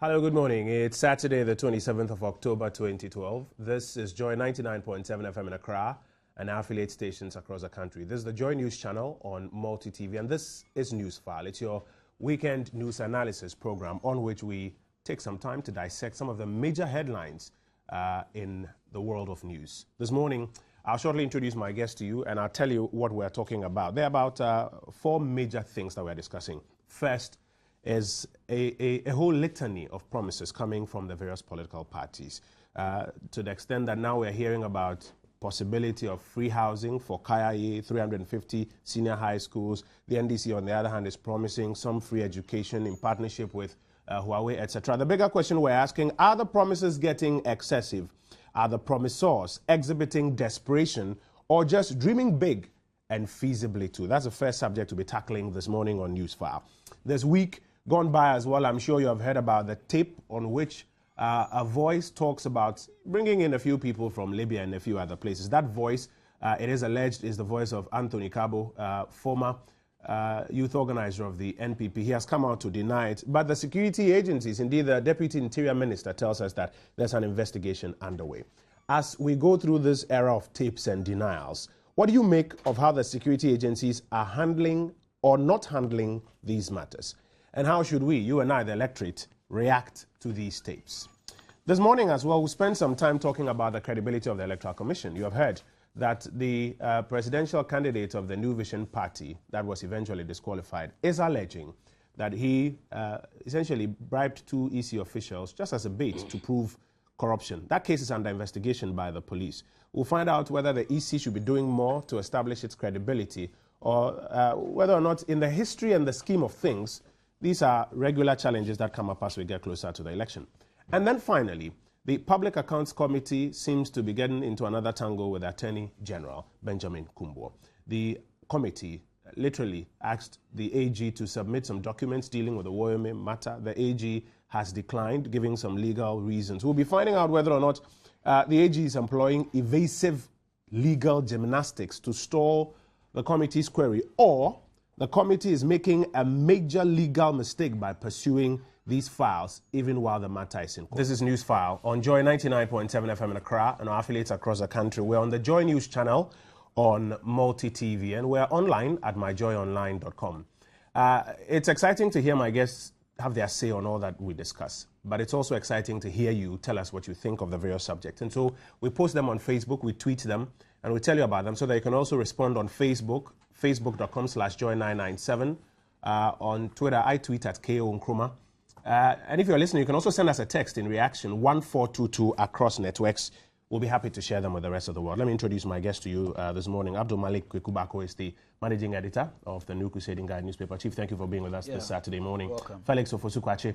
Hello, good morning. It's Saturday, the 27th of October, 2012. This is Joy 99.7 FM in Accra and affiliate stations across the country. This is the Joy News channel on Multi-TV, and this is Newsfile. It's your weekend news analysis program on which we take some time to dissect some of the major headlines in the world of news. This morning, I'll shortly introduce my guest to you, and I'll tell you what we're talking about. There are about four major things that we're discussing. First is a whole litany of promises coming from the various political parties, to the extent that now we're hearing about possibility of free housing for Kaya, 350 senior high schools. The NDC, on the other hand, is promising some free education in partnership with Huawei, etc. The bigger question we're asking, are the promises getting excessive? Are the promisors exhibiting desperation or just dreaming big and feasibly too? That's the first subject to be tackling this morning on Newsfile. This week gone by as well, I'm sure you have heard about the tape on which a voice talks about bringing in a few people from Libya and a few other places. That voice, it is alleged, is the voice of Anthony Cabo, former youth organizer of the NPP. He has come out to deny it, but the security agencies, indeed the Deputy Interior Minister, tells us that there's an investigation underway. As we go through this era of tapes and denials, what do you make of how the security agencies are handling or not handling these matters? And how should we, you and I, the electorate, react to these tapes? This morning as well, we spent some time talking about the credibility of the Electoral Commission. You have heard that the presidential candidate of the New Vision Party that was eventually disqualified is alleging that he essentially bribed two EC officials just as a bait to prove corruption. That case is under investigation by the police. We'll find out whether the EC should be doing more to establish its credibility, or whether or not in the history and the scheme of things, these are regular challenges that come up as we get closer to the election. And then finally, the Public Accounts Committee seems to be getting into another tangle with Attorney General Benjamin Kumbo. The committee literally asked the AG to submit some documents dealing with the Woyome matter. The AG has declined, giving some legal reasons. We'll be finding out whether or not the AG is employing evasive legal gymnastics to stall the committee's query, or the committee is making a major legal mistake by pursuing these files even while the matter is in court. This is Newsfile on Joy 99.7 FM in Accra and our affiliates across the country. We're on the Joy News channel on Multi-TV, and we're online at myjoyonline.com. It's exciting to hear my guests have their say on all that we discuss, but it's also exciting to hear you tell us what you think of the various subjects. And so we post them on Facebook, we tweet them, and we tell you about them so that you can also respond on Facebook, facebook.com/joy997. On Twitter, I tweet at KO Nkrumah. And if you're listening, you can also send us a text in reaction, 1422 across networks. We'll be happy to share them with the rest of the world. Let me introduce my guest to you this morning. Abdul Malik Kwekubako is the managing editor of the New Crusading Guide newspaper. Chief, thank you for being with us this Saturday morning. Welcome. Felix Ofosukwache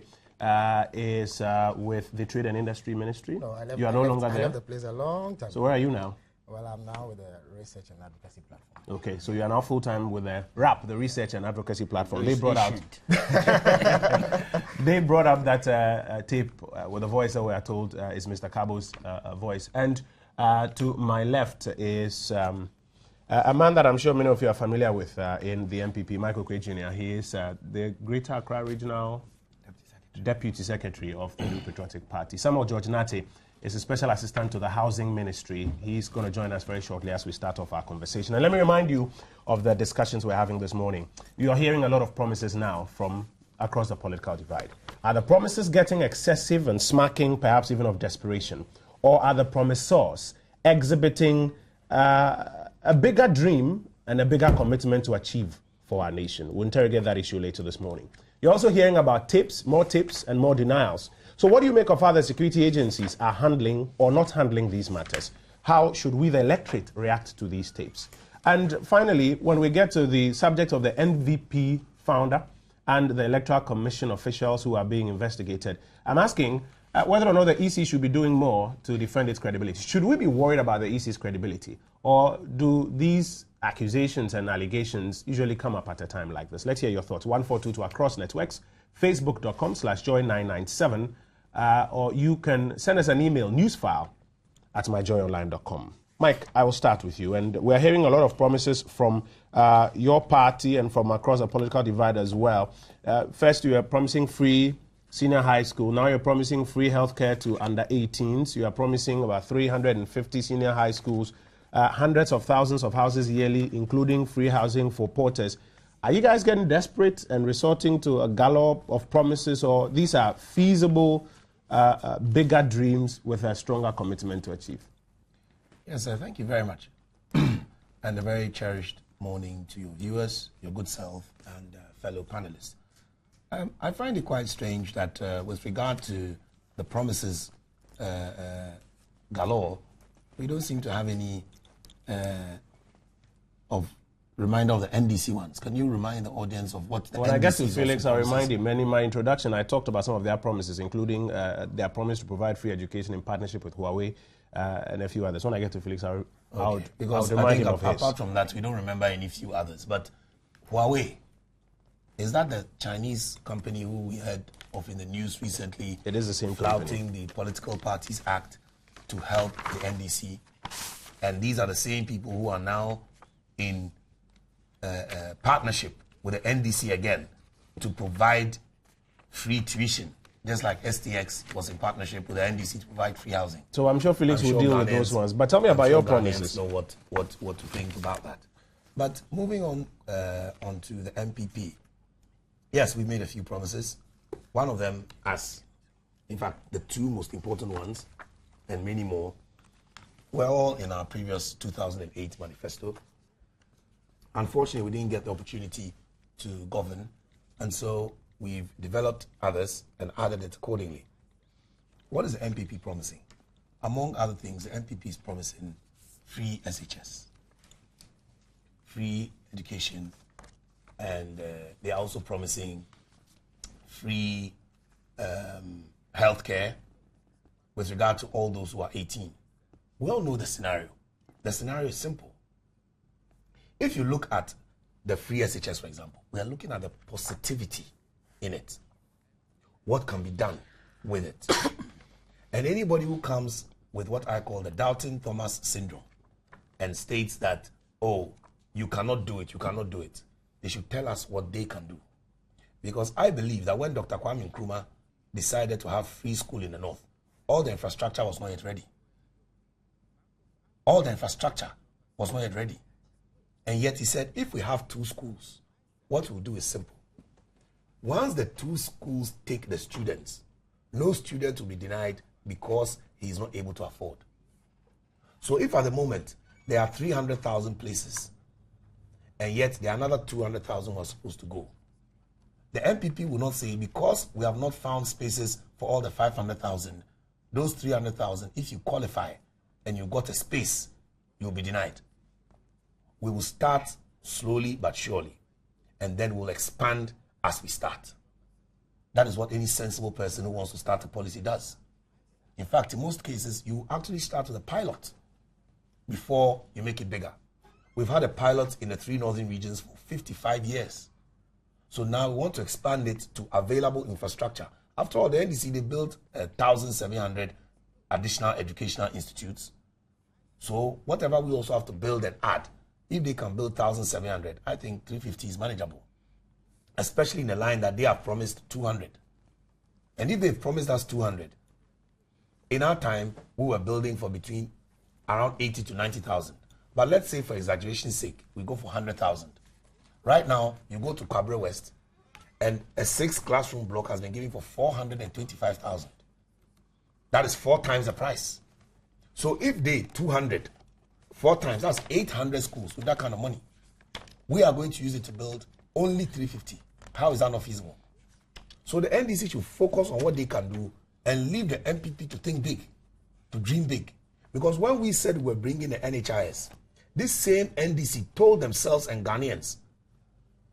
is with the Trade and Industry Ministry. No, you are no longer there? I left the place a long time So where are you now? Well, I'm now with the Research and Advocacy Platform. Okay, so you are now full-time with the RAP, the Research and Advocacy Platform. They brought out that tape with the voice that we are told is Mr. Cabo's voice. And to my left is a man that I'm sure many of you are familiar with in the NPP, Michael Quay Jr. He is the Greater Accra Regional Deputy Secretary of the New Patriotic Party. Samuel George Nate is a Special Assistant to the Housing Ministry. He's going to join us very shortly as we start off our conversation. And let me remind you of the discussions we're having this morning. You are hearing a lot of promises now from across the political divide. Are the promises getting excessive and smacking, perhaps even of desperation? Or are the promisors exhibiting a bigger dream and a bigger commitment to achieve for our nation? We'll interrogate that issue later this morning. You're also hearing about tips, and more denials. So what do you make of how the security agencies are handling or not handling these matters? How should we, the electorate, react to these tapes? And finally, when we get to the subject of the NVP founder and the Electoral Commission officials who are being investigated, I'm asking whether or not the EC should be doing more to defend its credibility. Should we be worried about the EC's credibility? Or do these accusations and allegations usually come up at a time like this? Let's hear your thoughts. 1422 across networks, facebook.com/joy997, or you can send us an email, newsfile@myjoyonline.com. Mike, I will start with you. And we're hearing a lot of promises from your party and from across the political divide as well. First, you are promising free senior high school. Now you're promising free healthcare to under 18s. You are promising about 350 senior high schools, hundreds of thousands of houses yearly, including free housing for porters. Are you guys getting desperate and resorting to a gallop of promises, or these are feasible, bigger dreams with a stronger commitment to achieve? Yes, sir. Thank you very much. And a very cherished morning to your viewers, your good self, and fellow panelists. I find it quite strange that with regard to the promises galore, we don't seem to have any reminder of the NDC ones. Can you remind the audience of what the When NDC I get to is Felix, also I'll remind promises? him. In my introduction, I talked about some of their promises, including their promise to provide free education in partnership with Huawei and a few others. When I get to Felix, I'll Because remind I think him of his. apart from that, we don't remember any few others. But Huawei, is that the Chinese company who we heard of in the news recently? It is the same flouting the Political Parties Act to help the NDC. And these are the same people who are now in partnership with the NDC again to provide free tuition, just like STX was in partnership with the NDC to provide free housing. So I'm sure Felix will deal with those ones. But tell me about your promises. Know what to think about that. But moving on onto the MPP, yes, we made a few promises. One of them, in fact, the two most important ones, and many more, were all in our previous 2008 manifesto. Unfortunately, we didn't get the opportunity to govern, and so we've developed others and added it accordingly. What is the MPP promising? Among other things, the MPP is promising free SHS, free education, and they're also promising free healthcare with regard to all those who are 18. We all know the scenario. The scenario is simple. If you look at the free SHS, for example, we are looking at the positivity in it. What can be done with it? And anybody who comes with what I call the Doubting Thomas syndrome and states that, oh, you cannot do it, they should tell us what they can do. Because I believe that when Dr. Kwame Nkrumah decided to have free school in the North, all the infrastructure was not yet ready. All the infrastructure was not yet ready. And yet he said, if we have two schools, what we'll do is simple. Once the two schools take the students, no student will be denied because he is not able to afford. So if at the moment there are 300,000 places, and yet there are another 200,000 who are supposed to go, the MPP will not say, because we have not found spaces for all the 500,000, those 300,000, if you qualify and you got a space, you'll be denied. We will start slowly but surely, and then we'll expand as we start. That is what any sensible person who wants to start a policy does. In fact, in most cases, you actually start with a pilot before you make it bigger. We've had a pilot in the 3 northern regions for 55 years. So now we want to expand it to available infrastructure. After all, the NDC, they built 1,700 additional educational institutes. So whatever we also have to build and add, if they can build 1,700, I think 350 is manageable. Especially in the line that they have promised 200. And if they've promised us 200, in our time, we were building for between around 80 to 90,000. But let's say, for exaggeration's sake, we go for 100,000. Right now, you go to Cabre West, and a 6-classroom block has been given for 425,000. That is 4 times the price. So if they 200, 4 times, that's 800 schools with that kind of money. We are going to use it to build only 350. How is that not feasible? So the NDC should focus on what they can do and leave the MPP to think big, to dream big. Because when we said we're bringing the NHIS, this same NDC told themselves and Ghanaians,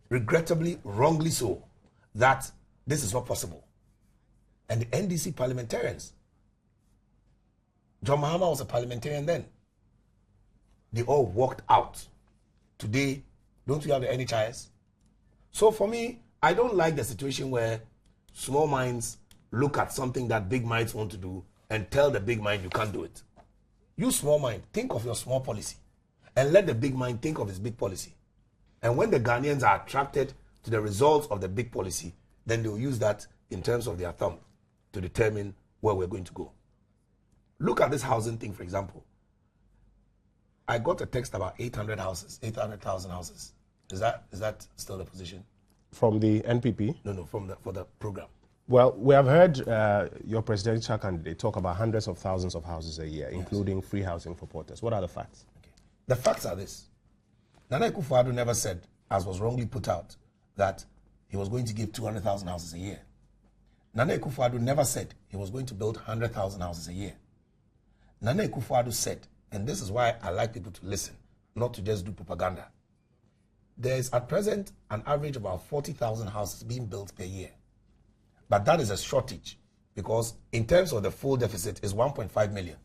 regrettably, wrongly so, that this is not possible. And the NDC parliamentarians, John Mahama was a parliamentarian then, they all walked out. Today, don't we have the NHIS? So for me, I don't like the situation where small minds look at something that big minds want to do and tell the big mind you can't do it. You small mind, think of your small policy and let the big mind think of his big policy. And when the Ghanaians are attracted to the results of the big policy, then they'll use that in terms of their thumb to determine where we're going to go. Look at this housing thing, for example. I got a text about 800 houses, 800,000 houses. Is that still the position? From the NPP? No, for the program. Well, we have heard your presidential candidate talk about hundreds of thousands of houses a year, including free housing for porters. What are the facts? Okay. The facts are this. Nana Akufo-Addo never said, as was wrongly put out, that he was going to give 200,000 houses a year. Nana Akufo-Addo never said he was going to build 100,000 houses a year. Nana Akufo-Addo said, and this is why I like people to listen, not to just do propaganda. There is at present an average of about 40,000 houses being built per year. But that is a shortage because in terms of the full deficit is 1.5 million.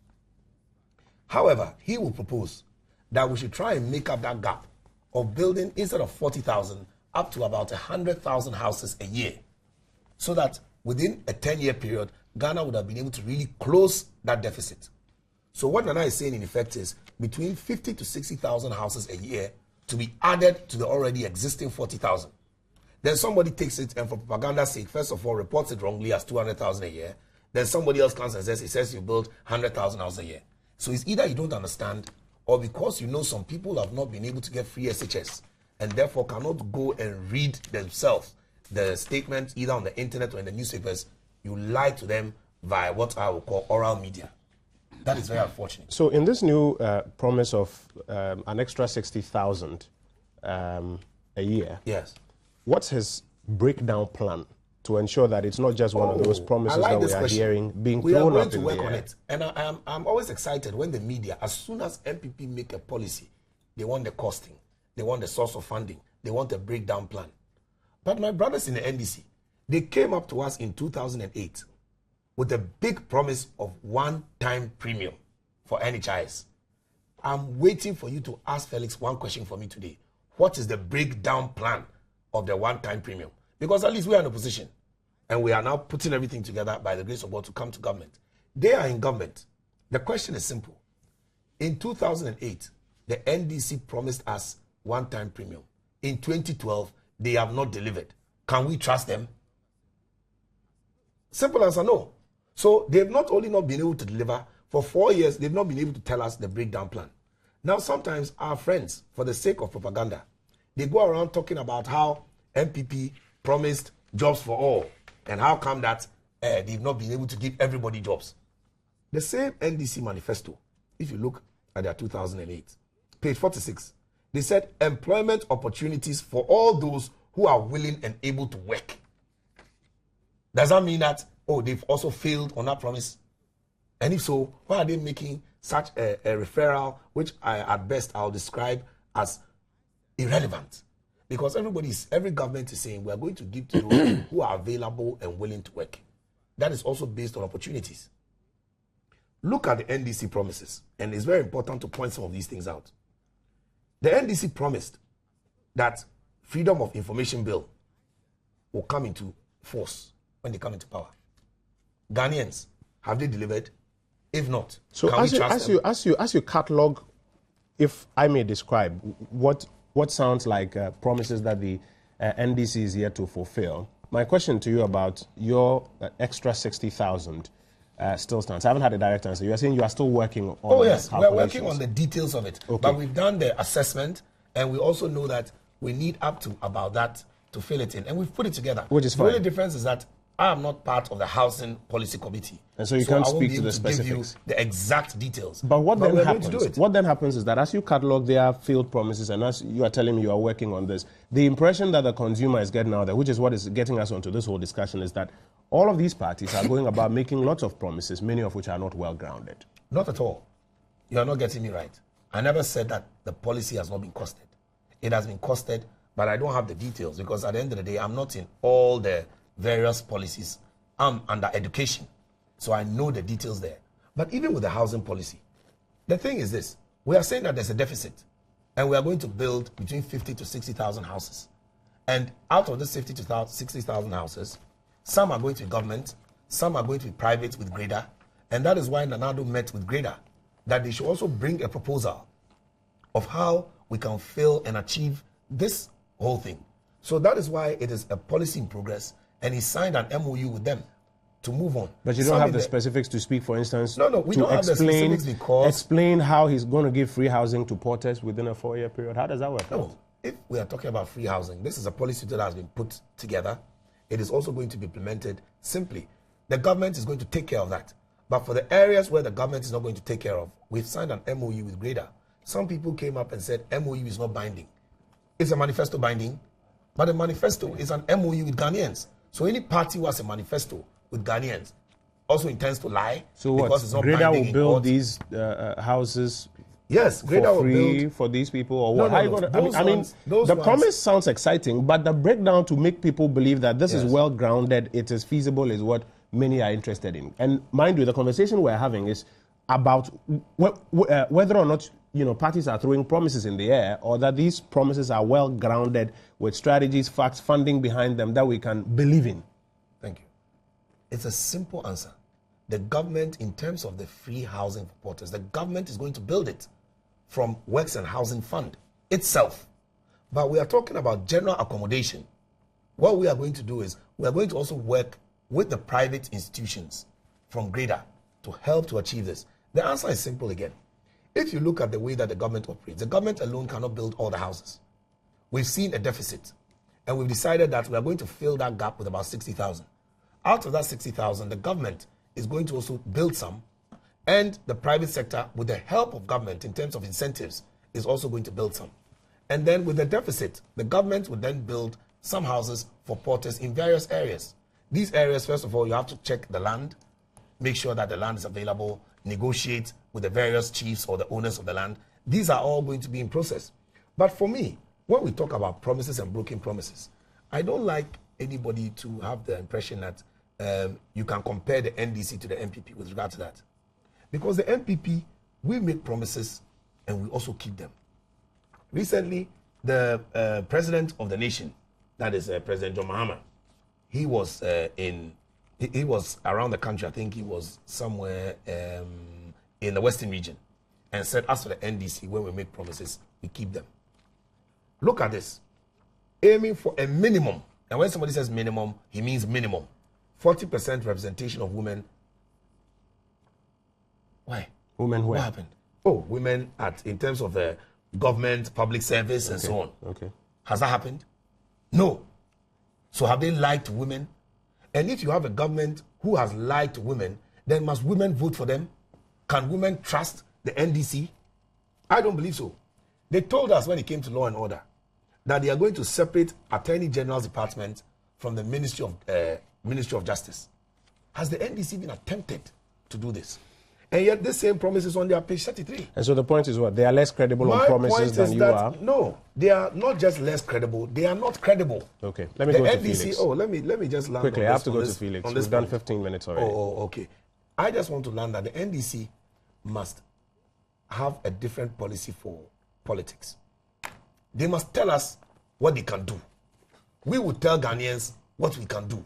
However, he will propose that we should try and make up that gap of building instead of 40,000 up to about 100,000 houses a year so that within a 10-year period, Ghana would have been able to really close that deficit. So what Nana is saying in effect is between 50 to 60,000 houses a year to be added to the already existing 40,000. Then somebody takes it and for propaganda's sake, first of all, reports it wrongly as 200,000 a year. Then somebody else comes and says you build 100,000 houses a year. So it's either you don't understand or because you know some people have not been able to get free SHS and therefore cannot go and read themselves the statements either on the internet or in the newspapers, you lie to them via what I will call oral media. That is very unfortunate. So in this new promise of an extra 60,000 a year, yes, what's his breakdown plan to ensure that it's not just one of those promises that we are hearing being thrown up in the air? We are going to work on it. And I'm always excited when the media, as soon as MPP make a policy, they want the costing, they want the source of funding, they want a breakdown plan. But my brothers in the NDC, they came up to us in 2008 with a big promise of one-time premium for NHIS. I'm waiting for you to ask Felix one question for me today. What is the breakdown plan of the one-time premium? Because at least we are in a position and we are now putting everything together by the grace of God to come to government. They are in government. The question is simple. In 2008, the NDC promised us one-time premium. In 2012, they have not delivered. Can we trust them? Simple answer, no. So they've not only not been able to deliver, for 4 years, they've not been able to tell us the breakdown plan. Now, sometimes our friends, for the sake of propaganda, they go around talking about how MPP promised jobs for all and how come that they've not been able to give everybody jobs. The same NDC manifesto, if you look at their 2008, page 46, they said employment opportunities for all those who are willing and able to work. Does that mean that, they've also failed on that promise? And if so, why are they making such a referral, which at best I'll describe as irrelevant? Because every government is saying we are going to give to those who are available and willing to work. That is also based on opportunities. Look at the NDC promises, and it's very important to point some of these things out. The NDC promised that Freedom of Information Bill will come into force when they come into power. Ghanaians, have they delivered? If not, so can we trust them? As you catalog, if I may describe what sounds like promises that the NDC is here to fulfill, my question to you about your extra 60,000 still stands. I haven't had a direct answer. You are saying you are still working on Oh yes, we're working on the details of it. Okay. But we've done the assessment, and we also know that we need up to about that to fill it in. And we've put it together. Which is fine. The only difference is that I am not part of the Housing Policy Committee. And so you can't I won't speak be to able the specifics. give you the exact details. But what then happens? What then happens is that as you catalog their failed promises and as you are telling me you are working on this, the impression that the consumer is getting out there, which is what is getting us onto this whole discussion, is that all of these parties are going about making lots of promises, many of which are not well grounded. Not at all. You are not getting me right. I never said that the policy has not been costed. It has been costed, but I don't have the details because at the end of the day, I'm not in all the various policies. I'm under education, so I know the details there. But even with the housing policy, the thing is this. We are saying that there's a deficit, and we are going to build between 50 to 60,000 houses. And out of the 50 to 60,000 houses, some are going to be government, some are going to be private with grader, and that is why Nanado met with grader, that they should also bring a proposal of how we can fill and achieve this whole thing. So that is why it is a policy in progress, and he signed an MOU with them to move on. But you don't have the specifics to speak, for instance. No, we don't have the specifics because... Explain how he's going to give free housing to porters within a 4-year period. How does that work? No, if we are talking about free housing, this is a policy that has been put together. It is also going to be implemented simply. The government is going to take care of that. But for the areas where the government is not going to take care of, we've signed an MOU with Grader. Some people came up and said MOU is not binding. It's a manifesto binding, but a manifesto is an MOU with Ghanaians. So any party who has a manifesto with Ghanaians also intends to lie. So what? It's not Grader will build these houses Grader for free will build for these people, or what? No, the promise sounds exciting, but the breakdown to make people believe that this is well grounded, it is feasible, is what many are interested in. And mind you, the conversation we're having is about whether or not parties are throwing promises in the air, or that these promises are well grounded with strategies, facts, funding behind them that we can believe in. Thank you. It's a simple answer. The government, in terms of the free housing for porters, the government is going to build it from Works and Housing Fund itself. But we are talking about general accommodation. What we are going to do is we are going to also work with the private institutions from Grader to help to achieve this. The answer is simple again. If you look at the way that the government operates, the government alone cannot build all the houses. We've seen a deficit, and we've decided that we are going to fill that gap with about 60,000. Out of that 60,000, the government is going to also build some, and the private sector, with the help of government in terms of incentives, is also going to build some. And then with the deficit, the government would then build some houses for porters in various areas. These areas, first of all, you have to check the land, make sure that the land is available, negotiate with the various chiefs or the owners of the land. These are all going to be in process. But for me, when we talk about promises and broken promises, I don't like anybody to have the impression that you can compare the NDC to the MPP with regard to that. Because the MPP, we make promises and we also keep them. Recently, the president of the nation, that is President John Mahama, he was he was around the country. I think he was somewhere in the Western region, and said, as for the NDC, when we make promises, we keep them. Look at this. Aiming for a minimum, and when somebody says minimum, he means minimum. 40% representation of women. Why? Women where? What happened? Oh, women in terms of the government, public service, and so on. Okay. Has that happened? No. So have they lied to women? And if you have a government who has lied to women, then must women vote for them? Can women trust the NDC? I don't believe so. They told us when it came to law and order that they are going to separate Attorney General's department from the Ministry of Justice. Has the NDC been attempted to do this? And yet this same promise is on their page 33. And so the point is what? They are less credible on promises than you are? No, they are not just less credible, they are not credible. Okay, let me go to Felix. Let me just land quickly, on I have this, to go to Felix. We've done 15 minutes already. Okay. I just want to land that the NDC must have a different policy for politics. They must tell us what they can do. We will tell Ghanaians what we can do.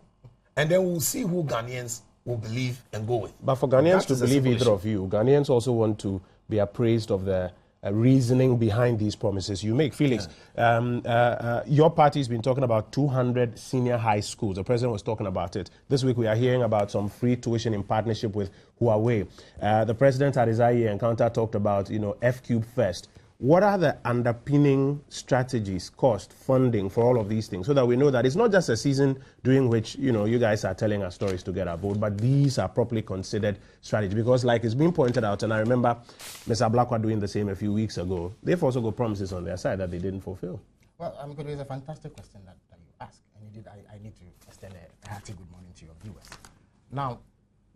And then we'll see who Ghanaians will believe and go with. But for Ghanaians to believe either of you, Ghanaians also want to be appraised of the reasoning behind these promises you make. Felix, your party's been talking about 200 senior high schools. The president was talking about it. This week we are hearing about some free tuition in partnership with Huawei. The president at his IE encounter talked about, F-Cube first. What are the underpinning strategies, cost, funding for all of these things so that we know that it's not just a season during which, you guys are telling our stories to get our vote, but these are properly considered strategies? Because like it's been pointed out, and I remember Mr. Blackwell doing the same a few weeks ago, they've also got promises on their side that they didn't fulfill. Well, it's a fantastic question that you asked, and I need to extend a hearty good morning to your viewers. Now,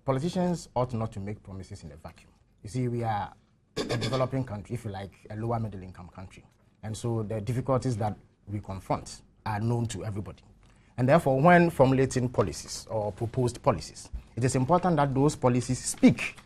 politicians ought not to make promises in a vacuum. You see, we are a developing country, if you like, a lower middle income country. And so the difficulties that we confront are known to everybody. And therefore, when formulating policies or proposed policies, it is important that those policies speak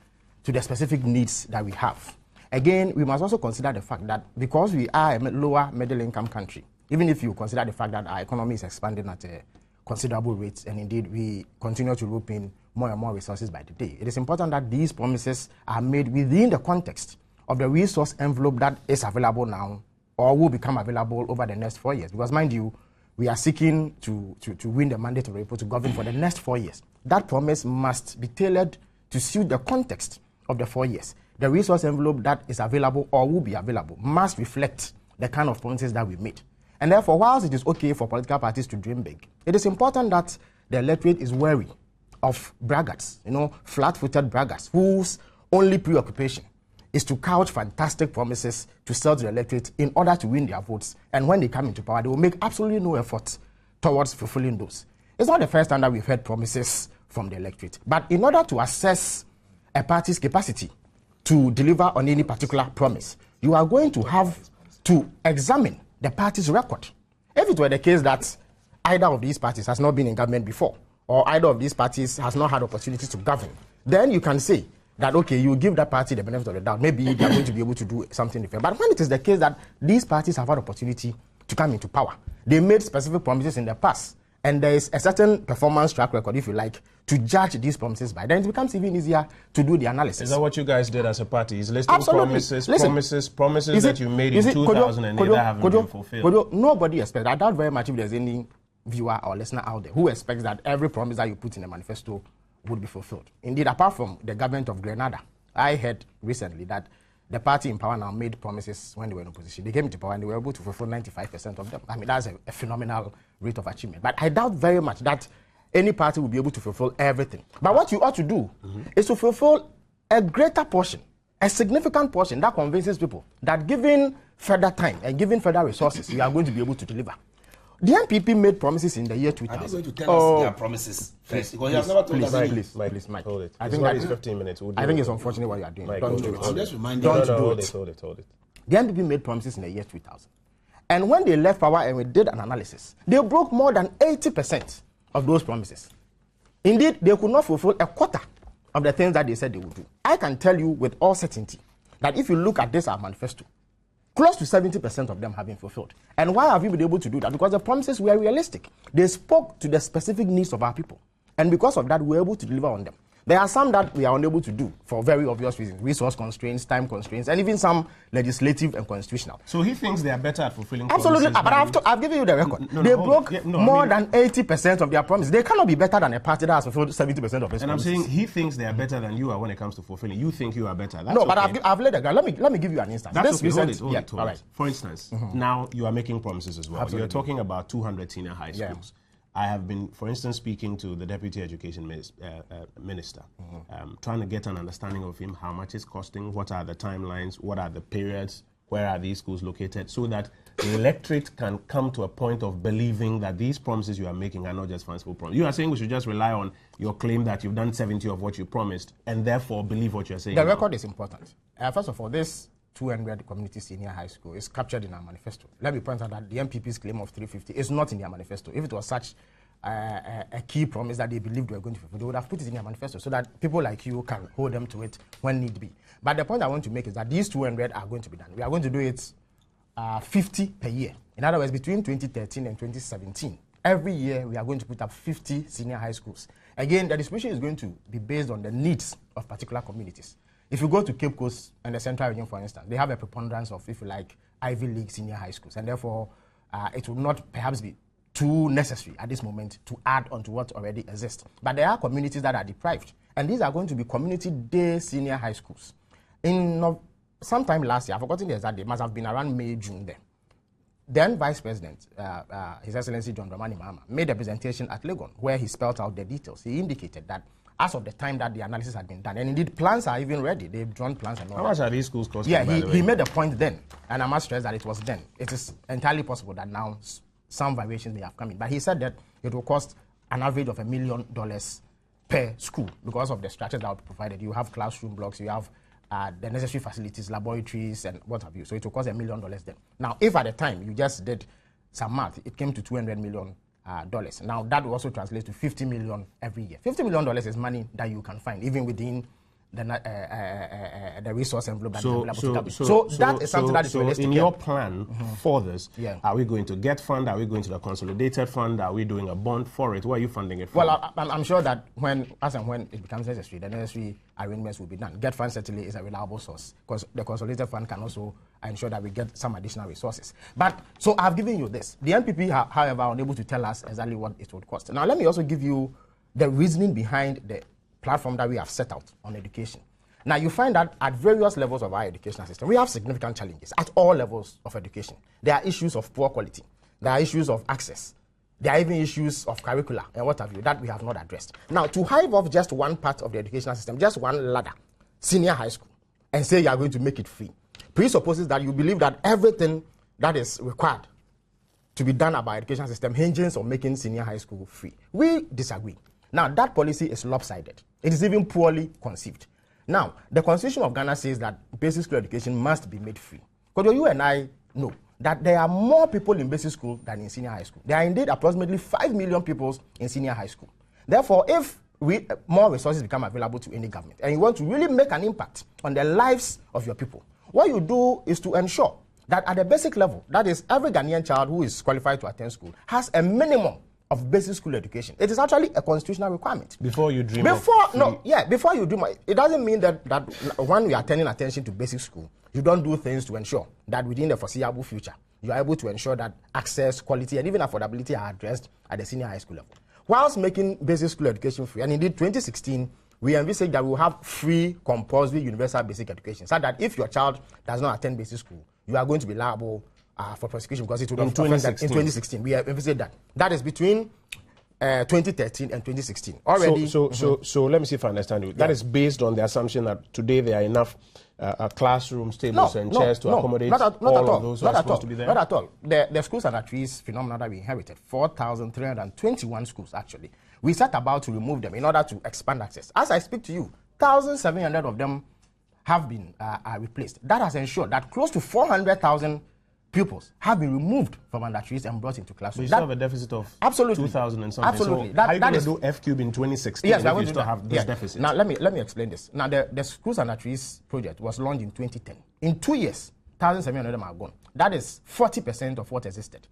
to the specific needs that we have. Again, we must also consider the fact that because we are a lower middle income country, even if you consider the fact that our economy is expanding at a considerable rate, and indeed we continue to rope in more and more resources by the day, it is important that these promises are made within the context of the resource envelope that is available now or will become available over the next 4 years. Because mind you, we are seeking to win the mandate of the people to govern for the next 4 years. That promise must be tailored to suit the context of the 4 years. The resource envelope that is available or will be available must reflect the kind of promises that we made. And therefore, whilst it is okay for political parties to dream big, it is important that the electorate is wary of braggarts, flat-footed braggarts, whose only preoccupation is to couch fantastic promises to sell to the electorate in order to win their votes. And when they come into power, they will make absolutely no effort towards fulfilling those. It's not the first time that we've heard promises from the electorate. But in order to assess a party's capacity to deliver on any particular promise, you are going to have to examine the party's record. If it were the case that either of these parties has not been in government before, or either of these parties has not had opportunity to govern, then you can say that, okay, you give that party the benefit of the doubt. Maybe they are going to be able to do something different. But when it is the case that these parties have had opportunity to come into power, they made specific promises in the past, and there is a certain performance track record, if you like, to judge these promises by, then it becomes even easier to do the analysis. Is that what you guys did as a party? Is listing promises that you made in 2008 that haven't been fulfilled? Nobody expects. I doubt very much if there's any viewer or listener out there who expects that every promise that you put in a manifesto would be fulfilled. Indeed, apart from the government of Grenada, I heard recently that the party in power now made promises when they were in opposition. They came into power and they were able to fulfill 95% of them. I mean, that's a phenomenal rate of achievement. But I doubt very much that any party will be able to fulfill everything. But what you ought to do is to fulfill a greater portion, a significant portion that convinces people that given further time and given further resources, we are going to be able to deliver. The NPP made promises in the year 2000. Are they going to tell us their promises first? Because you have never told us any. Please, Mike. Hold it. I think that is 15 minutes. I think it's unfortunate what you are doing. Mike, Don't do it. I'm just reminding Don't you. do it. Hold it. The NPP made promises in the year 2000. And when they left power and we did an analysis, they broke more than 80% of those promises. Indeed, they could not fulfill a quarter of the things that they said they would do. I can tell you with all certainty that if you look at this, our manifesto, close to 70% of them have been fulfilled. And why have we been able to do that? Because the promises were realistic. They spoke to the specific needs of our people. And because of that, we were able to deliver on them. There are some that we are unable to do for very obvious reasons. Resource constraints, time constraints, and even some legislative and constitutional. So he thinks they are better at fulfilling Absolutely. promises. But I've given you the record. They broke more than 80% of their promises. They cannot be better than a party that has fulfilled 70% of its promises. And I'm saying he thinks they are better than you are when it comes to fulfilling. You think you are better. That's no, but okay. I've laid the ground. Let me give you an instance. That's okay. Hold it. All right. For instance, now you are making promises as well. Absolutely. You're talking about 200 senior high schools. Yeah. I have been, for instance, speaking to the Deputy Education Minister, trying to get an understanding of him, how much it's costing, what are the timelines, what are the periods, where are these schools located, so that the electorate can come to a point of believing that these promises you are making are not just fanciful promises. You are saying we should just rely on your claim that you've done 70 of what you promised and therefore believe what you're saying. The record is important. First of all, this 200 community senior high school is captured in our manifesto. Let me point out that the MPP's claim of 350 is not in their manifesto. If it was such a key promise that they believed they were going to fulfill, they would have put it in their manifesto so that people like you can hold them to it when need be. But the point I want to make is that these 200 are going to be done. We are going to do it 50 per year. In other words, between 2013 and 2017, every year we are going to put up 50 senior high schools. Again, the distribution is going to be based on the needs of particular communities. If you go to Cape Coast and the Central Region, for instance, they have a preponderance of, if you like, Ivy League senior high schools. And therefore, it would not perhaps be too necessary at this moment to add on to what already exists. But there are communities that are deprived. And these are going to be community day senior high schools. Sometime last year, I've forgotten the exact date, must have been around May, June there. Then Vice President, His Excellency John Dramani Mahama, made a presentation at Legon where he spelled out the details. He indicated that as of the time that the analysis had been done, and indeed plans are even ready, they've drawn plans and all. How much are these schools costing? Yeah, he made a point then, and I must stress that it was then. It is entirely possible that now some variations may have come in, but he said that it will cost an average of $1 million per school because of the structures that are provided. You have classroom blocks, you have the necessary facilities, laboratories, and what have you. So it will cost $1 million then. Now, if at the time you just did some math, it came to $200 million. Now, that will also translate to $50 million every year. $50 million is money that you can find even within the resource envelope that is available to government. So that is something that is realistic. In your plan for this, Yeah. are we going to get fund? Are we going to the consolidated fund? Are we doing a bond for it? Where are you funding it from? Well, I'm sure that when it becomes necessary, the necessary arrangements will be done. Get fund certainly is a reliable source because the consolidated fund can also ensure that we get some additional resources. But so I've given you this. The NPP, however, are unable to tell us exactly what it would cost. Now, let me also give you the reasoning behind the platform that we have set out on education. Now, you find that at various levels of our educational system, we have significant challenges at all levels of education. There are issues of poor quality. There are issues of access. There are even issues of curricula and what have you that we have not addressed. Now, to hive off just one part of the educational system, just one ladder, senior high school, and say you are going to make it free, presupposes that you believe that everything that is required to be done about education system hinges on making senior high school free. We disagree. Now, that policy is lopsided. It is even poorly conceived. Now, the Constitution of Ghana says that basic school education must be made free. Because you and I know that there are more people in basic school than in senior high school. There are indeed approximately 5 million people in senior high school. Therefore, if more resources become available to any government and you want to really make an impact on the lives of your people, what you do is to ensure that at the basic level, that is, every Ghanaian child who is qualified to attend school has a minimum of basic school education. It is actually a constitutional requirement. Before you dream before you dream, it doesn't mean that when you are turning attention to basic school, you don't do things to ensure that within the foreseeable future, you are able to ensure that access, quality, and even affordability are addressed at the senior high school level. Whilst making basic school education free, and indeed 2016, we envisage that we will have free, compulsory, universal basic education, so that if your child does not attend basic school, you are going to be liable for prosecution because it would have offended in 2016. We have envisaged that. That is between 2013 and 2016. Already. So let me see if I understand you. That is based on the assumption that today there are enough classroom tables and chairs to accommodate all of those who are supposed to be there? Not at all. The schools and trees phenomenon that we inherited, 4,321 schools actually. We set about to remove them in order to expand access. As I speak to you, 1,700 of them have been replaced. That has ensured that close to 400,000 pupils have been removed from under trees and brought into classrooms. We still have a deficit of 2,000 and something. Absolutely. So how are you going to do F-cube in 2016 yes, if you still have this deficit? Now, let me explain this. Now, the Schools Under Trees project was launched in 2010. In 2 years, 1,700 of them are gone. That is 40% of what existed.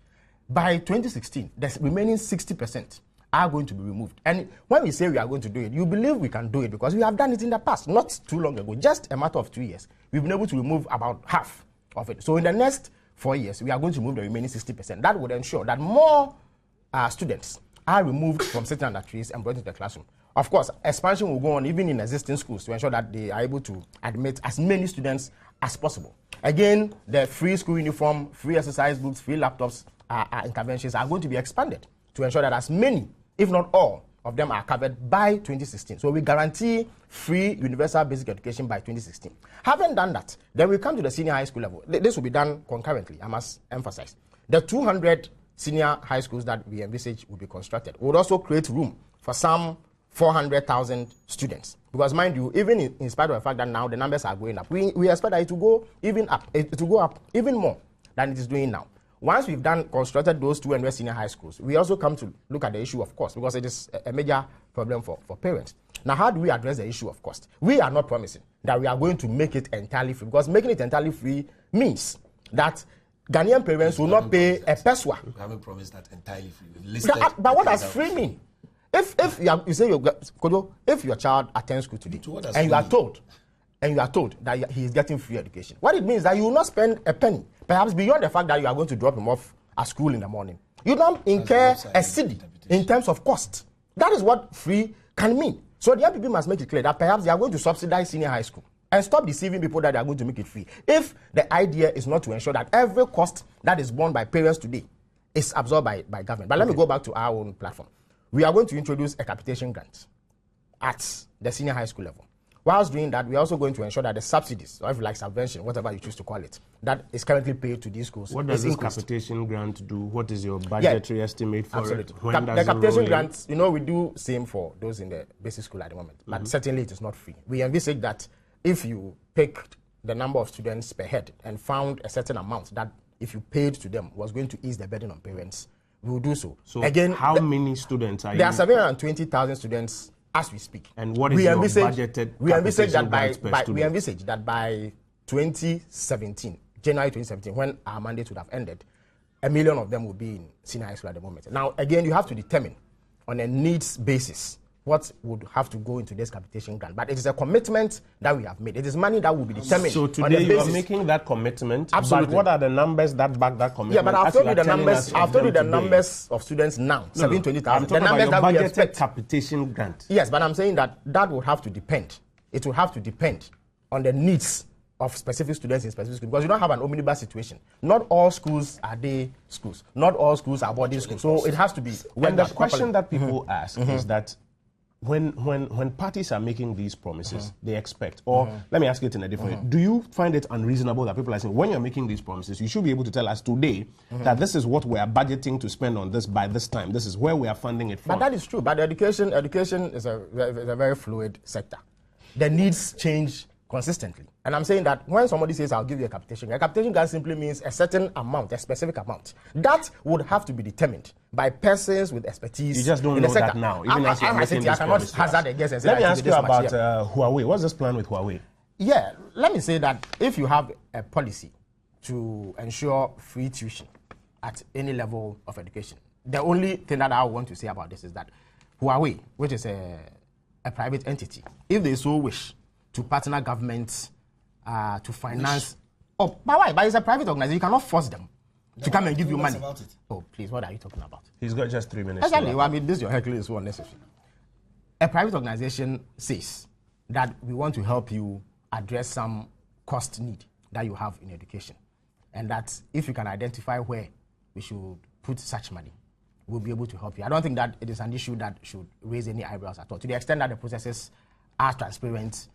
By 2016, the remaining 60% are going to be removed. And when we say we are going to do it, you believe we can do it because we have done it in the past, not too long ago, just a matter of 2 years. We've been able to remove about half of it. So in the next 4 years, we are going to remove the remaining 60%. That would ensure that more students are removed from sitting under trees and brought into the classroom. Of course, expansion will go on even in existing schools to ensure that they are able to admit as many students as possible. Again, the free school uniform, free exercise books, free laptops interventions are going to be expanded to ensure that as many, if not all, of them are covered by 2016. So we guarantee free universal basic education by 2016. Having done that, then we come to the senior high school level. This will be done concurrently, I must emphasize. The 200 senior high schools that we envisage will be constructed would also create room for some 400,000 students. Because mind you, even in spite of the fact that now the numbers are going up, we expect that it will go even up, it will go up even more than it is doing now. Once we've constructed those 200 senior high schools, we also come to look at the issue of cost because it is a major problem for parents. Now, how do we address the issue of cost? We are not promising that we are going to make it entirely free because making it entirely free means that Ghanaian parents will not pay a peswa. We haven't promised that entirely free. But what does free mean? If your child attends school today and you are told that he is getting free education, what it means is that you will not spend a penny, perhaps beyond the fact that you are going to drop him off at school in the morning. You don't incur a cedi in terms of cost. That is what free can mean. So the NPP must make it clear that perhaps they are going to subsidize senior high school and stop deceiving people that they are going to make it free. If the idea is not to ensure that every cost that is borne by parents today is absorbed by government. But let me go back to our own platform. We are going to introduce a capitation grant at the senior high school level. Whilst doing that, we are also going to ensure that the subsidies, or if you like subvention, whatever you choose to call it, that is currently paid to these schools. What does this capitation grant do? What is your budgetary estimate for absolutely. it? When The capitation grants, we do same for those in the basic school at the moment, but certainly it is not free. We envisage that if you picked the number of students per head and found a certain amount that if you paid to them was going to ease the burden on parents, we will do so. So again, how many students are there are 720,000 students as we speak. And what is your budgeted we envisage that we envisage that by 2017, January 2017, when our mandate would have ended, 1 million of them will be in senior high school at the moment. Now, again, you have to determine on a needs basis what would have to go into this capitation grant. But it is a commitment that we have made. It is money that will be determined. So today you are making that commitment. Absolutely. But what are the numbers that back that commitment? Yeah, but I've told you the numbers. I've told you the numbers of students now. 720,000. The numbers that we expect. Capitation grant. Yes, but I'm saying that would have to depend. It will have to depend on the needs of specific students in specific schools, because you don't have an omnibus situation. Not all schools are day schools. Not all schools are boarding schools. So it has to be. And the question that people ask is that when parties are making these promises, they expect, or let me ask it in a different way, do you find it unreasonable that people are saying, when you're making these promises, you should be able to tell us today that this is what we are budgeting to spend on this by this time, this is where we are funding it from? But that is true. But education is a very fluid sector. The needs change consistently. And I'm saying that when somebody says, I'll give you a capitation grant simply means a certain amount, a specific amount. That would have to be determined by persons with expertise. You just don't know that now, even as you're making this promise. I cannot hazard a guess and say, let me ask you about Huawei. What's this plan with Huawei? Yeah, let me say that if you have a policy to ensure free tuition at any level of education, the only thing that I want to say about this is that Huawei, which is a private entity, if they so wish to partner governments to finance. Oh, but why? But it's a private organization. You cannot force them to come and give you money. About it. Oh, please, what are you talking about? He's got just 3 minutes. Exactly. Well, I mean, this is your heckling is so unnecessary. A private organization says that we want to help you address some cost need that you have in education, and that if you can identify where we should put such money, we'll be able to help you. I don't think that it is an issue that should raise any eyebrows at all. To the extent that the processes are transparent.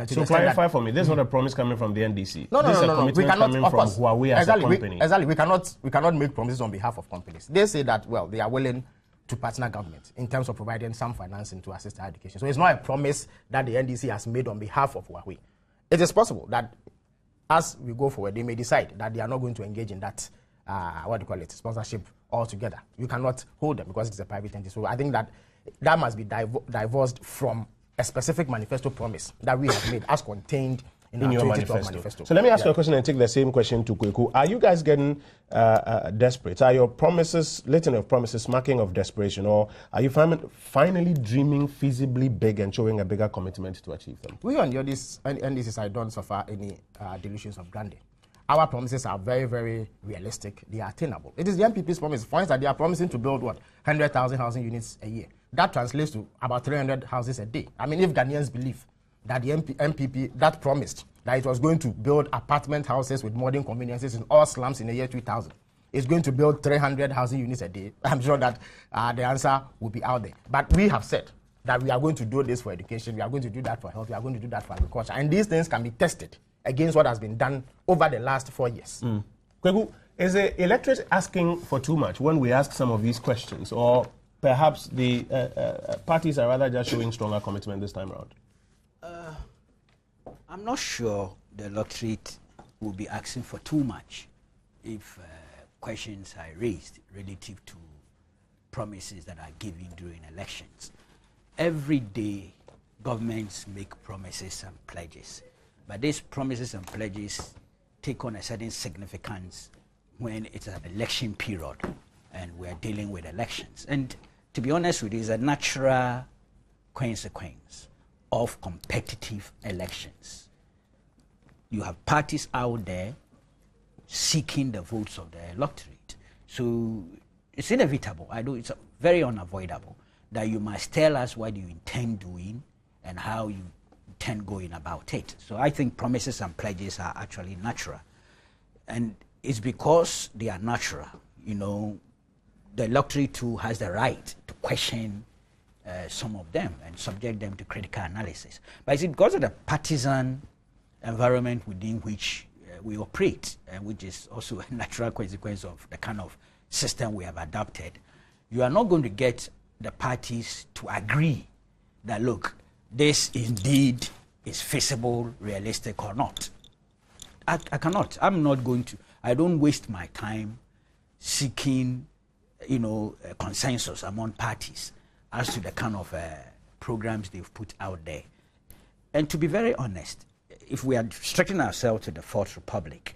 So clarify for me, this is not a promise coming from the NDC. No. This is a commitment coming from Huawei as a company. Exactly. We cannot make promises on behalf of companies. They say that, well, they are willing to partner government in terms of providing some financing to assist our education. So it's not a promise that the NDC has made on behalf of Huawei. It is possible that as we go forward, they may decide that they are not going to engage in that, sponsorship altogether. You cannot hold them because it's a private entity. So I think that must be divorced from a specific manifesto promise that we have made as contained in your manifesto. So let me ask you a question and take the same question to Kweku. Are you guys getting desperate? Are your promises, litany of promises, marking of desperation, or are you finally dreaming feasibly big and showing a bigger commitment to achieve them? We on this side don't suffer any delusions of grandeur. Our promises are very, very realistic. They are attainable. It is the MPP's promise. For instance, they are promising to build 100,000 housing units a year. That translates to about 300 houses a day. I mean, if Ghanaians believe that the MPP that promised that it was going to build apartment houses with modern conveniences in all slums in the year 2000, is going to build 300 housing units a day, I'm sure that the answer will be out there. But we have said that we are going to do this for education, we are going to do that for health, we are going to do that for agriculture. And these things can be tested against what has been done over the last 4 years. Kweku, is the electorate asking for too much when we ask some of these questions? Or perhaps the parties are rather just showing stronger commitment this time around? I'm not sure the electorate will be asking for too much if questions are raised relative to promises that are given during elections. Every day, governments make promises and pledges, but these promises and pledges take on a certain significance when it's an election period and we're dealing with elections. And to be honest with you, it's a natural consequence of competitive elections. You have parties out there seeking the votes of the electorate. So it's inevitable. It's very unavoidable that you must tell us what you intend doing and how you intend going about it. So I think promises and pledges are actually natural. And it's because they are natural, the electorate too has the right to question some of them and subject them to critical analysis. But it's because of the partisan environment within which we operate, which is also a natural consequence of the kind of system we have adopted, you are not going to get the parties to agree that, look, this indeed is feasible, realistic or not. I cannot. I'm not going to. I don't waste my time seeking, a consensus among parties as to the kind of programs they've put out there. And to be very honest, if we are restricting ourselves to the Fourth Republic,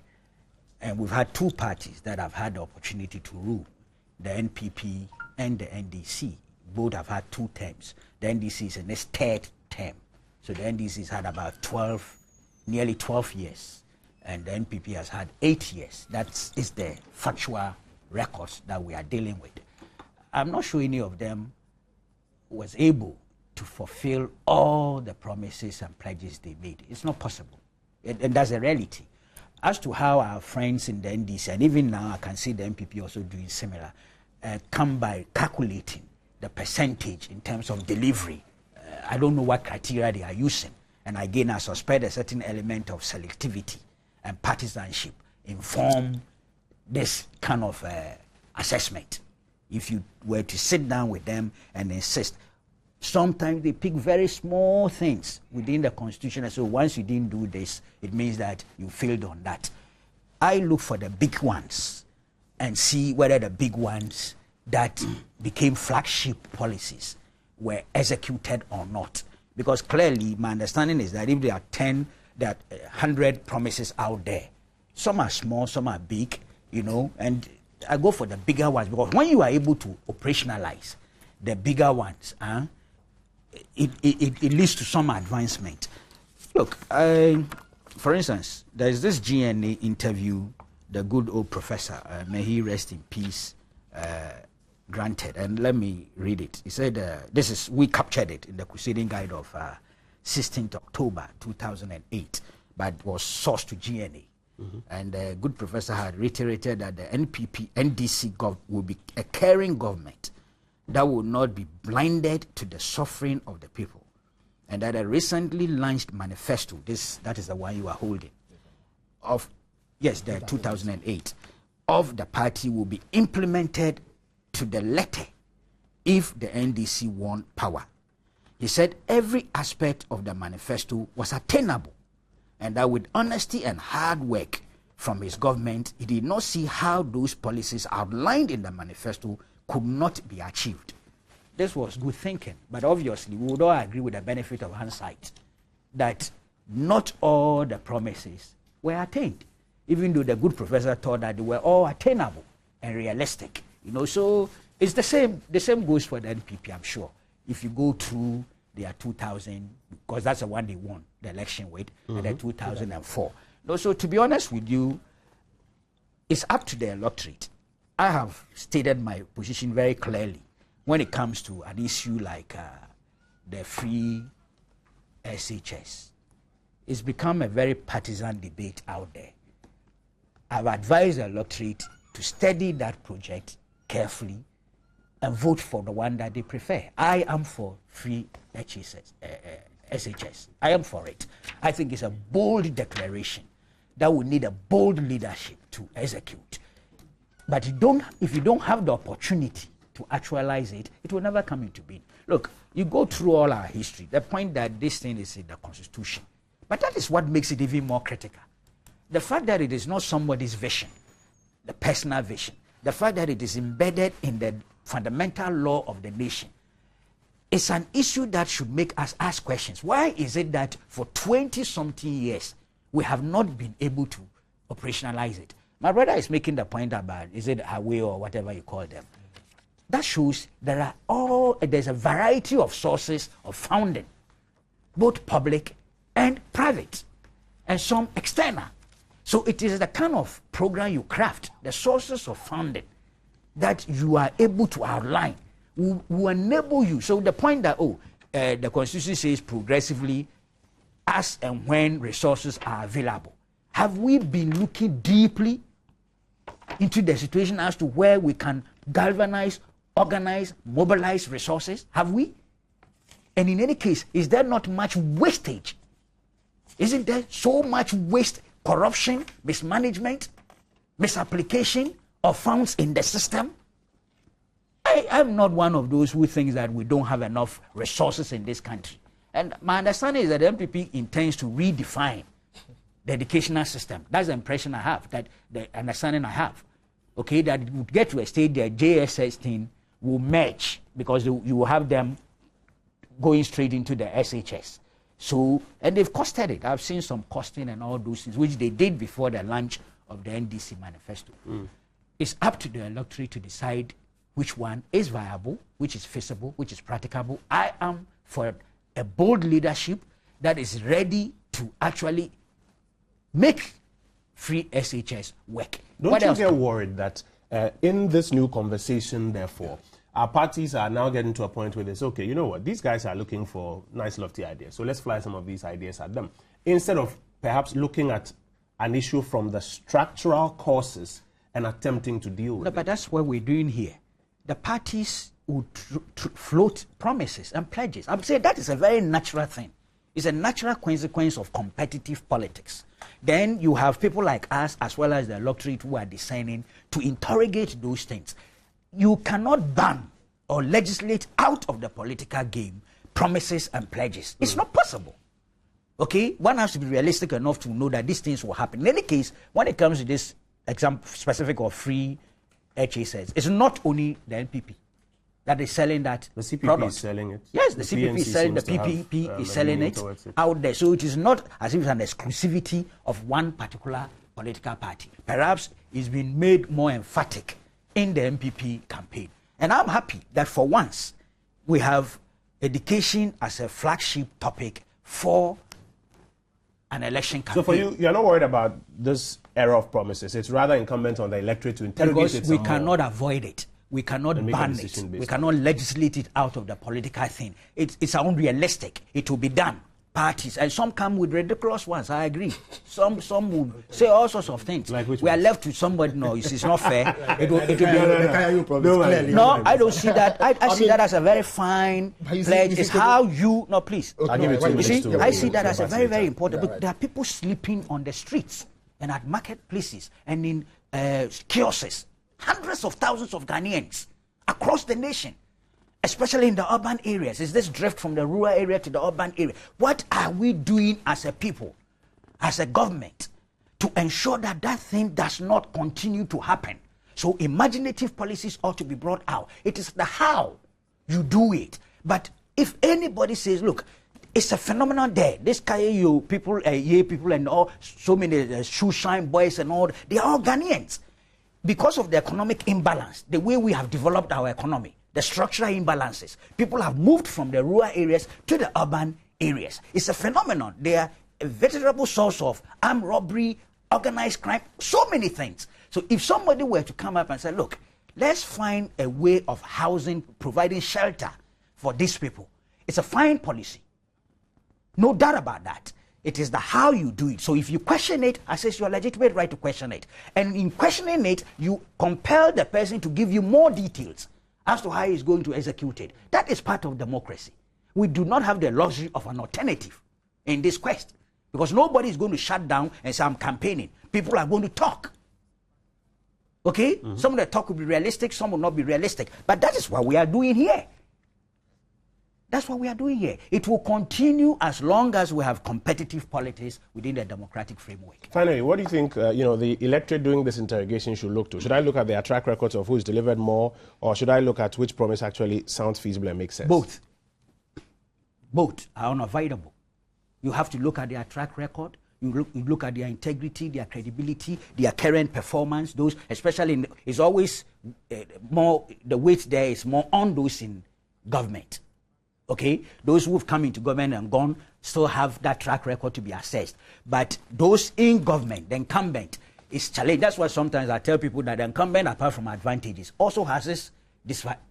and we've had two parties that have had the opportunity to rule, the NPP and the NDC. Both have had 2 terms. The NDC is in its 3rd term. So the NDC has had about nearly 12 years. And the NPP has had 8 years. That is the factual records that we are dealing with. I'm not sure any of them was able to fulfill all the promises and pledges they made. It's not possible. And that's a reality. As to how our friends in the NDC, and even now I can see the NPP also doing similar, come by calculating the percentage in terms of delivery. I don't know what criteria they are using. And again, I suspect a certain element of selectivity and partisanship inform this kind of assessment. If you were to sit down with them and insist, sometimes they pick very small things within the Constitution, and so once you didn't do this, it means that you failed on that. I look for the big ones and see whether the big ones that became flagship policies were executed or not. Because clearly, my understanding is that if there are 100 promises out there, some are small, some are big, and I go for the bigger ones, because when you are able to operationalize the bigger ones, it leads to some advancement. Look, for instance, there's this GNA interview, the good old professor, may he rest in peace, granted, and let me read it. He said, we captured it in the Crusading Guide of 16th October 2008, but it was sourced to GNA. And the good professor had reiterated that the NDC will be a caring government that will not be blinded to the suffering of the people. And that a recently launched manifesto, that is the one you are holding, the 2008, of the party will be implemented to the letter if the NDC won power. He said every aspect of the manifesto was attainable, and that with honesty and hard work from his government, he did not see how those policies outlined in the manifesto could not be achieved. This was good thinking, but obviously we would all agree with the benefit of hindsight that not all the promises were attained, even though the good professor thought that they were all attainable and realistic. So it's the same. The same goes for the NPP, I'm sure. If you go through their 2000, because that's the one they won the election with, and then 2004. So to be honest with you, it's up to the electorate. I have stated my position very clearly when it comes to an issue like the free SHS. It's become a very partisan debate out there. I've advised the electorate to study that project carefully and vote for the one that they prefer. I am for free SHS. I am for it. I think it's a bold declaration that will need a bold leadership to execute. But if you don't have the opportunity to actualize it, it will never come into being. Look, you go through all our history, the point that this thing is in the Constitution. But that is what makes it even more critical. The fact that it is not somebody's vision, the personal vision, the fact that it is embedded in the fundamental law of the nation, is an issue that should make us ask questions. Why is it that for 20-something years, we have not been able to operationalize it? My brother is making the point about, is it Hawaii or whatever you call them? That shows there's a variety of sources of funding, both public and private, and some external. So it is the kind of program you craft, the sources of funding that you are able to outline will enable you. So the point that, the Constitution says progressively as and when resources are available. Have we been looking deeply into the situation as to where we can galvanize, organize, mobilize resources? Have we? And in any case, is there not much wastage? Isn't there so much waste, corruption, mismanagement, misapplication of funds in the system? I'm not one of those who thinks that we don't have enough resources in this country. And my understanding is that the MPP intends to redefine the educational system. That's the impression I have, that the understanding I have. Okay, that it would get to a stage that JSS thing will merge, because you will have them going straight into the SHS. So, and they've costed it. I've seen some costing and all those things, which they did before the launch of the NDC manifesto. It's up to the electorate to decide which one is viable, which is feasible, which is practicable. I am for a bold leadership that is ready to actually make free SHS work. Don't you get worried that in this new conversation, therefore, our parties are now getting to a point where they say, okay, you know what, these guys are looking for nice, lofty ideas, so let's fly some of these ideas at them. Instead of perhaps looking at an issue from the structural causes and attempting to deal with it. But that's what we're doing here. The parties would float promises and pledges. I'm saying that is a very natural thing. It's a natural consequence of competitive politics. Then you have people like us, as well as the electorate, who are discerning to interrogate those things. You cannot ban or legislate out of the political game promises and pledges. It's not possible. Okay? One has to be realistic enough to know that these things will happen. In any case, when it comes to this example specific of free HSS, it's not only the NPP that is selling that the CPP product. Is selling it. Yes, the CPP is selling, the PPP is selling it out there. So it is not as if it's an exclusivity of one particular political party. Perhaps it's been made more emphatic in the NPP campaign. And I'm happy that for once we have education as a flagship topic for an election campaign. So for you, you're not worried about this era of promises. It's rather incumbent on the electorate to interrogate it. Because we cannot avoid it. We cannot ban it. We cannot legislate it out of the political thing. It's unrealistic. It will be done. Parties, and some come with ridiculous ones. I agree. Some will say all sorts of things. Like which we are ones? left to somebody. No, it's not fair. It will be. No, I don't see that. I see that as a very fine pledge. It's how you. No, please. I'll give it to you. You see, I see that as a very, very important. But there are people sleeping on the streets and at marketplaces and in kiosks. Hundreds of thousands of Ghanaians across the nation, especially in the urban areas. Is this drift from the rural area to the urban area? What are we doing as a people, as a government, to ensure that that thing does not continue to happen? So imaginative policies ought to be brought out. It is the how you do it. But if anybody says, look, it's a phenomenon there. This Kayo people, people and all, so many shoe shine boys and all, they are all Ghanaians. Because of the economic imbalance, the way we have developed our economy, the structural imbalances, people have moved from the rural areas to the urban areas. It's a phenomenon. They are a veritable source of armed robbery, organized crime, so many things. So if somebody were to come up and say, look, let's find a way of housing, providing shelter for these people, it's a fine policy. No doubt about that. It is the how you do it. So if you question it, I say it's your legitimate right to question it. And in questioning it, you compel the person to give you more details as to how he's going to execute it. That is part of democracy. We do not have the luxury of an alternative in this quest. Because nobody is going to shut down and say, I'm campaigning. People are going to talk. Okay? Some of the talk will be realistic, some will not be realistic. But that is what we are doing here. That's what we are doing here. It will continue as long as we have competitive politics within the democratic framework. Finally, what do you think the electorate doing this interrogation should look to? Should I look at their track records of who's delivered more, or should I look at which promise actually sounds feasible and makes sense? Both. Both are unavoidable. You have to look at their track record. You look at their integrity, their credibility, their current performance. Those, especially, it's always more, the weight there is more on those in government. Okay, those who've come into government and gone still have that track record to be assessed. But those in government, the incumbent, is challenged. That's why sometimes I tell people that the incumbent, apart from advantages, also has its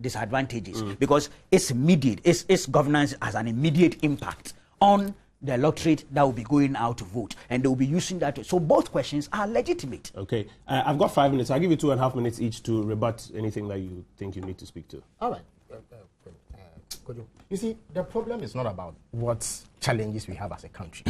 disadvantages because it's immediate. Its governance has an immediate impact on the electorate that will be going out to vote, and they will be using that. So both questions are legitimate. Okay, I've got 5 minutes. I'll give you 2.5 minutes each to rebut anything that you think you need to speak to. All right. You see, the problem is not about what challenges we have as a country.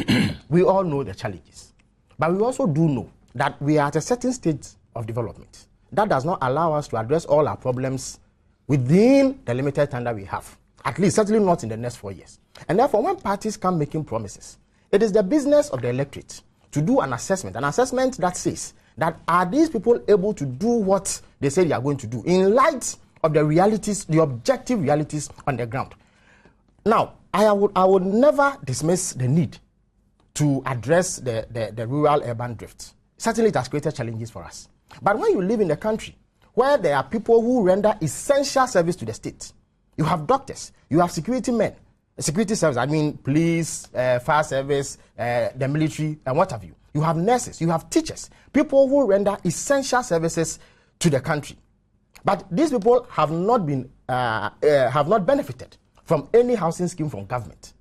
We all know the challenges. But we also do know that we are at a certain stage of development. That does not allow us to address all our problems within the limited time that we have. At least, certainly not in the next 4 years. And therefore, when parties come making promises, it is the business of the electorate to do an assessment that says that are these people able to do what they say they are going to do in light of the realities, the objective realities on the ground. Now, I would never dismiss the need to address the rural-urban drift. Certainly, it has created challenges for us. But when you live in a country where there are people who render essential service to the state, you have doctors, you have security men, security service, I mean police, fire service, the military, and what have you. You have nurses, you have teachers, people who render essential services to the country. But these people have not benefited from any housing scheme from government.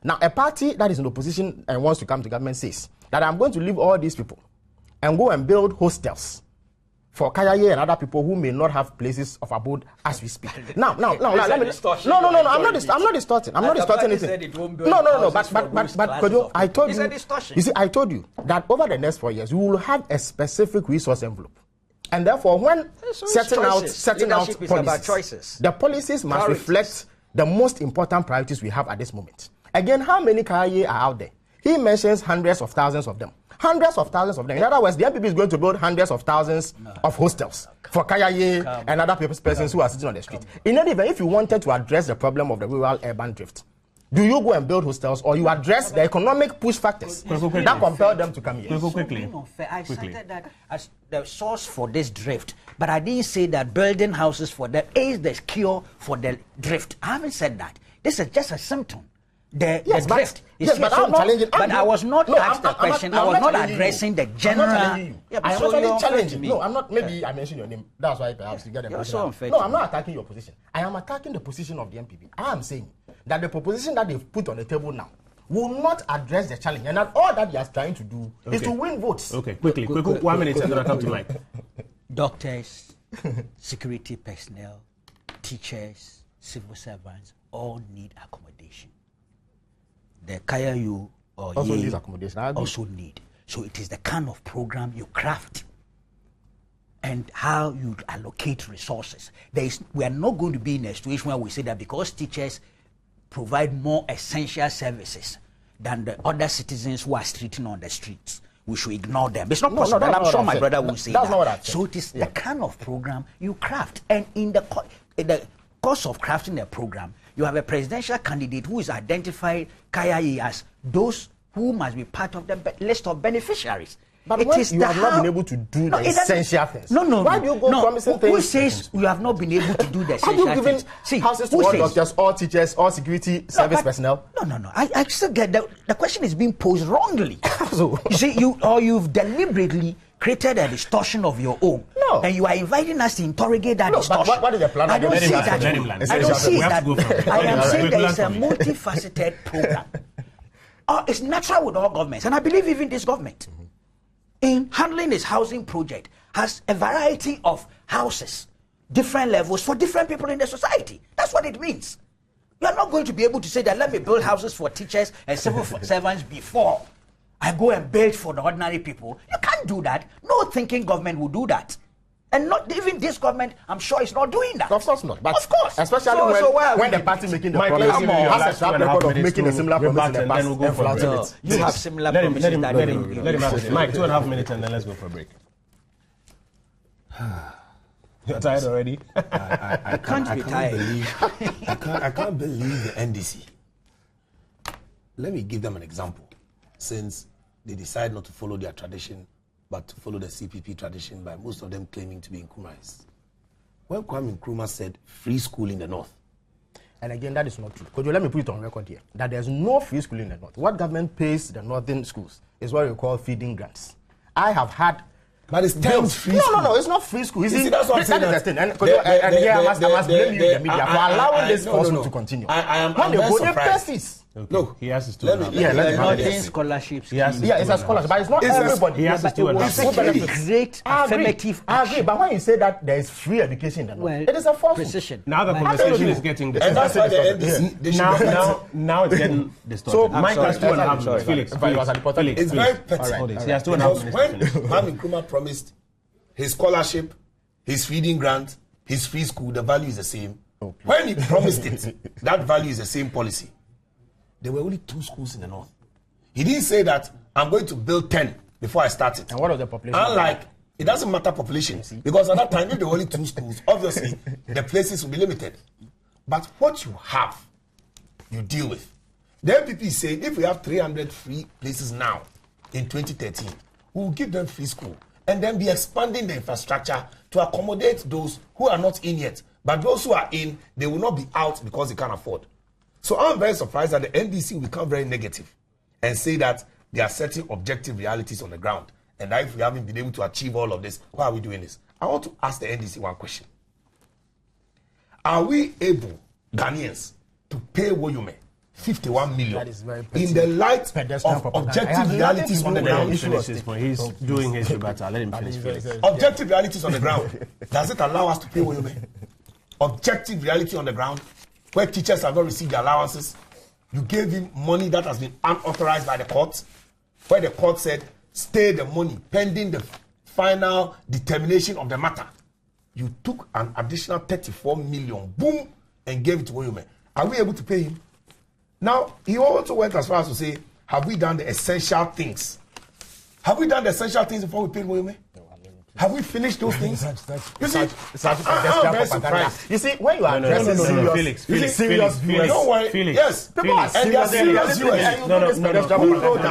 Now, a party that is in opposition and wants to come to government says that I'm going to leave all these people and go and build hostels for Kayaye and other people who may not have places of abode as we speak. Now, let me. No, I'm not distorting. I'm not distorting anything. No. But I told you. You see, I told you that over the next 4 years, we will have a specific resource envelope. And therefore, when setting out policies, the policies must reflect the most important priorities we have at this moment. Again, how many Kayaye are out there? He mentions hundreds of thousands of them. Hundreds of thousands of them. In other words, the MPP is going to build hundreds of thousands of hostels for Kayaye and other persons who are sitting on the street. In any event, if you wanted to address the problem of the rural-urban drift, do you go and build hostels, or you address the economic push factors that compel them to come here? Quickly. I cited that as the source for this drift, but I didn't say that building houses for that is the cure for the drift. I haven't said that. This is just a symptom. The drift. But I'm challenging. But I was not asked the question. I was not addressing the general. I am not challenging. No, I'm not. Maybe I mentioned your name. That's why perhaps you get the position. No, I'm not attacking your position. I am attacking the position of the MPP. I am saying that the proposition that they've put on the table now will not address the challenge, and that all that they are trying to do is to win votes. Okay, quickly, 1 minute, and then I come to Mike. Doctors, security personnel, teachers, civil servants all need accommodation. The Kayayu or also needs accommodation. Also need. So it is the kind of program you craft and how you allocate resources. We are not going to be in a situation where we say that because teachers provide more essential services than the other citizens who are streeting on the streets, we should ignore them. It's not possible. And I'm sure my brother will say that. So it is the kind of program you craft. And in the course of crafting a program, you have a presidential candidate who is identified Kayaye as those who must be part of the list of beneficiaries. But you have not been able to do the essential things. Why do you go promising things? Who says you have not been able to do the essential things? Have you given houses to all doctors, all teachers, all security service personnel? No. I still get the question is being posed wrongly. You see, you've deliberately created a distortion of your own. No. And you are inviting us to interrogate that distortion. But what is the plan? I don't see that. I don't see that. I am saying there is a multifaceted program. It's natural with all governments, and I believe even this government, in handling its housing project, has a variety of houses, different levels for different people in the society. That's what it means. You are not going to be able to say that let me build houses for teachers and civil servants before I go and build for the ordinary people. You can't do that. No thinking government will do that. And not even this government, I'm sure, is not doing that. Of course not. But of course. Especially when the party making the promise has a track record of making a similar promise in the past. Then we'll go for a break. You have similar promises. Let him have it. Mike, 2.5 minutes and then let's go for a break. You're tired already? I can't be tired. I can't believe the NDC. Let me give them an example. Since they decide not to follow their tradition, but to follow the CPP tradition by most of them claiming to be Nkrumahs. When Kwame Nkrumah said free school in the north. And again, that is not true. Could you let me put it on record here? That there's no free school in the north. What government pays the northern schools is what we call feeding grants. I have had... But it's termed free school. No, it's not free school. You see, that's what I'm saying. That is the thing. And here I must blame you, the media, for allowing this falsehood to continue. I'm very surprised. Okay. Look, he has his Northern scholarships. It's a scholarship, but it's not everybody. He has his great affirmative. I agree, but when you say that there is free education in the north, it is a falsehood. Now the conversation is getting distorted. And that's why the now it's getting distorted. So Mike has 2.5 minutes. Felix. It's very petty. He has 2.5 minutes. When Kwame Nkrumah promised his scholarship, his feeding grant, his free school, the value is the same. When he promised it, that value is the same policy. There were only 2 schools in the north. He didn't say that I'm going to build 10 before I start it. And what of the population? Unlike, it doesn't matter population. Because at that time, if there were only 2 schools, obviously, the places will be limited. But what you have, you deal with. The MPP is saying if we have 300 free places now in 2013, we will give them free school and then be expanding the infrastructure to accommodate those who are not in yet. But those who are in, they will not be out because they can't afford. So I'm very surprised that the NDC will become very negative and say that there are certain objective realities on the ground. And that if we haven't been able to achieve all of this, why are we doing this? I want to ask the NDC one question. Are we able, Ghanaians, to pay Woyume 51 million in the light of objective realities on the ground? He's doing his rebuttal. Let him finish. Objective realities on the ground. Does it allow us to pay Woyume? Objective reality on the ground, where teachers have not received their allowances. You gave him money that has been unauthorized by the court, where the court said, stay the money pending the final determination of the matter. You took an additional 34 million, boom, and gave it to Woyume. Are we able to pay him? Now, he also went as far as to say, have we done the essential things? Have we done the essential things before we paid Woyume? Have we finished those things? You see, I'm very surprised. You see, when you are addressing serious, don't worry. Felix, yes, people are serious viewers. You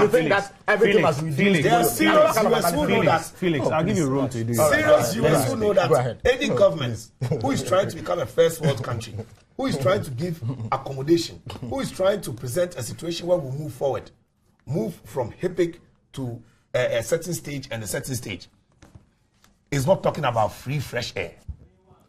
think that everything must be Felix, there are serious viewers who know that. Felix, I'll give you room to do it. Serious viewers who know that any government who is trying to become a first world country, who is trying to give accommodation, who is trying to present a situation where we move forward, move from HIPIC to a certain stage and a certain stage, is not talking about free, fresh air.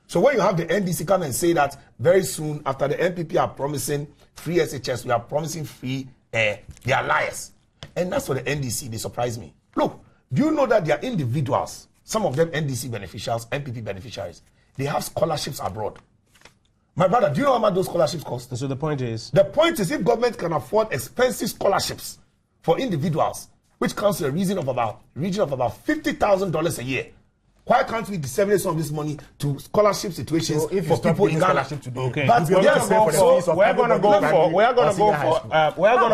So when you have the NDC come and say that very soon after the NPP are promising free SHS, we are promising free air, they are liars. And that's for the NDC, they surprise me. Look, do you know that there are individuals, some of them NDC beneficiaries, NPP beneficiaries, they have scholarships abroad. My brother, do you know how much those scholarships cost? So the point is? The point is if government can afford expensive scholarships for individuals, which comes to a region of about $50,000 a year, why can't we disseminate some of this money to scholarship situations for people in Ghana? Okay. But we're going to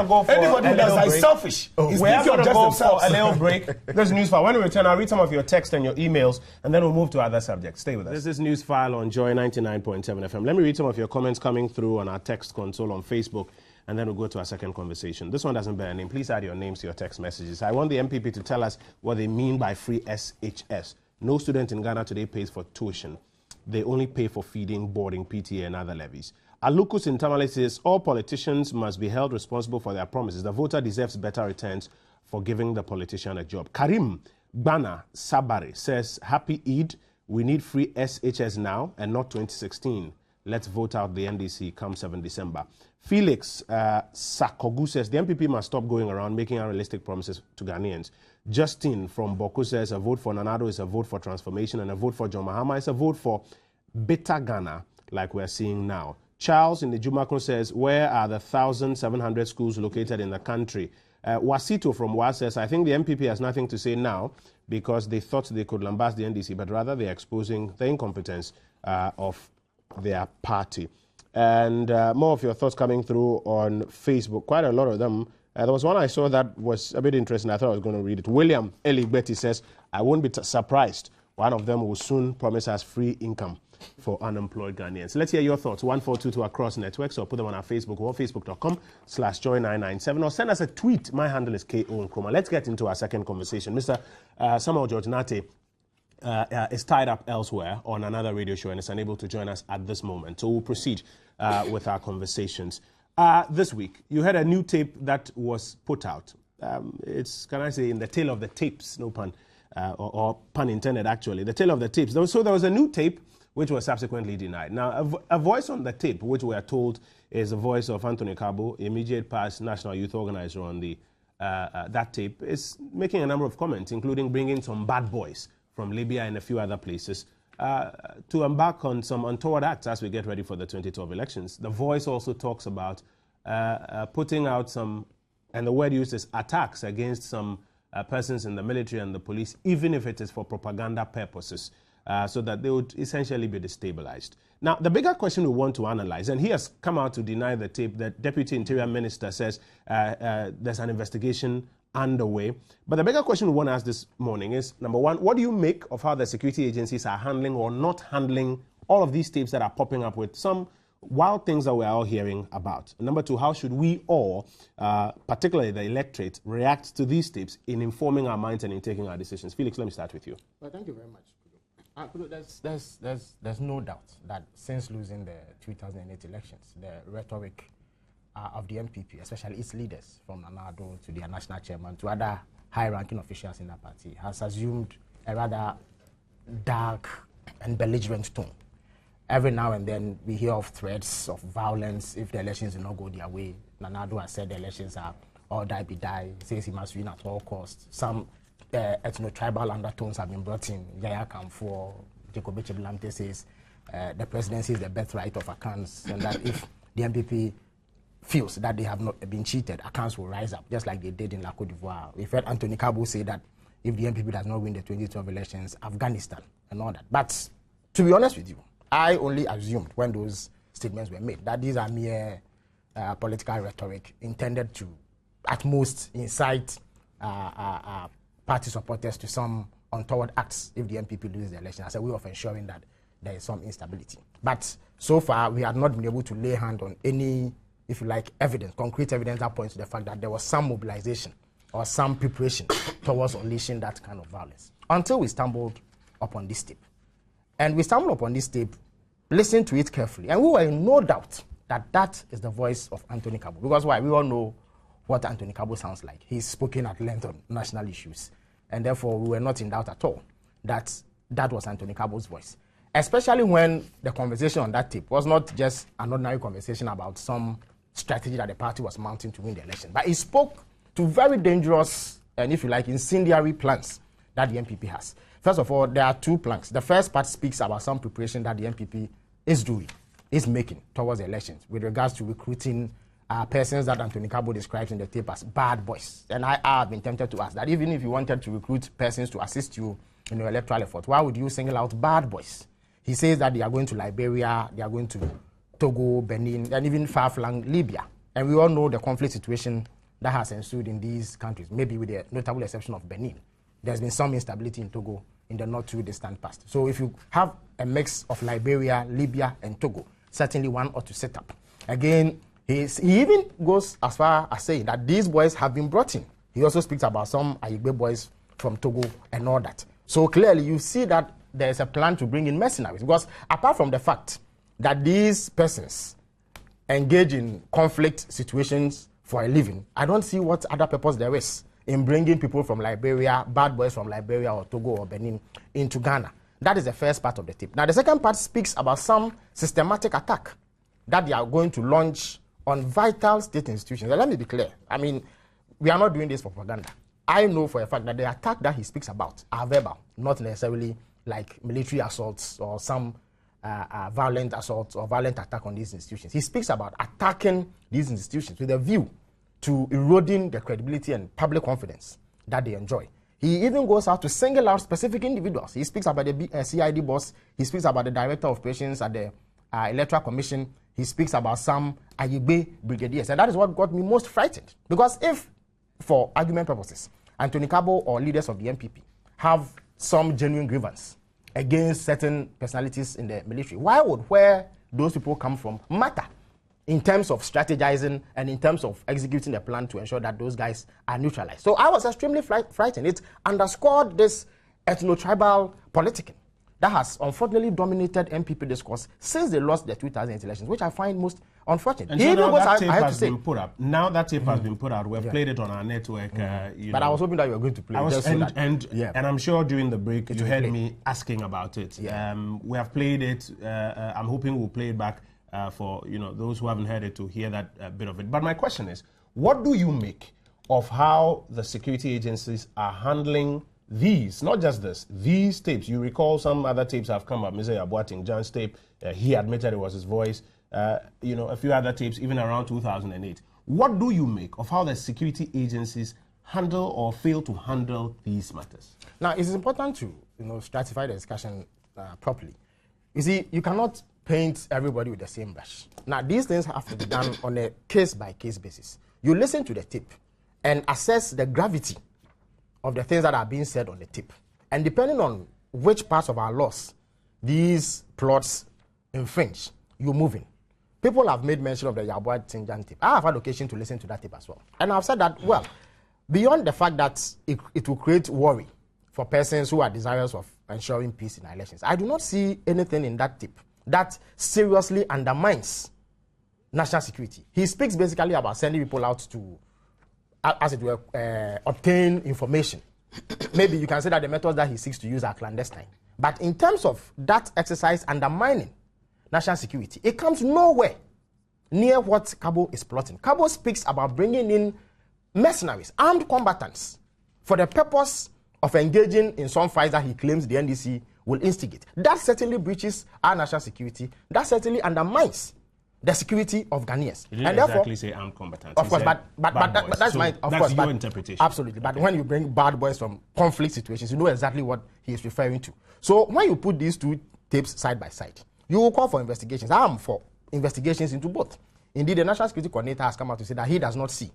go for anybody that is selfish. We're going to go for a little break. This is Newsfile. When we return, I'll read some of your text and your emails, and then we'll move to other subjects. Stay with us. This is Newsfile on Joy 99.7 FM. Let me read some of your comments coming through on our text console on Facebook, and then we'll go to our second conversation. This one doesn't bear a name. Please add your names to your text messages. I want the MPP to tell us what they mean by free SHS. No student in Ghana today pays for tuition. They only pay for feeding, boarding, PTA, and other levies. Alukus in Tamale says, all politicians must be held responsible for their promises. The voter deserves better returns for giving the politician a job. Karim Bana Sabari says, happy Eid. We need free SHS now and not 2016. Let's vote out the NDC come 7 December. Felix Sakogu says, the MPP must stop going around making unrealistic promises to Ghanaians. Justin from Boku says, a vote for Nanado is a vote for transformation, and a vote for John Mahama is a vote for better Ghana, like we're seeing now. Charles in the Jumakon says, where are the 1,700 schools located in the country? Wasito from WA says, I think the MPP has nothing to say now because they thought they could lambast the NDC, but rather they're exposing the incompetence of their party. And more of your thoughts coming through on Facebook, quite a lot of them. There was one I saw that was a bit interesting. I thought I was going to read it. William Eli Betty says, I won't be surprised. One of them will soon promise us free income for unemployed Ghanaians. Let's hear your thoughts. 1422 across networks, or put them on our Facebook or facebook.com/joy997, or send us a tweet. My handle is KO Nkrumah. Let's get into our second conversation. Mr. Samuel George Nate is tied up elsewhere on another radio show and is unable to join us at this moment. So we'll proceed with our conversations. This week, you had a new tape that was put out. It's, can I say, in the tail of the tapes, no pun, or pun intended, actually, the tail of the tapes. So there was a new tape which was subsequently denied. Now, a voice on the tape, which we are told is the voice of Anthony Kabo, immediate past National Youth Organizer on the that tape, is making a number of comments, including bringing some bad boys from Libya and a few other places to embark on some untoward acts as we get ready for the 2012 elections. The voice also talks about putting out some, and the word used is attacks against some persons in the military and the police, even if it is for propaganda purposes, so that they would essentially be destabilized. Now, the bigger question we want to analyze, and he has come out to deny the tape, the Deputy Interior Minister says there's an investigation underway. But the bigger question we want to ask this morning is, number one, what do you make of how the security agencies are handling or not handling all of these tapes that are popping up with some wild things that we're all hearing about. Number two, how should we all, particularly the electorate, react to these tapes in informing our minds and in taking our decisions? Felix, let me start with you. Well, thank you very much. There's no doubt that since losing the 2008 elections, the rhetoric of the MPP, especially its leaders, from Nanado to their national chairman to other high-ranking officials in that party, has assumed a rather dark and belligerent tone. Every now and then we hear of threats of violence if the elections do not go their way. Nanado has said the elections are all die be die, says he must win at all costs. Some ethno-tribal undertones have been brought in. Yaya Kamfor, Jacob Echebulamte says the presidency is the birthright of accounts, and that if the MPP feels that they have not been cheated, accounts will rise up, just like they did in La Côte d'Ivoire. We've heard Anthony Kabo say that if the MPP does not win the 2012 elections, Afghanistan and all that. But to be honest with you, I only assumed when those statements were made that these are mere political rhetoric intended to, at most, incite party supporters to some untoward acts if the MPP loses the election as a way of ensuring that there is some instability. But so far, we have not been able to lay hand on any, if you like, evidence, concrete evidence that points to the fact that there was some mobilization or some preparation towards unleashing that kind of violence. Until we stumbled upon this tape. And we stumbled upon this tape, listened to it carefully, and we were in no doubt that that is the voice of Anthony Kabo. Because why? We all know what Anthony Kabo sounds like. He's spoken at length on national issues. And therefore, we were not in doubt at all that that was Anthony Kabo's voice. Especially when the conversation on that tape was not just an ordinary conversation about some strategy that the party was mounting to win the election, but he spoke to very dangerous and, if you like, incendiary plans that the MPP has. First of all, there are two plans. The first part speaks about some preparation that the MPP is making towards the elections with regards to recruiting persons that Anthony Kabo describes in the tape as bad boys. And I have been tempted to ask that even if you wanted to recruit persons to assist you in your electoral effort, why would you single out bad boys? He says that they are going to Liberia, they are going to Togo, Benin, and even far-flung Libya. And we all know the conflict situation that has ensued in these countries, maybe with the notable exception of Benin. There's been some instability in Togo in the not too distant past. So if you have a mix of Liberia, Libya, and Togo, certainly one ought to set up. Again, he even goes as far as saying that these boys have been brought in. He also speaks about some Ayigbe boys from Togo and all that. So clearly you see that there is a plan to bring in mercenaries, because apart from the fact that these persons engage in conflict situations for a living, I don't see what other purpose there is in bringing people from Liberia, bad boys from Liberia or Togo or Benin, into Ghana. That is the first part of the tip. Now, the second part speaks about some systematic attack that they are going to launch on vital state institutions. Now, let me be clear. I mean, we are not doing this for propaganda. I know for a fact that the attack that he speaks about are verbal, not necessarily like military assaults or some violent assaults or violent attack on these institutions. He speaks about attacking these institutions with a view to eroding the credibility and public confidence that they enjoy. He even goes out to single out specific individuals. He speaks about the CID boss. He speaks about the director of operations at the Electoral Commission. He speaks about some Ayigbe brigadiers. And that is what got me most frightened. Because if, for argument purposes, Anthony Kabo or leaders of the MPP have some genuine grievance against certain personalities in the military, why would where those people come from matter in terms of strategizing and in terms of executing a plan to ensure that those guys are neutralized? So I was extremely frightened. It underscored this ethno-tribal politicking that has unfortunately dominated MPP discourse since they lost the 2008 elections, which I find most unfortunate. And so now that tape has been put up. Now that tape has been put out. We've played it on our network. But I was hoping that you were going to play it. And I'm sure during the break you heard me asking about it. Yeah. We have played it. I'm hoping we'll play it back for those who haven't heard it to hear that bit of it. But my question is, what do you make of how the security agencies are handling these, not just this, these tapes? You recall some other tapes have come up. Mr. Yabuating John's tape, he admitted it was his voice. A few other tapes, even around 2008. What do you make of how the security agencies handle or fail to handle these matters? Now, it is important to stratify the discussion properly. You see, you cannot paint everybody with the same brush. Now, these things have to be done on a case-by-case basis. You listen to the tape and assess the gravity of the things that are being said on the tape. And depending on which parts of our laws these plots infringe, you move in. people have made mention of the Yabua Tinjan tape. I have had occasion to listen to that tape as well. And I've said that, well, beyond the fact that it will create worry for persons who are desirous of ensuring peace in elections, I do not see anything in that tape that seriously undermines national security. He speaks basically about sending people out to, as it were, obtain information. Maybe you can say that the methods that he seeks to use are clandestine. But in terms of that exercise undermining national security, it comes nowhere near what Cabo is plotting. Cabo speaks about bringing in mercenaries, armed combatants, for the purpose of engaging in some fights that he claims the NDC will instigate. That certainly breaches our national security. That certainly undermines the security of Ghanaians. You didn't exactly say armed combatants. Of course, but that's so my your interpretation. Absolutely. But when you bring bad boys from conflict situations, you know exactly what he is referring to. So when you put these two tapes side by side, you will call for investigations. I am for investigations into both. Indeed, the National Security Coordinator has come out to say that he does not see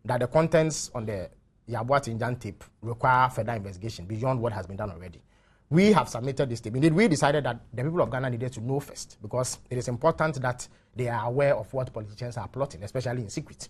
that the contents on the Yabua Tinjan tape require further investigation beyond what has been done already. We have submitted this tape. Indeed, we decided that the people of Ghana needed to know first, because it is important that they are aware of what politicians are plotting, especially in secret.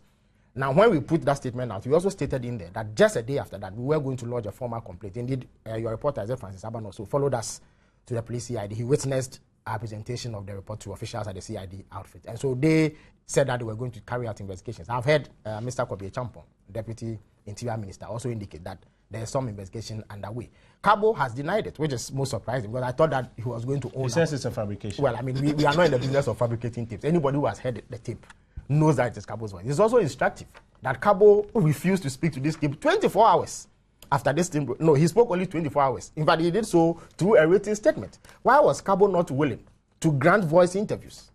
Now, when we put that statement out, we also stated in there that just a day after that, we were going to lodge a formal complaint. Indeed, your reporter, Francis Aban, also followed us to the police CID. He witnessed our presentation of the report to officials at the CID outfit. And so they said that they were going to carry out investigations. I've heard Mr. Kobe Champon, Deputy Interior Minister, also indicate that there is some investigation underway. Cabo has denied it, which is most surprising, because I thought that he was going to own it. He says it's a fabrication. Well, I mean, we are not in the business of fabricating tapes. Anybody who has heard the tape knows that it is Cabo's voice. It's also instructive that Cabo refused to speak to this tape 24 hours after this thing. No, he spoke only 24 hours. In fact, he did so through a written statement. Why was Cabo not willing to grant voice interviews?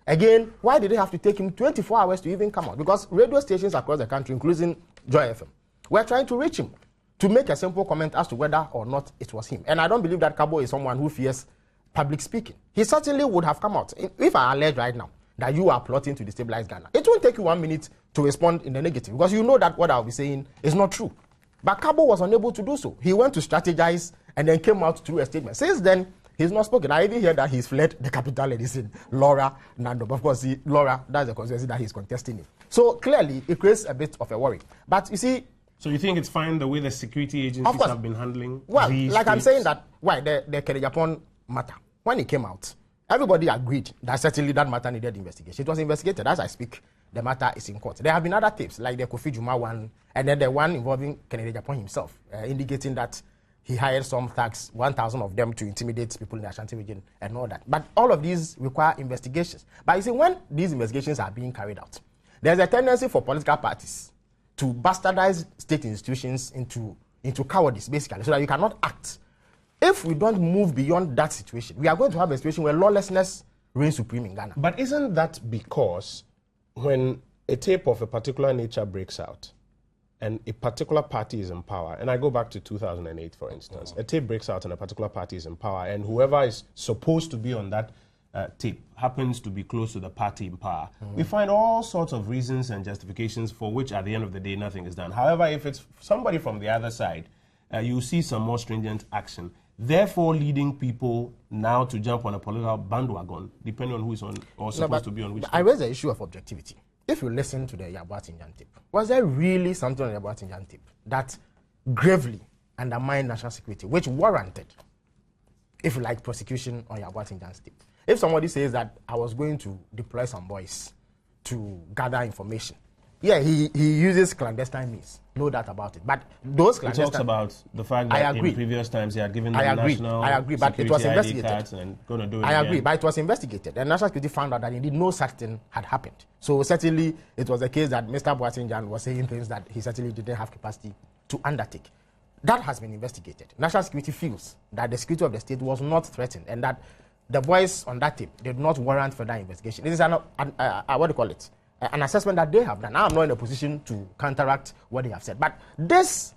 Again, why did it have to take him 24 hours to even come out? Because radio stations across the country, including Joy FM, were trying to reach him to make a simple comment as to whether or not it was him. And I don't believe that Cabo is someone who fears public speaking. He certainly would have come out. If I allege right now that you are plotting to destabilize Ghana, it won't take you 1 minute to respond in the negative, because you know that what I'll be saying is not true. But Cabo was unable to do so. He went to strategize and then came out through a statement. Since then, he's not spoken. I even hear that he's fled the capital and he's in Laura, Nando. Of course, Laura, that's the constituency that he's contesting in. So clearly, it creates a bit of a worry. But you see... So you think it's fine the way the security agencies have been handling these like tapes? I'm saying that, the Kennedy Japan matter, when it came out, everybody agreed that certainly that matter needed investigation. It was investigated. As I speak, the matter is in court. There have been other tapes, like the Kofi Juma one, and then the one involving Kennedy Japan himself, indicating that he hired some thugs, 1,000 of them, to intimidate people in the Ashanti region and all that. But all of these require investigations. But you see, when these investigations are being carried out, there's a tendency for political parties to bastardize state institutions into cowardice, basically, so that you cannot act. If we don't move beyond that situation, we are going to have a situation where lawlessness reigns supreme in Ghana. But isn't that because when a tape of a particular nature breaks out and a particular party is in power, and I go back to 2008, for instance, a tape breaks out and a particular party is in power, and whoever is supposed to be on that tape happens to be close to the party in power, we find all sorts of reasons and justifications for which at the end of the day nothing is done. However, if it's somebody from the other side, you see some more stringent action, therefore leading people now to jump on a political bandwagon, depending on who is on or supposed to be on which tape. I raise the issue of objectivity. If you listen to the Yabua Tinjan tape, was there really something on the Yabua Tinjan tape that gravely undermined national security, which warranted, if you like, prosecution on Yabua Tinjan's tape? If somebody says that I was going to deploy some boys to gather information, yeah, he uses clandestine means, no doubt about it. But those clandestine... He talks about the fact that in previous times he had given them national but it was investigated. And going to do it I again. agree, but it was investigated. And national security found out that indeed no such thing had happened. So certainly it was the case that Mr. Boatinjan was saying things that he certainly didn't have capacity to undertake. That has been investigated. National security feels that the security of the state was not threatened and that the voice on that tape did not warrant further investigation. This is an assessment that they have done. I'm not in a position to counteract what they have said. But this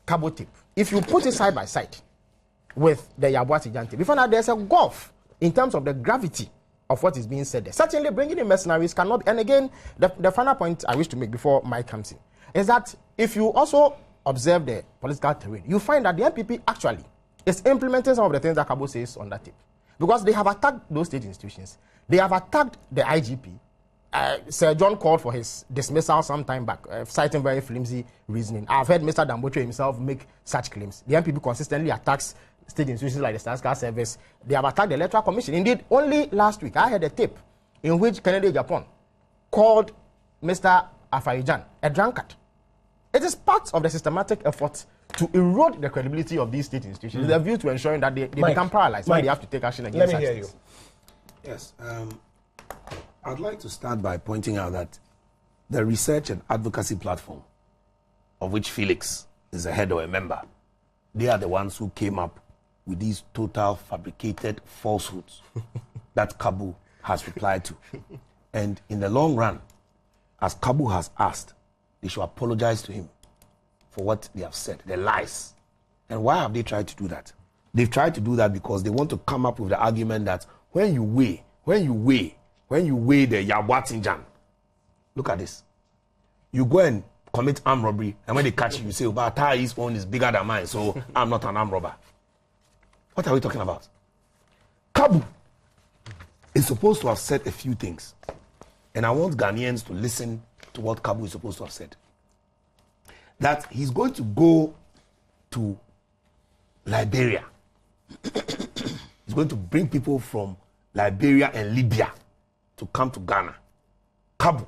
Cabo tape, if you put it side by side with the Yabua Tinjan tape, you find that there's a gulf in terms of the gravity of what is being said there. Certainly bringing in mercenaries cannot be. And again, the final point I wish to make before Mike comes in is that if you also observe the political terrain, you find that the NPP actually is implementing some of the things that Cabo says on that tape. Because they have attacked those state institutions. They have attacked the IGP. Sir John called for his dismissal some time back, citing very flimsy reasoning. I've heard Mr. Damboche himself make such claims. The NPP consistently attacks state institutions like the Statistical Service. They have attacked the Electoral Commission. Indeed, only last week I heard a tape in which Kennedy Japan called Mr. Afarijan a drunkard. It is part of the systematic effort to erode the credibility of these state institutions. With a view to ensuring that they become paralyzed when they have to take action against Let me such hear things. you. Yes. I'd like to start by pointing out that the research and advocacy platform, of which Felix is a head or a member, they are the ones who came up with these total fabricated falsehoods that Kabu has replied to. And in the long run, as Kabu has asked, they should apologize to him for what they have said, the lies. And why have they tried to do that? They've tried to do that because they want to come up with the argument that when you weigh the Yabwatinjan, look at this. You go and commit armed robbery, and when they catch you, you say, but Tai's own is bigger than mine, so I'm not an armed robber. What are we talking about? Kabu is supposed to have said a few things. And I want Ghanaians to listen to what Kabu is supposed to have said. That he's going to go to Liberia. He's going to bring people from Liberia and Libya to come to Ghana. Kabu,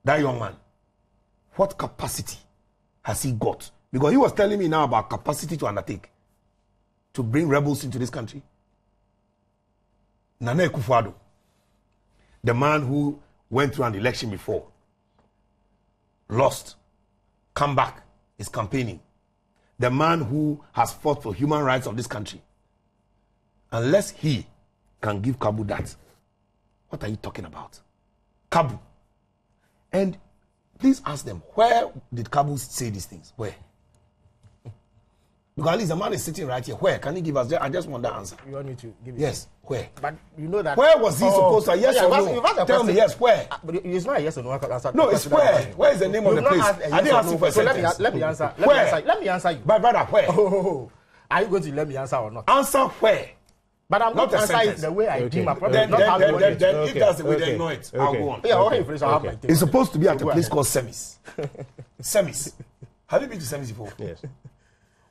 that young man, what capacity has he got? Because he was telling me now about capacity to undertake, to bring rebels into this country. Nana Akufo-Addo, the man who went through an election before, lost, come back, is campaigning. The man who has fought for human rights of this country. Unless he can give Kabu that, what are you talking about? Kabu. And please ask them, where did Kabu say these things? Where? Because at least the man is sitting right here. Where? Can he give us? I just want the answer. You want me to give you? Yes. Where? But you know that. Where was he supposed to? Yes or no? Tell me yes. Where? But it's not a yes or no answer. No, it's where. Where is the name of the place? I didn't ask you for a sentence. Let me answer. Where? Let me answer you. My brother, where? Are you going to let me answer or not? Answer where? But I'm Not not a answer it sentence. the way I deem appropriate. Then Not how you want it. if that's the way they ignore it, I'll go on. Yeah, okay, you finish. I'll have my take. It's supposed to be at a Go place ahead. called Semis. Semis. Have you been to Semis before? Yes.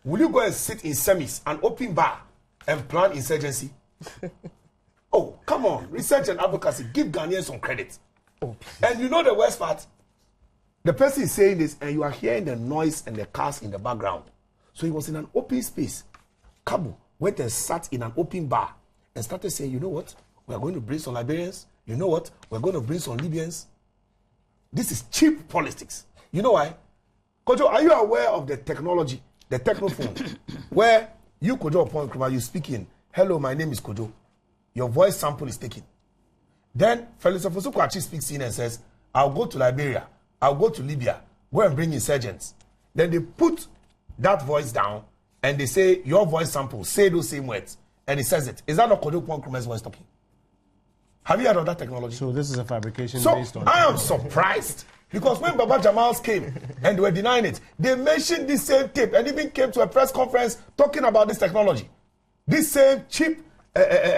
Will you go and sit in Semis, an open bar, and plan insurgency? Oh, come on. Research and advocacy. Give Ghanaians some credit. And you know the worst part? The person is saying this, and you are hearing the noise and the cars in the background. So he was in an open space. Kabu went and sat in an open bar and started saying, you know what? We are going to bring some Liberians. You know what? We're going to bring some Libyans. This is cheap politics. You know why? Kojo, are you aware of the technology, the technophone, where you, Kojo upon Nkrumah, you speak in, hello, my name is Kojo. Your voice sample is taken. Then Felix Ofosu-Kwakye speaks in and says, I'll go to Liberia. I'll go to Libya. Go and bring insurgents. Then they put that voice down and they say, your voice sample, say those same words. And he says it. Is that not Kojo upon Nkrumah's voice talking? Have you heard of that technology? So this is a fabrication So based on... I am surprised because when Baba Jamals came and they were denying it, they mentioned this same tape and even came to a press conference talking about this technology. This same cheap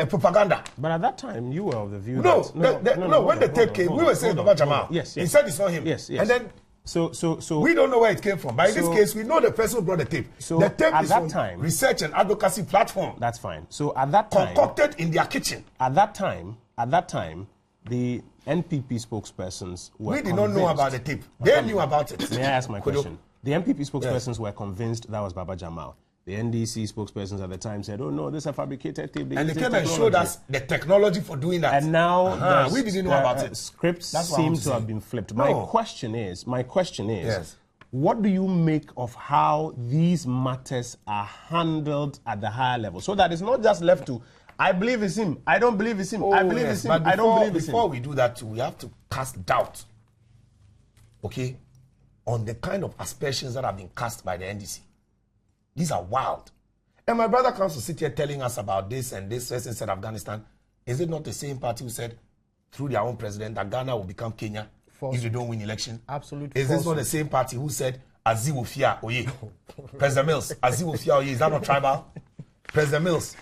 propaganda. But at that time, you were of the view No, that... when the tape came, we were saying Baba Jamal. Yes, yes. He said it's not him. Yes, yes. And then So we don't know where it came from. But in this So- case, we know the person who brought the tape. So The tape at is that from time- research and advocacy platform. That's fine. So at that time... Concocted in their kitchen. At that time, the NPP spokespersons were We did not know convinced- about the tape. They knew about it. May I ask my Kojo. question? The NPP spokespersons were convinced that was Baba Jamal. The NDC spokespersons at the time said, oh no, this is a fabricated tape. And they used came and technology." showed us the technology for doing that. And now there's- we didn't know about it. Scripts That's what I seem want to to have say. been flipped. No. My question is, Yes. what do you make of how these matters are handled at the higher level? So that it's not just left to, I believe it's him, I don't believe it's him, I believe it's him, But I don't believe it's before him. we do that too, we have to cast doubt, okay, on the kind of aspersions that have been cast by the NDC. These are wild. And my brother comes to sit here telling us about this and this person said Afghanistan. Is it not the same party who said through their own president that Ghana will become Kenya if they don't win election? Absolutely. Is this not the same party who said Azi will fear Oye? President Mills, Azi will fear Oye. Is that not tribal? President Mills.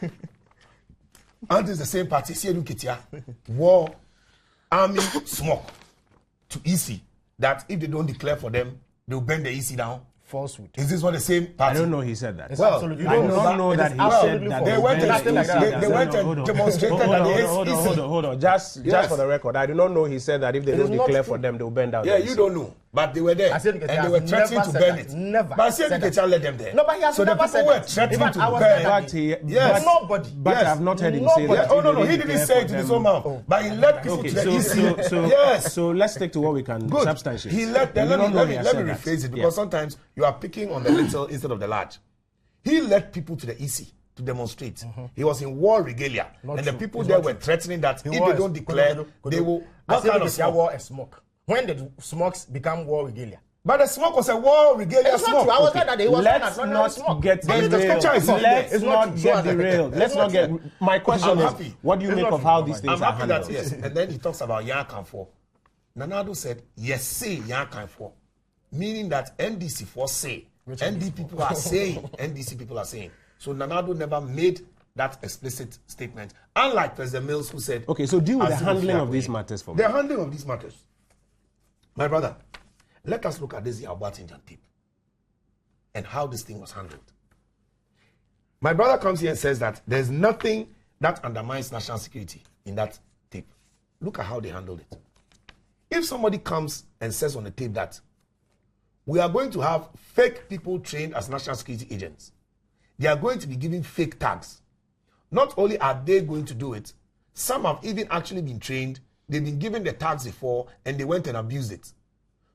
And it's the same party, Siedu Kitia. War army smoke to EC that if they don't declare for them, they'll bend the EC down. Falsehood. Is this what the same party? I don't know he said that. It's Well, absolutely you I don't don't know that he said that. They went and demonstrated that the Hold on. Just for the record, I do not know he said that if they don't declare for them, they'll bend out. Yeah, you don't know. But they were there. I said and they were threatening to burn it. Never. But I said they can't let them there. No, but he has so the never people said were that. threatening Even to I was burn there. it. Yes. Nobody. But Yes. I've not heard him say that. Yeah. Oh, no, if he they didn't declare say for it in his them- own mouth. But he led people Okay, to the EC. so Yes. So let's stick to what we can Good. substantiate. He let We let don't know he me has said that. rephrase it because Yeah. sometimes you are picking on the little instead of the large. He led people to the EC to demonstrate. He was in war regalia, and the people there were threatening that if they don't declare, they will. What kind of smoke? War and smoke? When did smokes become war regalia? But the smoke was a war regalia It's not smoke. true. I was there that day. It was Let's not not smoke. get There is the derailed. scripture is in there. Let's It's not not true. get So derailed. Let's it's not not get. true. My question I'm is, happy. what do you It's make not of true. how these things I'm are happy that handled? yes, and then he talks about Yankanfo. Nanado said yes, say Yankanfo, meaning that NDC for say. ND people are saying. NDC people are saying. So Nanado never made that explicit statement. Unlike President Mills, who said, Okay, so deal with the Azim handling of Ofiakwe. these matters for me. The handling of these matters. My brother, let us look at this Yalbatinjan tape and how this thing was handled. My brother comes here and says that there's nothing that undermines national security in that tape. Look at how they handled it. If somebody comes and says on the tape that we are going to have fake people trained as national security agents, they are going to be given fake tags. Not only are they going to do it, some have even actually been trained, they've been given the tags before, and they went and abused it.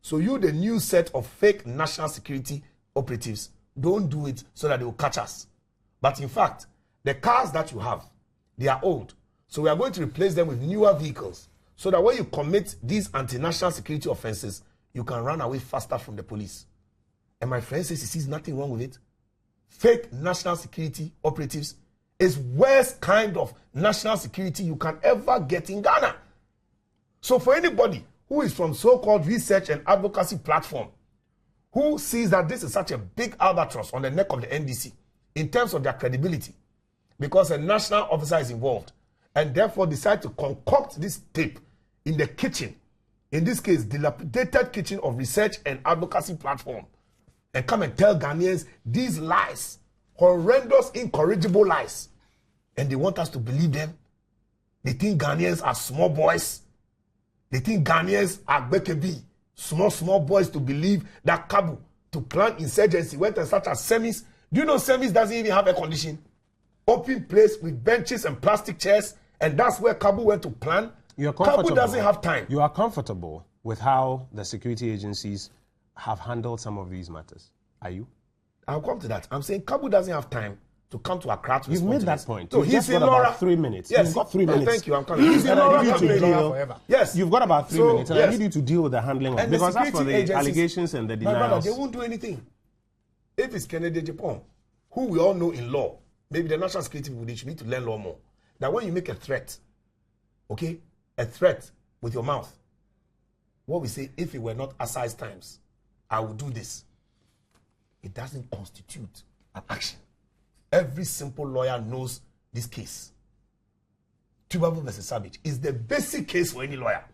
So you, the new set of fake national security operatives, don't do it so that they will catch us. But in fact, the cars that you have, they are old. So we are going to replace them with newer vehicles so that when you commit these anti-national security offenses, you can run away faster from the police. And my friend says he sees nothing wrong with it. Fake national security operatives is worst kind of national security you can ever get in Ghana. So for anybody who is from so-called research and advocacy platform, who sees that this is such a big albatross on the neck of the NDC in terms of their credibility, because a national officer is involved, and therefore decide to concoct this tape in the kitchen, in this case, dilapidated kitchen of research and advocacy platform, and come and tell Ghanaians these lies, horrendous, incorrigible lies, and they want us to believe them. They think Ghanaians are small boys. They think Ghanaians are Bekebi, small boys to believe that Kabu, to plan insurgency, went and such as Semis. Do you know Semis doesn't even have air conditioning? Open place with benches and plastic chairs, and that's where Kabu went to plan. You're comfortable. Kabu doesn't have time. You are comfortable with how the security agencies have handled some of these matters. Are you? I'll come to that. I'm saying Kabu doesn't have time to come to Accra to You've respond made to that this. point. So You've just he's got in Laura. about 3 minutes. Yes, You've got 3 minutes. Thank you. I'm coming. He's in And I Laura need you to campaign. deal. Forever. Yes. You've got about 3 So, minutes, and I yes. need you to deal with the handling of it. And the Because as for security the agencies, allegations and the my brother, denials, they won't do anything. If it's Kennedy Japan, who we all know in law, maybe the national security people, they should need to learn law more. That when you make a threat, okay, a threat with your mouth, what we say, if it were not assize times, I will do this. It doesn't constitute an action. Every simple lawyer knows this case. Tubabu versus Savage is the basic case for any lawyer.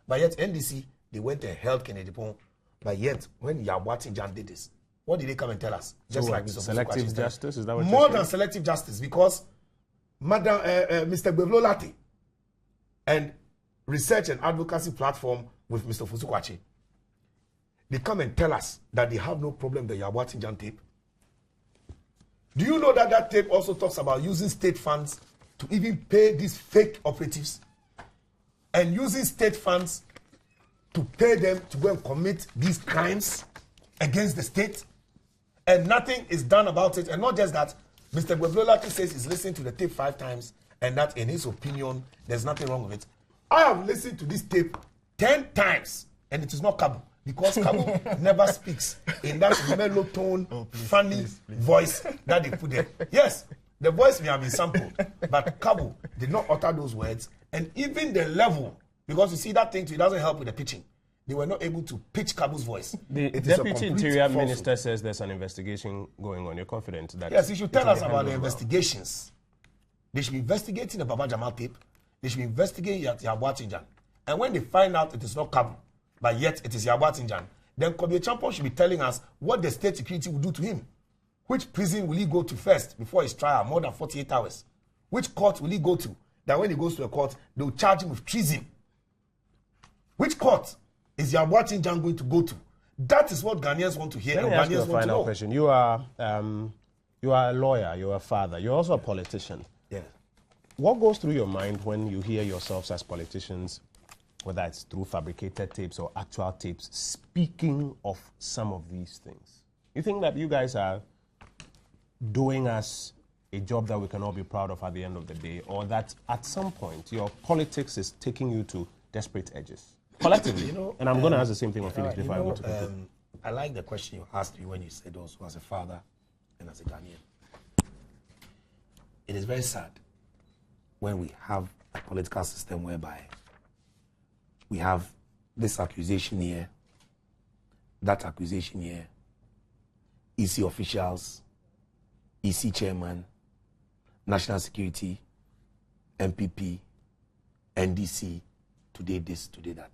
But yet NDC, they went and held Kennedy Pong. But yet, when Yabwati Jan did this, what did they come and tell us? Just So like what, Mr. selective Fusukwashi's justice? time. Is that what you're More saying? than selective justice, because Madam Mr. Gbevlo Lati and research and advocacy platform with Mr. Fusukwachi, they come and tell us that they have no problem with the Yabwati Jan tape. Do you know that that tape also talks about using state funds to even pay these fake operatives, and using state funds to pay them to go and commit these crimes against the state, and nothing is done about it? And not just that, Mr. Gweblolaki says he's listened to the tape 5 times, and that in his opinion, there's nothing wrong with it. I have listened to this tape 10 times, and it is not Kabu, because Kabu never speaks in that mellow tone, funny voice that they put there. Yes, the voice may have been sampled, but Kabu did not utter those words, and even the level, because you see that thing too, it doesn't help with the pitching. They were not able to pitch Kabu's voice. The It is a Deputy complete Interior falsehood. Minister says there's an investigation going on. You're confident that Yes, he should it tell will us be about the handled well. investigations. They should be investigating the Baba Jamal tape. They should be investigating Yabwa Chinjan. And when they find out it is not Kabu, but yet it is Yabatinjan, then Kobie Champon should be telling us what the state security will do to him. Which prison will he go to first before his trial, more than 48 hours? Which court will he go to? That when he goes to a court, they will charge him with treason. Which court is Yabatinjan going to go to? That is what Ghanaians want to hear. Let me ask you a final question. You are a lawyer, you are a father, you're also a politician. Yes. What goes through your mind when you hear yourselves as politicians, whether it's through fabricated tapes or actual tapes, speaking of some of these things? You think that you guys are doing us a job that we can all be proud of at the end of the day, or that at some point your politics is taking you to desperate edges? Collectively, and I'm going to ask the same thing on Felix before I go to conclude. I like the question you asked me when you said also as a father and as a Ghanaian. It is very sad when we have a political system whereby we have this accusation here, that accusation here, EC officials, EC chairman, national security, MPP, NDC, today this, today that.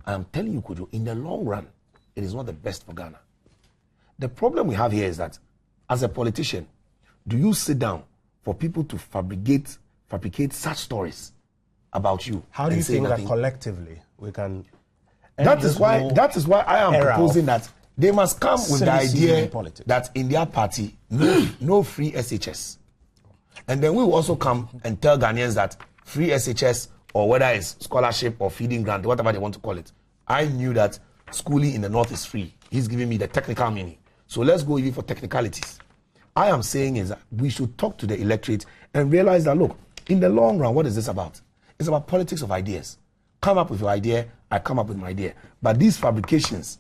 I'm telling you, Kojo, in the long run, it is not the best for Ghana. The problem we have here is that, as a politician, do you sit down for people to fabricate such stories about you? How do you think that collectively we can? That is why I am proposing that they must come with the idea that in their party, no free SHS. And then we will also come and tell Ghanaians that free SHS, or whether it's scholarship or feeding grant, whatever they want to call it. I knew that schooling in the north is free. He's giving me the technical meaning. So let's go even for technicalities. I am saying is that we should talk to the electorate and realize that, look, in the long run, what is this about? It's about politics of ideas. Come up with your idea, I come up with my idea. But these fabrications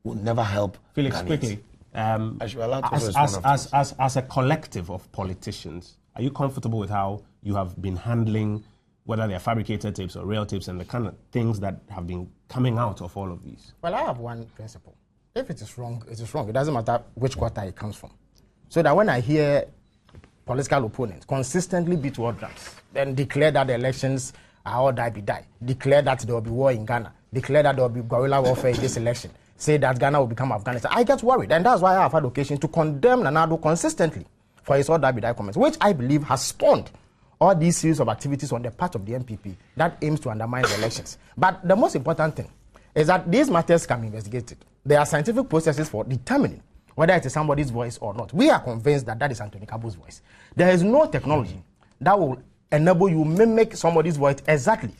will never help Felix, Ghanaians. quickly, as a collective of politicians, are you comfortable with how you have been handling, whether they're fabricated tapes or real tapes, and the kind of things that have been coming out of all of these? Well, I have one principle. If it is wrong, it is wrong. It doesn't matter which quarter it comes from. So that when I hear political opponents consistently beat war drums, then declare that the elections are all die be die, declare that there will be war in Ghana, declare that there will be guerrilla warfare in this election, say that Ghana will become Afghanistan, I get worried. And that's why I have had occasion to condemn Nana Addo consistently for his all die be die comments, which I believe has spawned all these series of activities on the part of the MPP that aims to undermine the elections. But the most important thing is that these matters can be investigated. There are scientific processes for determining whether it is somebody's voice or not. We are convinced that that is Anthony Kabu's voice. There is no technology that will enable you mimic somebody's voice exactly.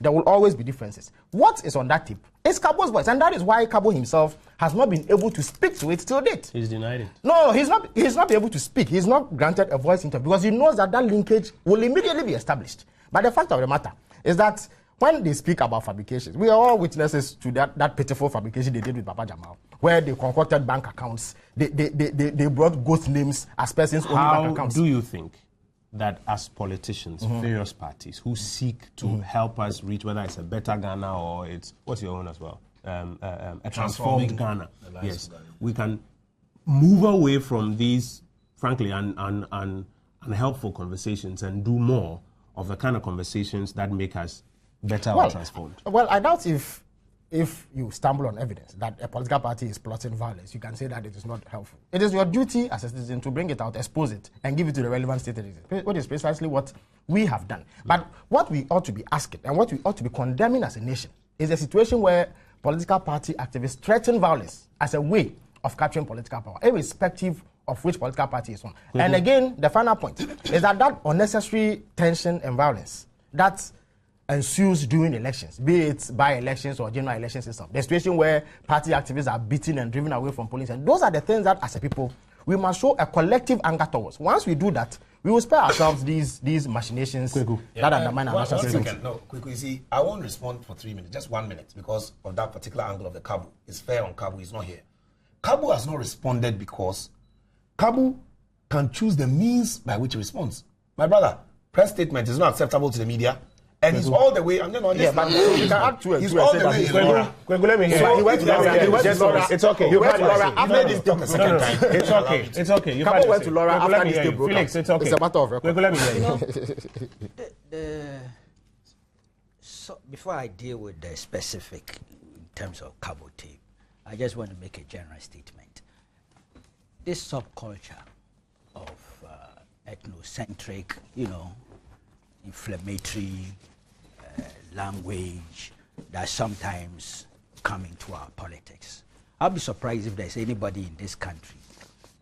There will always be differences. What is on that tape is Kabu's voice, and that is why Kabu himself has not been able to speak to it till date. He's denied it. No, he's not able to speak. He's not granted a voice interview because he knows that that linkage will immediately be established. But the fact of the matter is that when they speak about fabrications, we are all witnesses to that pitiful fabrication they did with Baba Jamal, where they concocted bank accounts, they brought ghost names as persons owning bank accounts. How do you think that as politicians, various parties who seek to help us reach whether it's a better Ghana or it's, what's your own as well? A transformed Ghana. Yes, we can move away from these, frankly, unhelpful conversations and do more of the kind of conversations that make us better or transformed. Well, I doubt if you stumble on evidence that a political party is plotting violence, you can say that it is not helpful. It is your duty as a citizen to bring it out, expose it, and give it to the relevant state agencies, which is precisely what we have done. But what we ought to be asking and what we ought to be condemning as a nation is a situation where political party activists threaten violence as a way of capturing political power, irrespective of which political party is on. And again, the final point is that unnecessary tension and violence that ensues during elections, be it by-elections or general elections itself, the situation where party activists are beaten and driven away from police, and those are the things that, as a people, we must show a collective anger towards. Once we do that, we will spare ourselves these machinations that undermine our national security. No, quickly, you see, I won't respond for 3 minutes, just 1 minute, because of that particular angle of the Kabu. It's fair on Kabu, he's not here. Kabu has not responded because Kabu can choose the means by which he responds. My brother, press statement is not acceptable to the media. And he's all the way, and then on this, but you can add to it. He's all the way in Laura. Let me hear. He went to Laura. It's okay. He went to Laura after this talk a second time. It's okay. It's okay. You went to Laura after this broke Felix, it's okay. It's a matter of record. Let me hear you. So before I deal with the specific in terms of cabo tape, I just want to make a general statement. This subculture of ethnocentric, inflammatory language that sometimes come into our politics. I'll be surprised if there's anybody in this country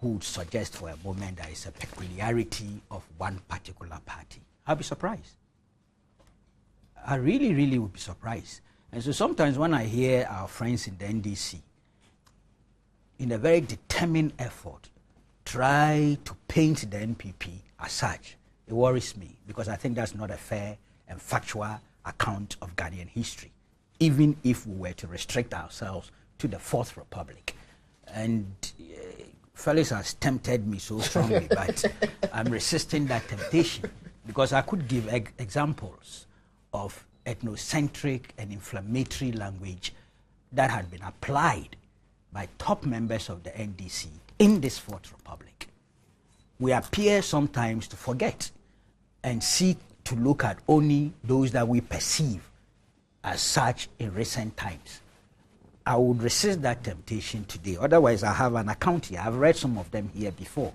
who would suggest for a moment that it's a peculiarity of one particular party. I'll be surprised. I really, really would be surprised. And so sometimes when I hear our friends in the NDC, in a very determined effort, try to paint the NPP as such, it worries me, because I think that's not a fair and factual account of Ghanaian history, even if we were to restrict ourselves to the Fourth Republic. And Felix has tempted me so strongly, but I'm resisting that temptation, because I could give examples of ethnocentric and inflammatory language that had been applied by top members of the NDC in this Fourth Republic. We appear sometimes to forget and seek to look at only those that we perceive as such in recent times. I would resist that temptation today. Otherwise, I have an account here. I've read some of them here before.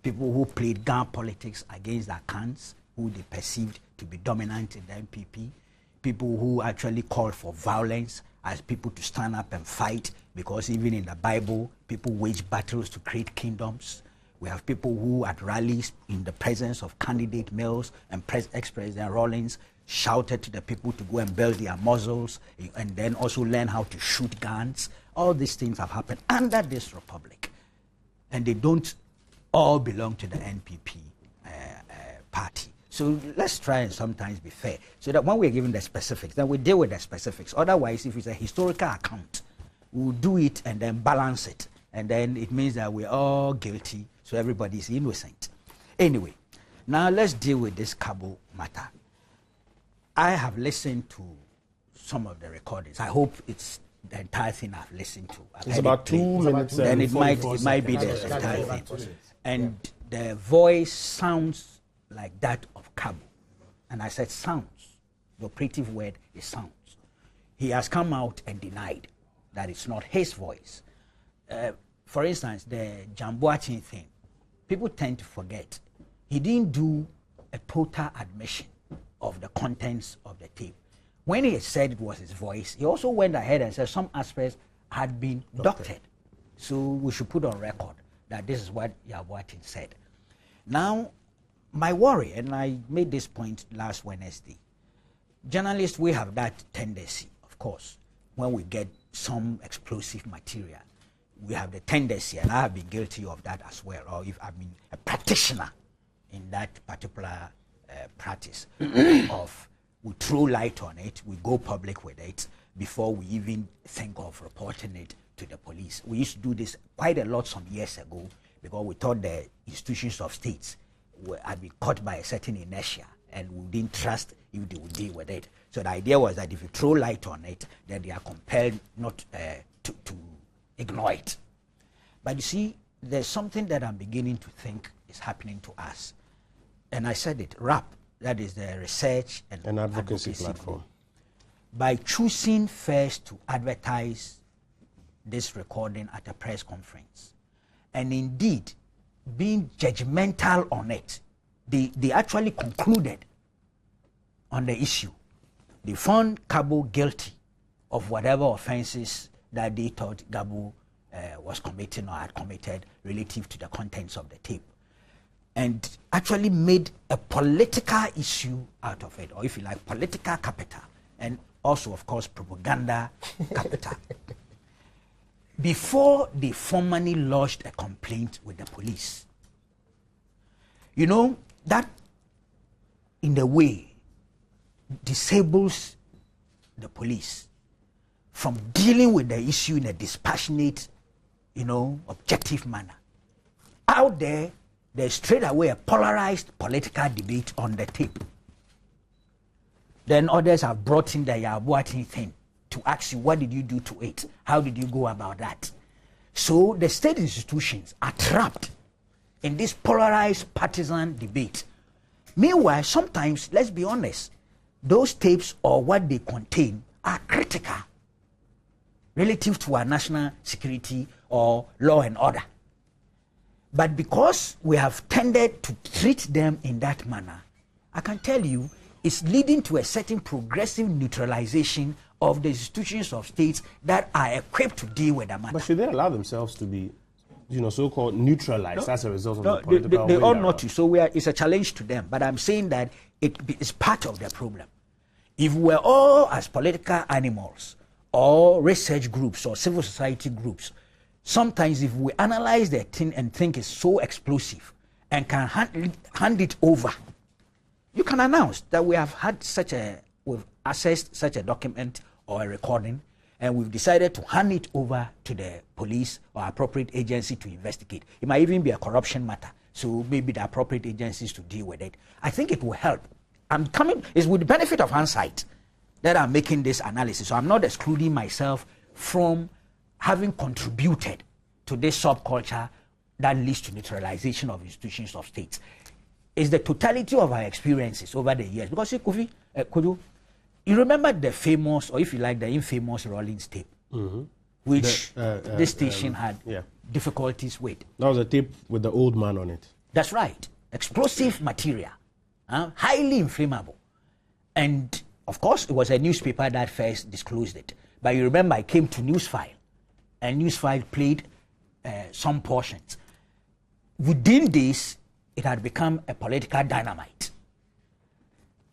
People who played gun politics against their cans, who they perceived to be dominant in the MPP. People who actually called for violence as people to stand up and fight, because even in the Bible, people wage battles to create kingdoms. We have people who at rallies in the presence of candidate Mills and ex-President Rawlings shouted to the people to go and build their muzzles and then also learn how to shoot guns. All these things have happened under this republic. And they don't all belong to the NPP party. So let's try and sometimes be fair, so that when we're given the specifics, then we deal with the specifics. Otherwise, if it's a historical account, we'll do it and then balance it. And then it means that we're all guilty, so everybody's innocent. Anyway, now let's deal with this cabo matter. I have listened to some of the recordings. I hope it's the entire thing I've listened to. It's about 2 minutes. Then it might be the entire thing. And the voice sounds like that of cabo. And I said sounds. The operative word is sounds. He has come out and denied that it's not his voice. For instance, the Jambuatin thing, people tend to forget. He didn't do a total admission of the contents of the tape. When he said it was his voice, he also went ahead and said some aspects had been doctored. So we should put on record that this is what Jambuatin said. Now, my worry, and I made this point last Wednesday, journalists, we have that tendency, of course, when we get some explosive material, we have the tendency, and I have been guilty of that as well, or if I've been a practitioner in that particular practice of we throw light on it, we go public with it before we even think of reporting it to the police. We used to do this quite a lot some years ago because we thought the institutions of states had been caught by a certain inertia and we didn't trust if they would deal with it. So the idea was that if you throw light on it, then they are compelled not to ignore it. But you see, there's something that I'm beginning to think is happening to us. And I said it, RAP, that is the Research and Advocacy Platform. By choosing first to advertise this recording at a press conference, and indeed being judgmental on it, they actually concluded on the issue. They found Cabo guilty of whatever offenses that they thought Gabo was committing or had committed relative to the contents of the tape, and actually made a political issue out of it, or if you like, political capital, and also, of course, propaganda capital. Before they formally lodged a complaint with the police. You know, that in a way disables the police from dealing with the issue in a dispassionate, objective manner. Out there, there's straight away a polarized political debate on the tape. Then others have brought in the Yabuatin thing to ask you, what did you do to it? How did you go about that? So the state institutions are trapped in this polarized partisan debate. Meanwhile, sometimes, let's be honest, those tapes or what they contain are critical relative to our national security or law and order. But because we have tended to treat them in that manner, I can tell you it's leading to a certain progressive neutralization of the institutions of states that are equipped to deal with the matter. But should they allow themselves to be, so-called neutralized as a result of the they political ought not to. So it's a challenge to them. But I'm saying that it is part of the problem. If we're all as political animals or research groups or civil society groups, sometimes if we analyze the thing and think it's so explosive and can hand it over, you can announce that we have had we've accessed such a document or a recording, and we've decided to hand it over to the police or appropriate agency to investigate. It might even be a corruption matter, so maybe the appropriate agencies to deal with it. I think it will help. It's with the benefit of hindsight that I'm making this analysis, so I'm not excluding myself from having contributed to this subculture that leads to neutralization of institutions of states. It's the totality of our experiences over the years. Because Kofi, you remember the famous, or if you like, the infamous Rollins tape, which this station had difficulties with. That was a tape with the old man on it. That's right. Explosive material, highly inflammable. And of course, it was a newspaper that first disclosed it. But you remember, I came to Newsfile, and Newsfile played some portions. Within this, it had become a political dynamite.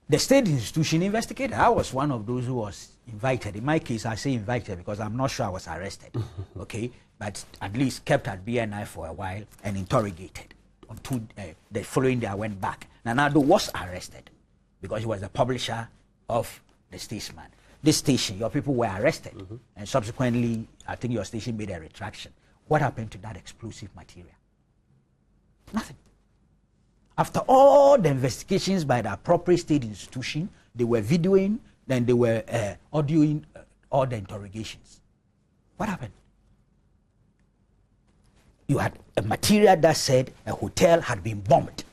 The state institution investigated. I was one of those who was invited. In my case, I say invited because I'm not sure I was arrested. Okay, but at least kept at BNI for a while and interrogated. Until the following day, I went back. Nanado was arrested because he was the publisher of the Statesman. This station, your people were arrested, and subsequently, I think your station made a retraction. What happened to that explosive material? Nothing. After all the investigations by the appropriate state institution, they were videoing, then they were audioing all the interrogations. What happened? You had a material that said a hotel had been bombed.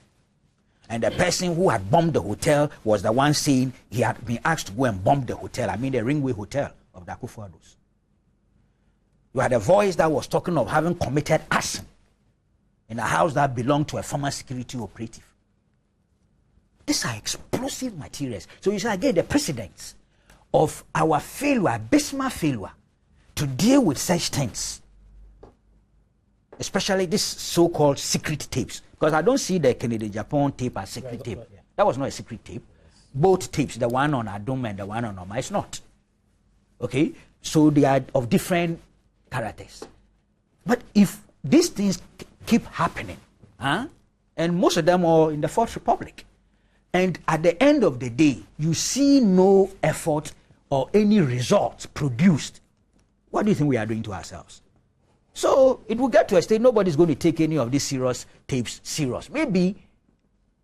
And the person who had bombed the hotel was the one saying he had been asked to go and bomb the hotel. I mean the Ringway Hotel of the Akufo-Addos. You had a voice that was talking of having committed arson in a house that belonged to a former security operative. These are explosive materials. So you say again, the precedents of our failure, abysmal failure, to deal with such things, especially this so-called secret tapes, because I don't see the Kennedy Japan tape as secret tape. That was not a secret tape. Both tapes, the one on Adom and the one on Oma, is not. Okay? So they are of different characters. But if these things keep happening, and most of them are in the Fourth Republic, and at the end of the day, you see no effort or any results produced, what do you think we are doing to ourselves? So it will get to a state nobody's going to take any of these serious tapes serious. Maybe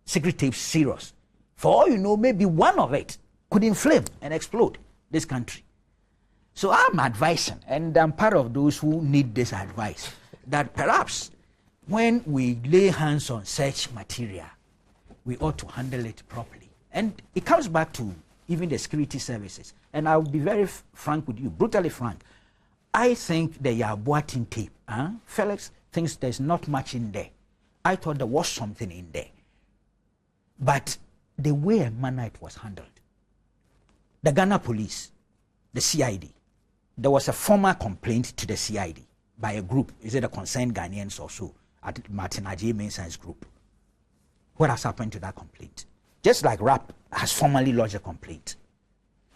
secret tapes serious. For all you know, maybe one of it could inflame and explode this country. So I'm advising, and I'm part of those who need this advice, that perhaps when we lay hands on such material, we ought to handle it properly. And it comes back to even the security services. And I'll be very frank with you, brutally frank. I think the Yabuatin tape, Felix thinks there's not much in there. I thought there was something in there. But the way and manner it was handled, the Ghana police, the CID, there was a formal complaint to the CID by a group, is it a concerned Ghanaians or so, at Martin Ajay Mensah's group. What has happened to that complaint? Just like RAP has formally lodged a complaint.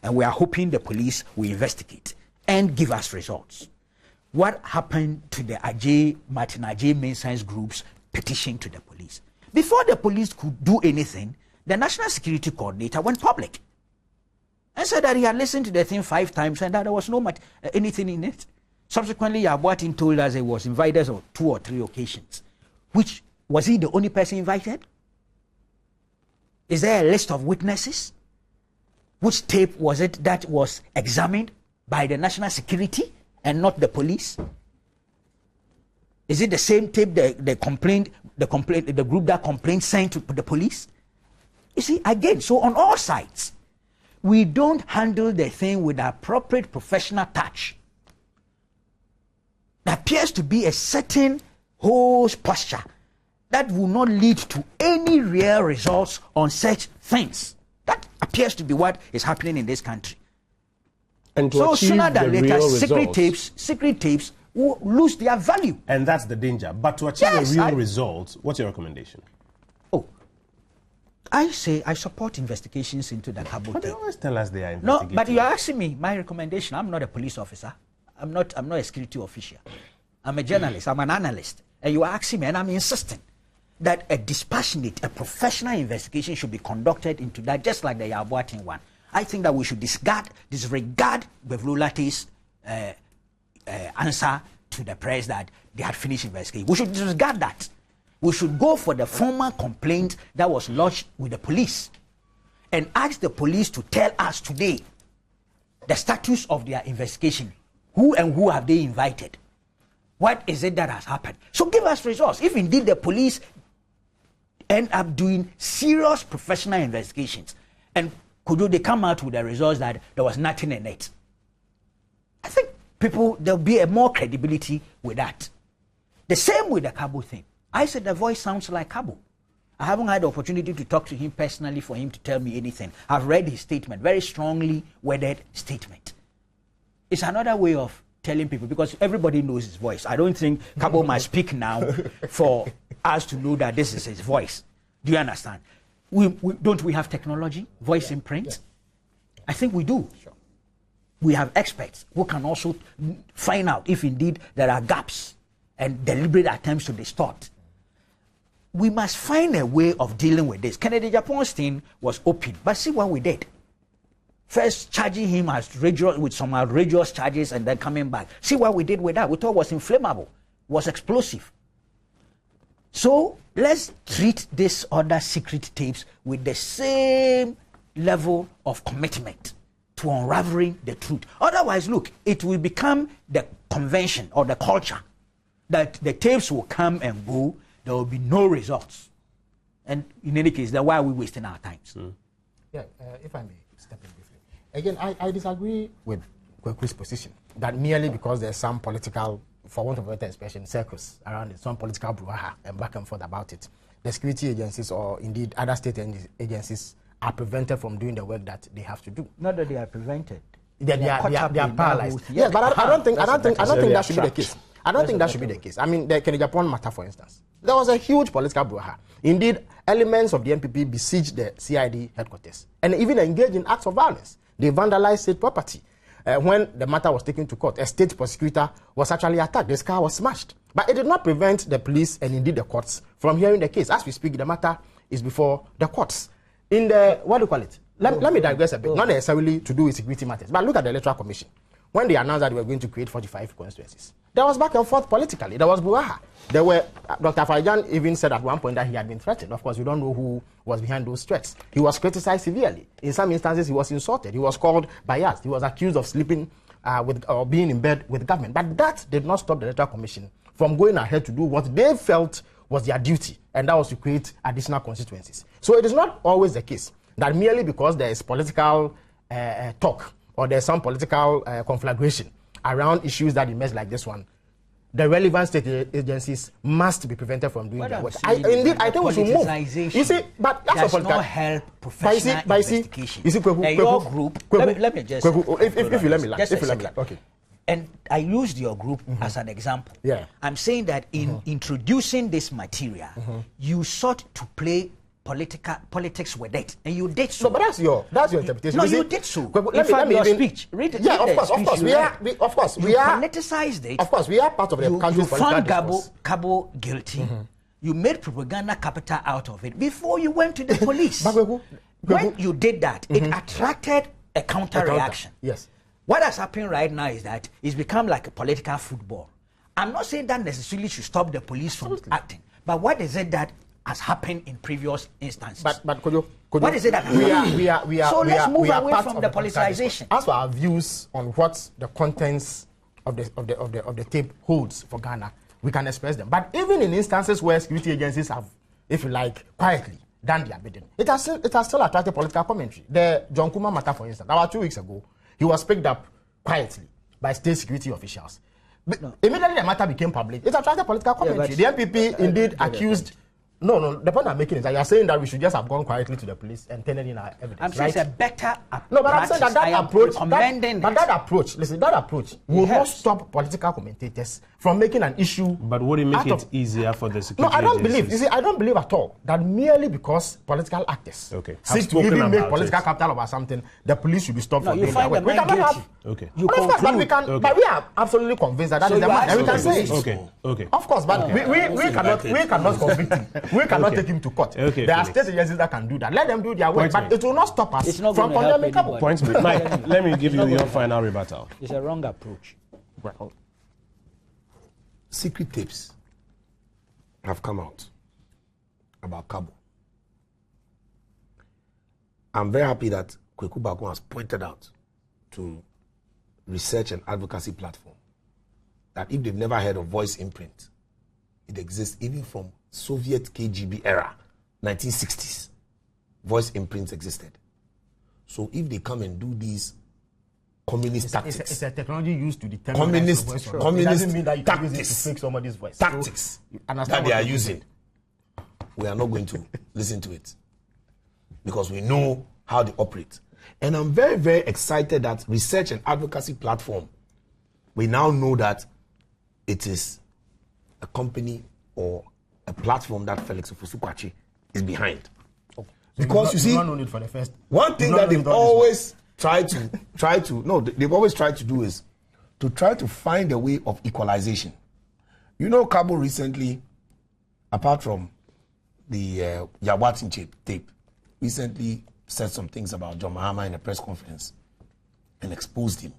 And we are hoping the police will investigate and give us results. What happened to the Martin Ajay Mensah's group's petition to the police? Before the police could do anything, the National Security Coordinator went public and said that he had listened to the thing 5 times and that there was no anything in it. Subsequently, Yabuatin told us he was invited on 2 or 3 occasions. Which, was he the only person invited? Is there a list of witnesses? Which tape was it that was examined by the national security and not the police? Is it the same tape the group that complained sent to the police? You see, again, so on all sides, we don't handle the thing with appropriate professional touch, there appears to be a certain whole posture that will not lead to any real results on such things. That appears to be what is happening in this country. And to so achieve sooner than the later, real secret tapes will lose their value. And that's the danger. But to achieve a real result, what's your recommendation? Oh, I say I support investigations into the Cabo But they tape. always tell us they are investigating. No, but you're asking me my recommendation. I'm not a police officer. I'm not a security official. I'm a journalist. I'm an analyst. And you are asking me, and I'm insisting that a dispassionate, a professional investigation should be conducted into that, just like the Yabuatin one. I think that we should disregard Bevlulate's answer to the press that they had finished investigating. We should disregard that. We should go for the formal complaint that was lodged with the police and ask the police to tell us today the status of their investigation. Who and who have they invited? What is it that has happened? So give us results. If indeed the police end up doing serious professional investigations and they come out with the results that there was nothing in it, I think there'll be a more credibility with that. The same with the Cabo thing. I said the voice sounds like Cabo. I haven't had the opportunity to talk to him personally for him to tell me anything. I've read his statement, very strongly worded statement. It's another way of telling people, because everybody knows his voice. I don't think Cabo must speak now for us to know that this is his voice. Do you understand? Don't we have technology, voice imprint? Yeah. I think we do. Sure. We have experts who can also find out if indeed there are gaps and deliberate attempts to distort. We must find a way of dealing with this. Kennedy Japon's thing was open, but see what we did. First charging him with some outrageous charges and then coming back. See what we did with that. We thought it was inflammable, was explosive. So let's treat this other secret tapes with the same level of commitment to unraveling the truth. Otherwise, look, it will become the convention or the culture that the tapes will come and go. There will be no results. And in any case, then why are we wasting our time? Yeah, if I may step in briefly. Again, I disagree with Kweku's position that merely because there's some political, for want of a better expression, circus around it, some political brouhaha and back and forth about it, the security agencies or indeed other state agencies are prevented from doing the work that they have to do. Not that they are prevented. They are paralyzed. Yes, but I don't think that should be the case. I don't think that should be the case. I mean, the Kennedy Japan matter, for instance. There was a huge political brouhaha. Indeed, elements of the NPP besieged the CID headquarters and even engaged in acts of violence. They vandalized state property. When the matter was taken to court, a state prosecutor was actually attacked. His car was smashed. But it did not prevent the police and indeed the courts from hearing the case. As we speak, the matter is before the courts. In the, what do you call it? Let me digress a bit. Not necessarily to do with security matters, but look at the Electoral Commission. When they announced that they were going to create 45 constituencies, there was back and forth politically. There was brouhaha. There were, Dr. Farijan even said at one point that he had been threatened. Of course, we don't know who was behind those threats. He was criticized severely. In some instances, he was insulted. He was called biased. He was accused of sleeping or being in bed with the government. But that did not stop the Electoral Commission from going ahead to do what they felt was their duty, and that was to create additional constituencies. So it is not always the case that merely because there is political talk or there's some political conflagration around issues that emerge like this one, the relevant state agencies must be prevented from doing their work. I think we should move. You see, but that's does not help professional investigation. You see, your group. Let me just. If you let me land. Okay. And I used your group as an example. Yeah. I'm saying that in introducing this material, you sought to play politics with it, and you did so. No, but that's your interpretation. No, you did so. Let me your speech. Read yeah, of course. We are politicized it. Of course, we are part of the country's political discourse. Cabo guilty. You made propaganda capital out of it before you went to the police. When you did that, it attracted a counter reaction. Yes. What has happened right now is that it's become like a political football. I'm not saying that necessarily should stop the police from acting, but what is it that has happened in previous instances? But could you what is it that we are so let's move away part from of the politicization. As for our views on what the contents of the tape holds for Ghana, we can express them. But even in instances where security agencies have, if you like, quietly done their bidding. It has still attracted political commentary. The John Kuma matter, for instance, about 2 weeks ago, he was picked up quietly by state security officials. Immediately the matter became public, it attracted political commentary. The MPP indeed accused. No, the point I'm making is that you're saying that we should just have gone quietly to the police and turned in our evidence. I'm saying it's a better approach. No, but I'm saying that approach, listen, that approach will not stop political commentators from making an issue. But would it make it easier for the security No, I don't agencies? believe. You see, I don't believe at all that merely because political actors seek to even make political capital about something, the police should be stopped from doing that. We cannot have. Okay. You but we are absolutely convinced that is the man, and we can say it. Okay. Of course, but we cannot convict him. We cannot take him to court. There are state agencies that can do that. Let them do their work, but it will not stop us from condemning Cabo. Points made. Mike, let me give you your final rebuttal. It's a wrong approach. Well, secret tapes have come out about Cabo. I'm very happy that Kweku Bakum has pointed out to research and advocacy platform that if they've never heard of voice imprint, it exists even from Soviet KGB era, 1960s. Voice imprints existed. So if they come and do these communist tactics, it's a technology used to determine communist voice. It doesn't mean that you can use it to fake somebody's voice. Tactics that they are using, we are not going to listen to it because we know how they operate. And I'm very, very excited that research and advocacy platform, we now know that it is a company or a platform that Felix Ofosu-Kwakye is behind. Because you see, one thing that they've always tried to they've always tried to do is to try to find a way of equalization. You know, Cabo recently, apart from the Yabwatin tape, recently said some things about John Mahama in a press conference and exposed him.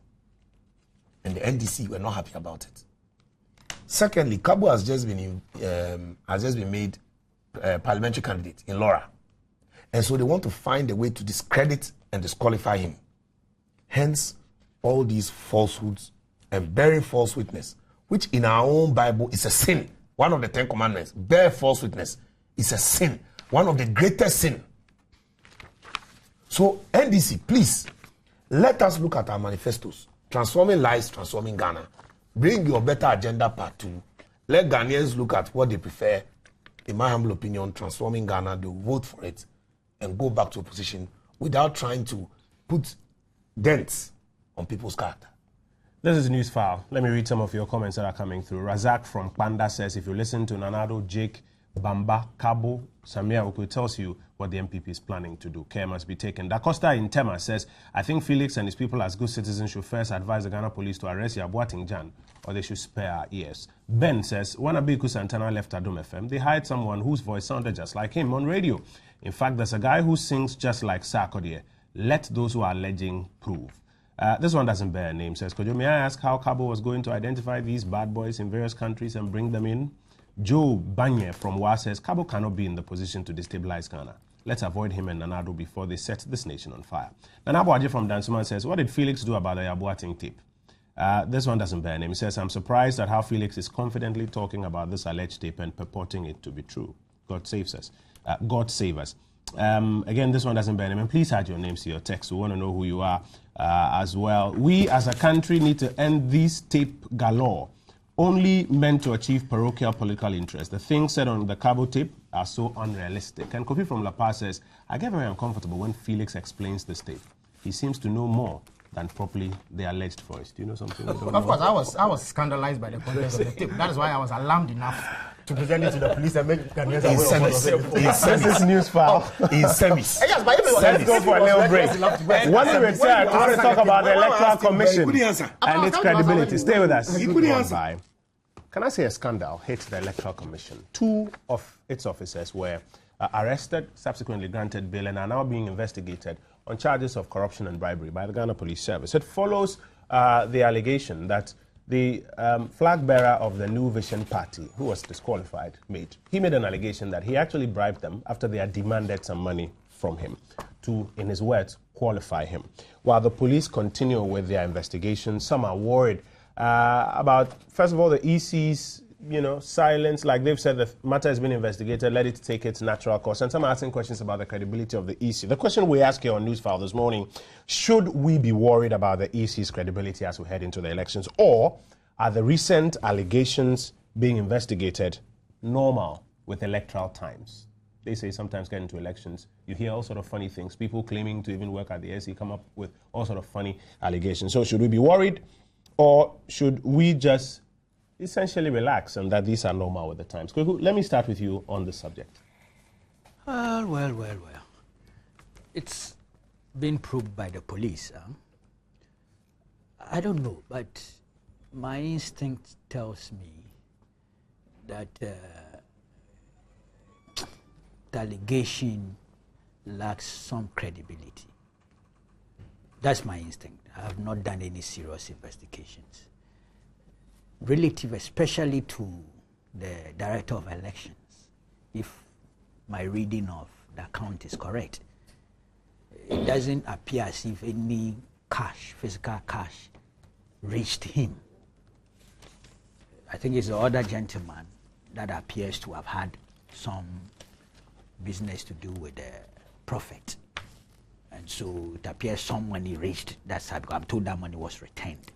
And the NDC were not happy about it. Secondly, Cabo has just been made parliamentary candidate in Laura. And so they want to find a way to discredit and disqualify him. Hence, all these falsehoods and bearing false witness, which in our own Bible is a sin. One of the 10 commandments, bear false witness, is a sin. One of the greatest sin. So, NDC, please, let us look at our manifestos. Transforming lives, transforming Ghana. Bring your better agenda part 2. Let Ghanaians look at what they prefer. In my humble opinion, transforming Ghana, they will vote for it and go back to opposition without trying to put dents on people's character. This is Newsfile. Let me read some of your comments that are coming through. Razak from Panda says, if you listen to Nanado, Jake, Bamba, Cabo, Samia Oku, tells you what the MPP is planning to do. Care must be taken. Da Costa in Tema says, I think Felix and his people as good citizens should first advise the Ghana police to arrest Yabwatin Jan, or they should spare our ears. Ben says, when Abiku Santana left Adom FM, they hired someone whose voice sounded just like him on radio. In fact, there's a guy who sings just like Sarkodie. Let those who are alleging prove. This one doesn't bear a name. Says, could you, may I ask how Cabo was going to identify these bad boys in various countries and bring them in? Joe Banye from WA says, Cabo cannot be in the position to destabilize Ghana. Let's avoid him and Nanado before they set this nation on fire. Nana Boaje from Dansuman says, what did Felix do about the Yabwatin tape? This one doesn't bear a name. He says, I'm surprised at how Felix is confidently talking about this alleged tape and purporting it to be true. God saves us. God save us. Again, this one doesn't bear a name. And please add your names to your text. We want to know who you are as well. We as a country need to end this tape galore, only meant to achieve parochial political interest. The things said on the Cabo tape are so unrealistic. And Kofi from La Paz says, I get very uncomfortable when Felix explains this tape. He seems to know more than properly the alleged voice. Do you know something? Of course, I was scandalized by the contents of the tape. That is why I was alarmed enough to present it to the police and make Ghanaians aware of it. This is Newsfile. In semis. Yes, but Let's go for a little break. When we return, I want to talk about the Electoral Commission and its credibility. Stay with us. Can I say a scandal hit the Electoral Commission? 2 of its officers were arrested, subsequently granted bail, and are now being investigated on charges of corruption and bribery by the Ghana Police Service. It follows the allegation that the flag bearer of the New Vision Party, who was disqualified, made an allegation that he actually bribed them after they had demanded some money from him to, in his words, qualify him. While the police continue with their investigation, some are worried about, first of all, the EC's silence, like they've said the matter has been investigated, let it take its natural course. And some are asking questions about the credibility of the EC. The question we asked here on Newsfile this morning, should we be worried about the EC's credibility as we head into the elections, or are the recent allegations being investigated normal with electoral times? They say sometimes get into elections, you hear all sort of funny things. People claiming to even work at the SC come up with all sort of funny allegations. So should we be worried, or should we just essentially relax and that these are normal with the times? Kweku, let me start with you on this subject. Well. It's been proved by the police. I don't know, but my instinct tells me that the allegation lacks some credibility. That's my instinct. I have not done any serious investigations relative especially to the Director of Elections. If my reading of the account is correct, it doesn't appear as if any cash, physical cash, reached him. I think it's the other gentleman that appears to have had some business to do with the prophet. And so it appears some money reached that side. I'm told that money was returned.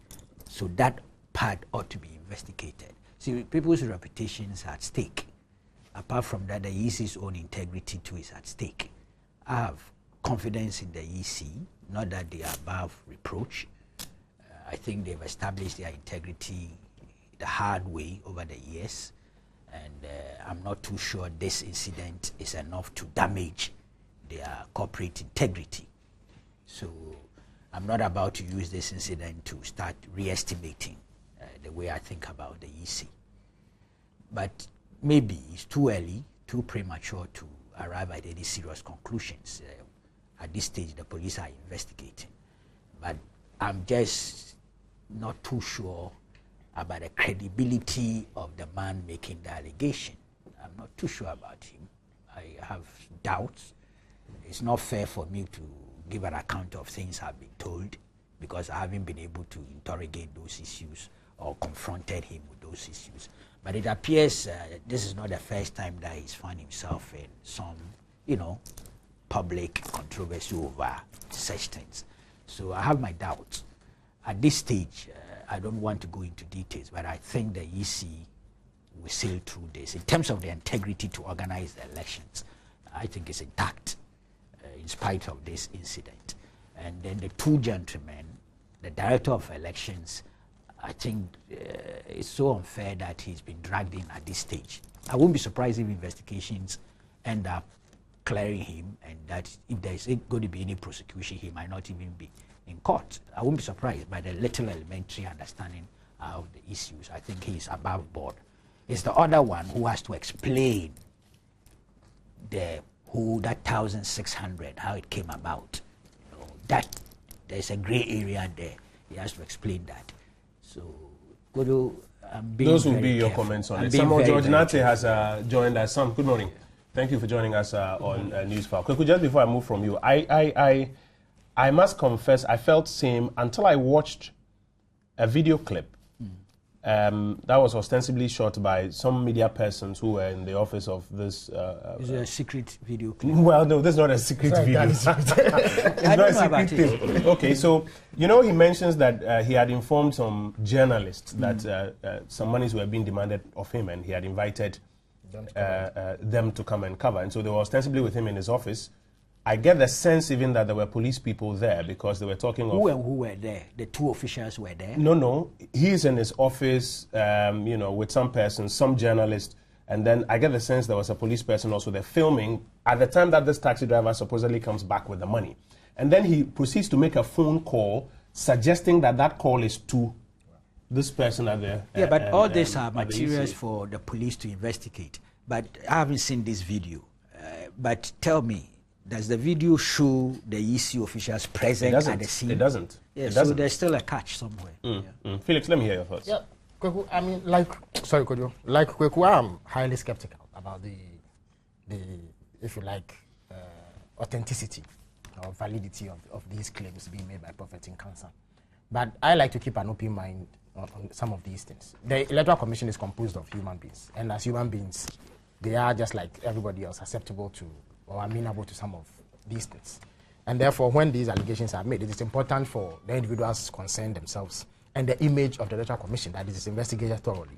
So that part ought to be investigated. See, people's reputations are at stake. Apart from that, the EC's own integrity too is at stake. I have confidence in the EC, not that they are above reproach. I think they've established their integrity the hard way over the years, and I'm not too sure this incident is enough to damage their corporate integrity. So I'm not about to use this incident to start re-estimating the way I think about the EC. But maybe it's too early, too premature to arrive at any serious conclusions. At this stage, the police are investigating. But I'm just not too sure about the credibility of the man making the allegation. I'm not too sure about him. I have doubts. It's not fair for me to give an account of things I've been told because I haven't been able to interrogate those issues or confronted him with those issues. But it appears this is not the first time that he's found himself in some, public controversy over such things. So I have my doubts. At this stage, I don't want to go into details, but I think the EC will sail through this. In terms of the integrity to organize the elections, I think it's intact in spite of this incident. And then the two gentlemen, the Director of Elections, I think it's so unfair that he's been dragged in at this stage. I won't be surprised if investigations end up clearing him, and that if there's going to be any prosecution, he might not even be in court. I won't be surprised by the little elementary understanding of the issues. I think he's above board. It's the other one who has to explain that 1,600, how it came about. That there's a gray area there. He has to explain that. So, Godo, those will be your comments on it. Samuel George Nate has joined us. Sam, good morning. Thank you for joining us on Newsfile. Quickly, just before I move from you, I must confess I felt same until I watched a video clip that was ostensibly shot by some media persons who were in the office of this. Is it a secret video clip? Well, no, this is not a secret video. It's not a secret thing. Okay, so, he mentions that he had informed some journalists that some monies were being demanded of him, and he had invited them to come and cover. And so they were ostensibly with him in his office. I get the sense even that there were police people there because they were talking of... Who were there? The two officials were there? No. He's in his office, with some persons, some journalists, and then I get the sense there was a police person also there filming at the time that this taxi driver supposedly comes back with the money. And then he proceeds to make a phone call suggesting that call is to this person at the... Yeah, but all these are materials for the police to investigate. But I haven't seen this video. But tell me, does the video show the EC officials present at the scene? It doesn't. Yeah, so there's still a catch somewhere. Felix, let me hear your thoughts. Yeah, Kweku, I mean, Kweku, I'm highly skeptical about the if you like, authenticity or validity of these claims being made by Prophet in Council. But I like to keep an open mind on some of these things. The Electoral Commission is composed of human beings, and as human beings, they are just like everybody else, susceptible to or amenable to some of these things. And therefore, when these allegations are made, it is important for the individuals concerned themselves and the image of the Electoral Commission that it is investigated thoroughly.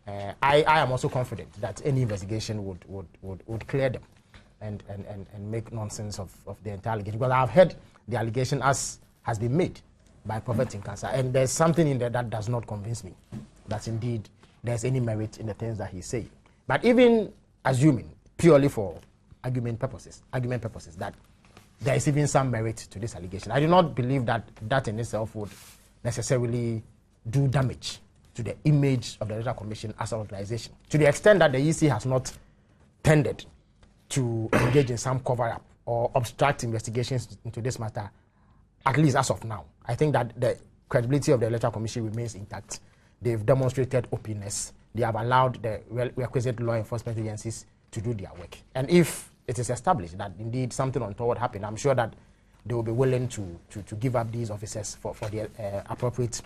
I am also confident that any investigation would clear them and make nonsense of the entire allegation. Because I have heard the allegation as has been made by Prophet Tinkasa, and there's something in there that does not convince me that indeed there's any merit in the things that he's saying. But even assuming, purely for argument purposes, that there is even some merit to this allegation, I do not believe that that in itself would necessarily do damage to the image of the Electoral Commission as an organization, to the extent that the EC has not tended to engage in some cover-up or obstruct investigations into this matter, at least as of now. I think that the credibility of the Electoral Commission remains intact. They've demonstrated openness. They have allowed the requisite law enforcement agencies to do their work. And if it is established that indeed something untoward happened, I'm sure that they will be willing to give up these officers for the appropriate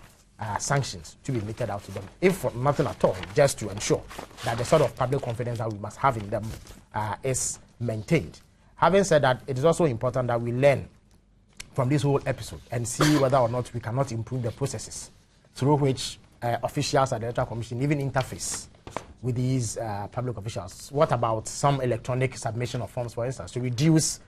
sanctions to be meted out to them, if for nothing at all, just to ensure that the sort of public confidence that we must have in them is maintained. Having said that, it is also important that we learn from this whole episode and see whether or not we cannot improve the processes through which officials at the Electoral Commission even interface with these public officials. What about some electronic submission of forms, for instance, to reduce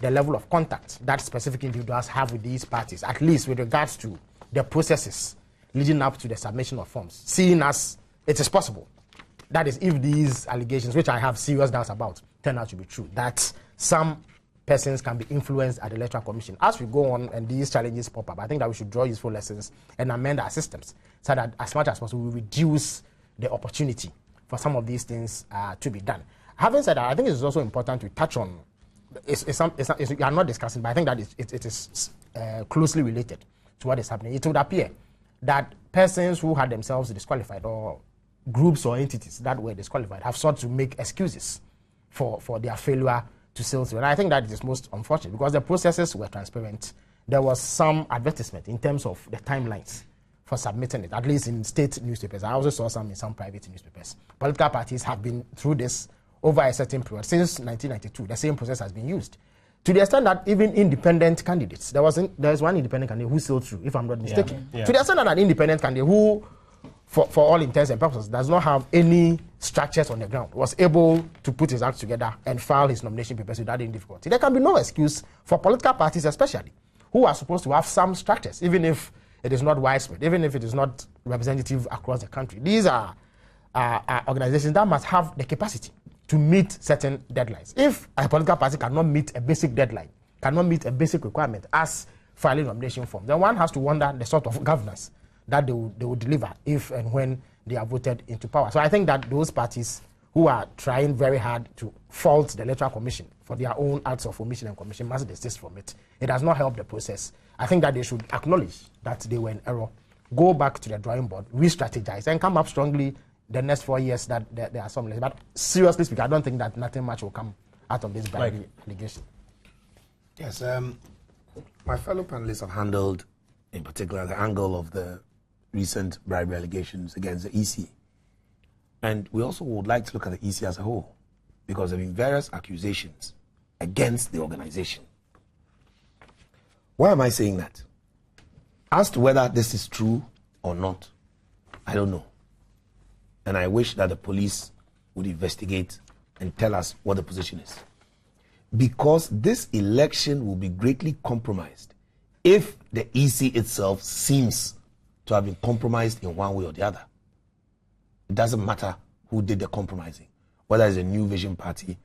the level of contact that specific individuals have with these parties, at least with regards to the processes leading up to the submission of forms, seeing as it is possible, that is, if these allegations, which I have serious doubts about, turn out to be true, that some persons can be influenced at the Electoral Commission. As we go on and these challenges pop up, I think that we should draw useful lessons and amend our systems so that as much as possible we reduce the opportunity for some of these things to be done. Having said that, I think it is also important to touch on, you are not discussing, but I think that it is closely related to what is happening. It would appear that persons who had themselves disqualified, or groups or entities that were disqualified, have sought to make excuses for their failure to sail through. And I think that it is most unfortunate because the processes were transparent. There was some advertisement in terms of the timelines for submitting it, at least in state newspapers. I also saw some in some private newspapers. Political parties have been through this over a certain period. Since 1992, the same process has been used. To the extent that even independent candidates, there was one independent candidate who sailed through, if I'm not mistaken. Yeah. To the extent that an independent candidate who, for all intents and purposes, does not have any structures on the ground, was able to put his act together and file his nomination papers without any difficulty. There can be no excuse for political parties especially, who are supposed to have some structures, even if it is not widespread, even if it is not representative across the country. These are organizations that must have the capacity to meet certain deadlines. If a political party cannot meet a basic deadline, cannot meet a basic requirement as filing nomination form, then one has to wonder the sort of governance that they will deliver if and when they are voted into power. So I think that those parties who are trying very hard to fault the Electoral Commission for their own acts of omission and commission must desist from it. It does not help the process. I think that they should acknowledge that they were in error, go back to the drawing board, re-strategize, and come up strongly the next 4 years that there are some lessons. But seriously speaking, I don't think that nothing much will come out of this bribery allegation. Yes, my fellow panelists have handled, in particular, the angle of the recent bribery allegations against the EC. And we also would like to look at the EC as a whole, because there have been various accusations against the organization. Why am I saying that? As to whether this is true or not, I don't know. And I wish that the police would investigate and tell us what the position is. Because this election will be greatly compromised if the EC itself seems to have been compromised in one way or the other. It doesn't matter who did the compromising, whether it's a New Vision party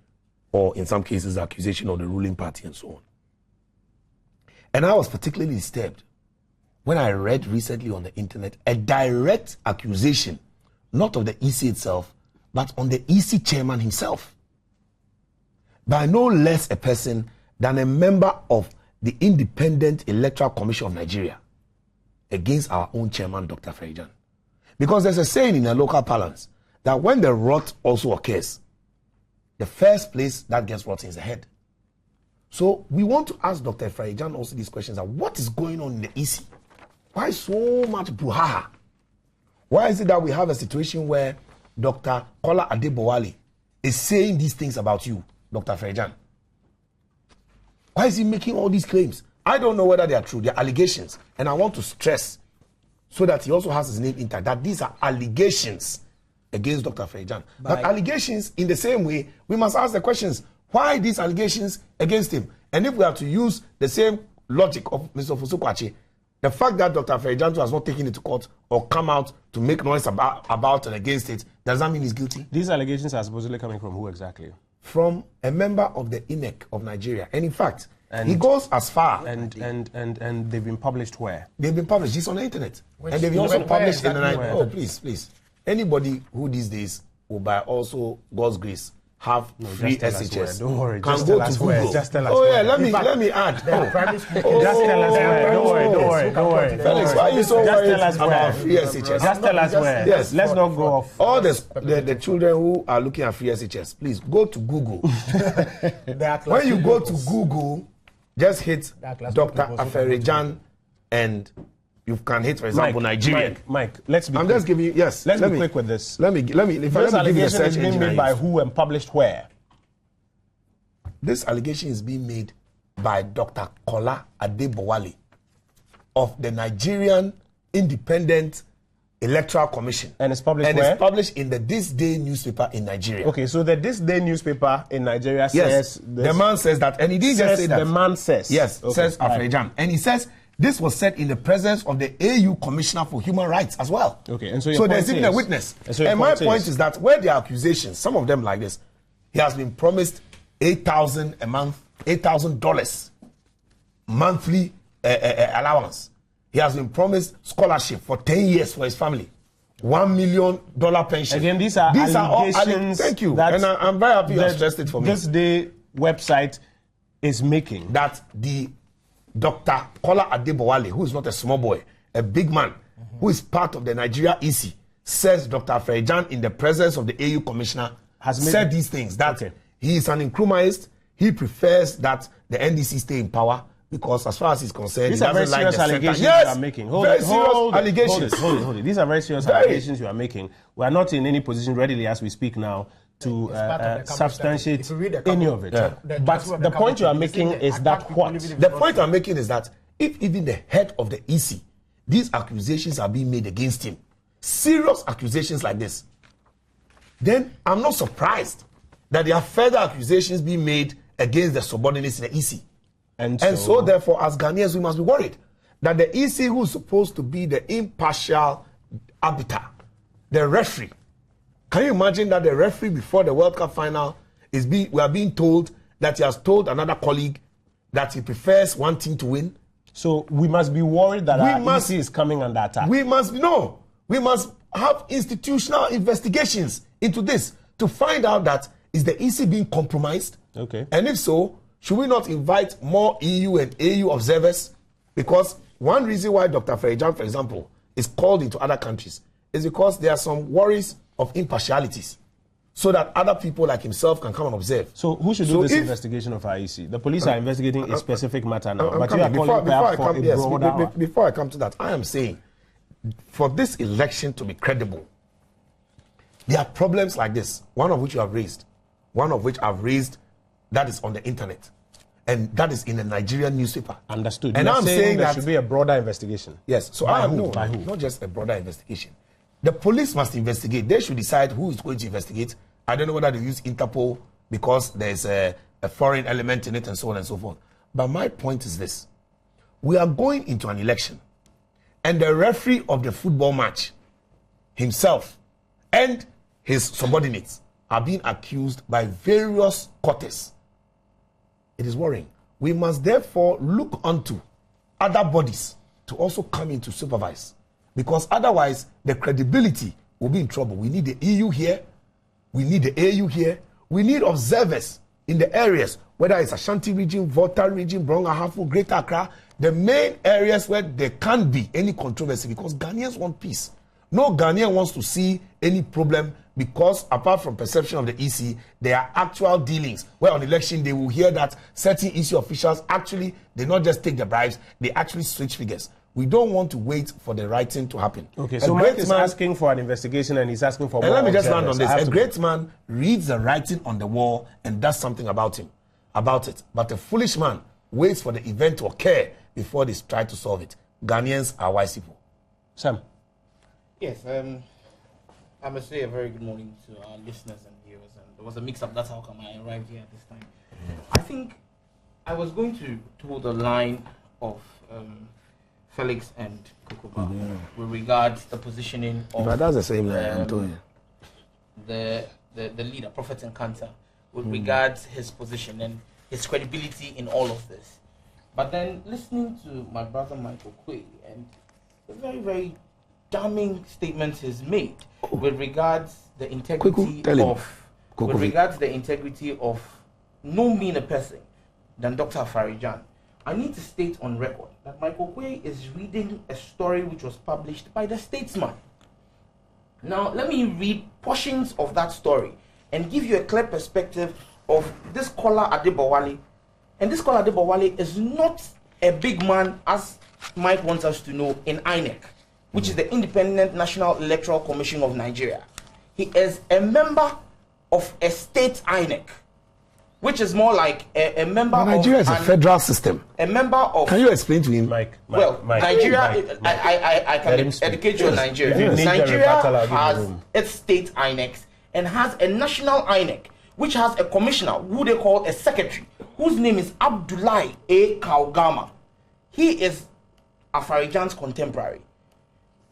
or in some cases the accusation of the ruling party and so on. And I was particularly disturbed when I read recently on the internet a direct accusation, not of the EC itself, but on the EC chairman himself, by no less a person than a member of the Independent Electoral Commission of Nigeria, against our own chairman, Dr. Farijan. Because there's a saying in a local parlance that when the rot also occurs, the first place that gets rotten is the head. So we want to ask Dr. Farijan also these questions: what is going on in the EC? Why so much brouhaha? Why is it that we have a situation where Dr. Kola Adebowale is saying these things about you, Dr. Frejan? Why is he making all these claims? I don't know whether they are true. They are allegations. And I want to stress, so that he also has his name intact, that these are allegations against Dr. Frejan. But allegations, in the same way, we must ask the questions, why these allegations against him? And if we have to use the same logic of Mr. Fusukwachi, the fact that Dr. Frejan has not taken it to court or come out to make noise about and against it, does that mean he's guilty? These allegations are supposedly coming from who exactly? From a member of the INEC of Nigeria. And in fact, he goes as far. And they've been published where? They've been published. It's on the internet. And they've been also published in the night. Oh, please. Anybody who these days will, by also God's grace, have free SHS. Don't worry. Can Just go tell us to where. Google. Just tell us where. let me add. Just tell us where. Don't worry. Felix, why are you so worried about free SHS? Just tell us where. Yes. Let's not go off. All the children who are looking at free SHS, please go to Google. When you go to Google, just hit Dr. Aferejan and you can hit, for example, Nigeria. Mike, let's be I'm quick. just giving you, yes. Let's be quick with this. Let me This allegation is being made by who and published where? This allegation is being made by Dr. Kola Adebowale of the Nigerian Independent Electoral Commission. And it's published and where? it's published in the This Day newspaper in Nigeria. Okay, so the This Day newspaper in Nigeria says... The man says that, and he didn't just say that. The man says. Yes, says Aferejan. And he says this was said in the presence of the AU Commissioner for Human Rights as well. Okay, and so there's even a witness. And my point is that where the accusations, some of them like this, he has been promised $8,000 a month, $8,000 monthly allowance. He has been promised scholarship for 10 years for his family. $1 million pension. Again, these are allegations. Thank you. And I'm very happy you have stressed it for me. This Day website is making. That the Dr. Kola Adebowale, who is not a small boy, a big man, who is part of the Nigeria EC, says Dr. Aferejan in the presence of the AU Commissioner has said these things. That he is an Nkrumahist. He prefers that the NDC stay in power because, as far as he's concerned, these he are very doesn't like serious the allegations center. you are making. Hold it. These are very serious allegations you are making. We are not in any position readily as we speak now to substantiate any of it. But the point you are making is that what? The point I'm making is that if even the head of the EC, these accusations are being made against him, serious accusations like this, then I'm not surprised that there are further accusations being made against the subordinates in the EC. And so therefore, as Ghanaians, we must be worried that the EC, who is supposed to be the impartial arbiter, the referee, can you imagine that the referee before the World Cup final we are being told that he has told another colleague that he prefers one team to win? So we must be worried that our EC is coming under attack. We must have institutional investigations into this to find out that is the EC being compromised? Okay. And if so, should we not invite more EU and AU observers? Because one reason why Dr. Aferejan, for example, is called into other countries is because there are some worries of impartialities, so that other people like himself can come and observe. So who should do this investigation of IEC? The police are investigating a specific matter now, but you are calling for a broader... Before I come to that, I am saying, for this election to be credible, there are problems like this, one of which you have raised, one of which I've raised that is on the internet, and that is in a Nigerian newspaper. Understood. And I'm saying there that should be a broader investigation. Yes. So by who? Not just a broader investigation. The police must investigate. They should decide who is going to investigate. I don't know whether they use Interpol because there's a foreign element in it and so on and so forth. But my point is this. We are going into an election, and the referee of the football match himself and his subordinates are being accused by various quarters. It is worrying. We must therefore look onto other bodies to also come in to supervise, because otherwise the credibility will be in trouble. We need the EU here. We need the AU here. We need observers in the areas, whether it's Ashanti region, Volta region, Bronga, Hafu, Greater Accra, the main areas where there can't be any controversy, because Ghanaians want peace. No Ghanaian wants to see any problem, because apart from perception of the EC, there are actual dealings where on election they will hear that certain EC officials actually, they not just take the bribes, they actually switch figures. We don't want to wait for the right thing to happen. Okay, so Mike is asking for an investigation and he's asking for more. And let me just observers. land on this. A great man reads the writing on the wall and does something about it. But a foolish man waits for the event to occur before they try to solve it. Ghanaians are wise people. Sam. Yes, I must say a very good morning to our listeners and viewers. And there was a mix-up. That's how come I arrived here at this time. I think I was going to hold the line of Felix and Kukuba with regards to the positioning of But that's the same line, the leader, Prophet Nkanta, with regards his position and his credibility in all of this. But then listening to my brother Michael Quay and the very, very damning statements he's made with regards the integrity of no meaner person than Dr. Afarijan. I need to state on record that Michael Quay is reading a story which was published by the Statesman. Now, let me read portions of that story and give you a clear perspective of this Kola Adebowale. And this Kola Adebowale is not a big man, as Mike wants us to know, in INEC, which is the Independent National Electoral Commission of Nigeria. He is a member of a state INEC, which is more like a member of... Nigeria is a federal system. A member of... Can you explain to him? Nigeria... I can educate you on Nigeria. Nigeria has its state INECs and has a national INEC, which has a commissioner, who they call a secretary, whose name is Abdullahi A. Kaugama. He is Afarijan's contemporary.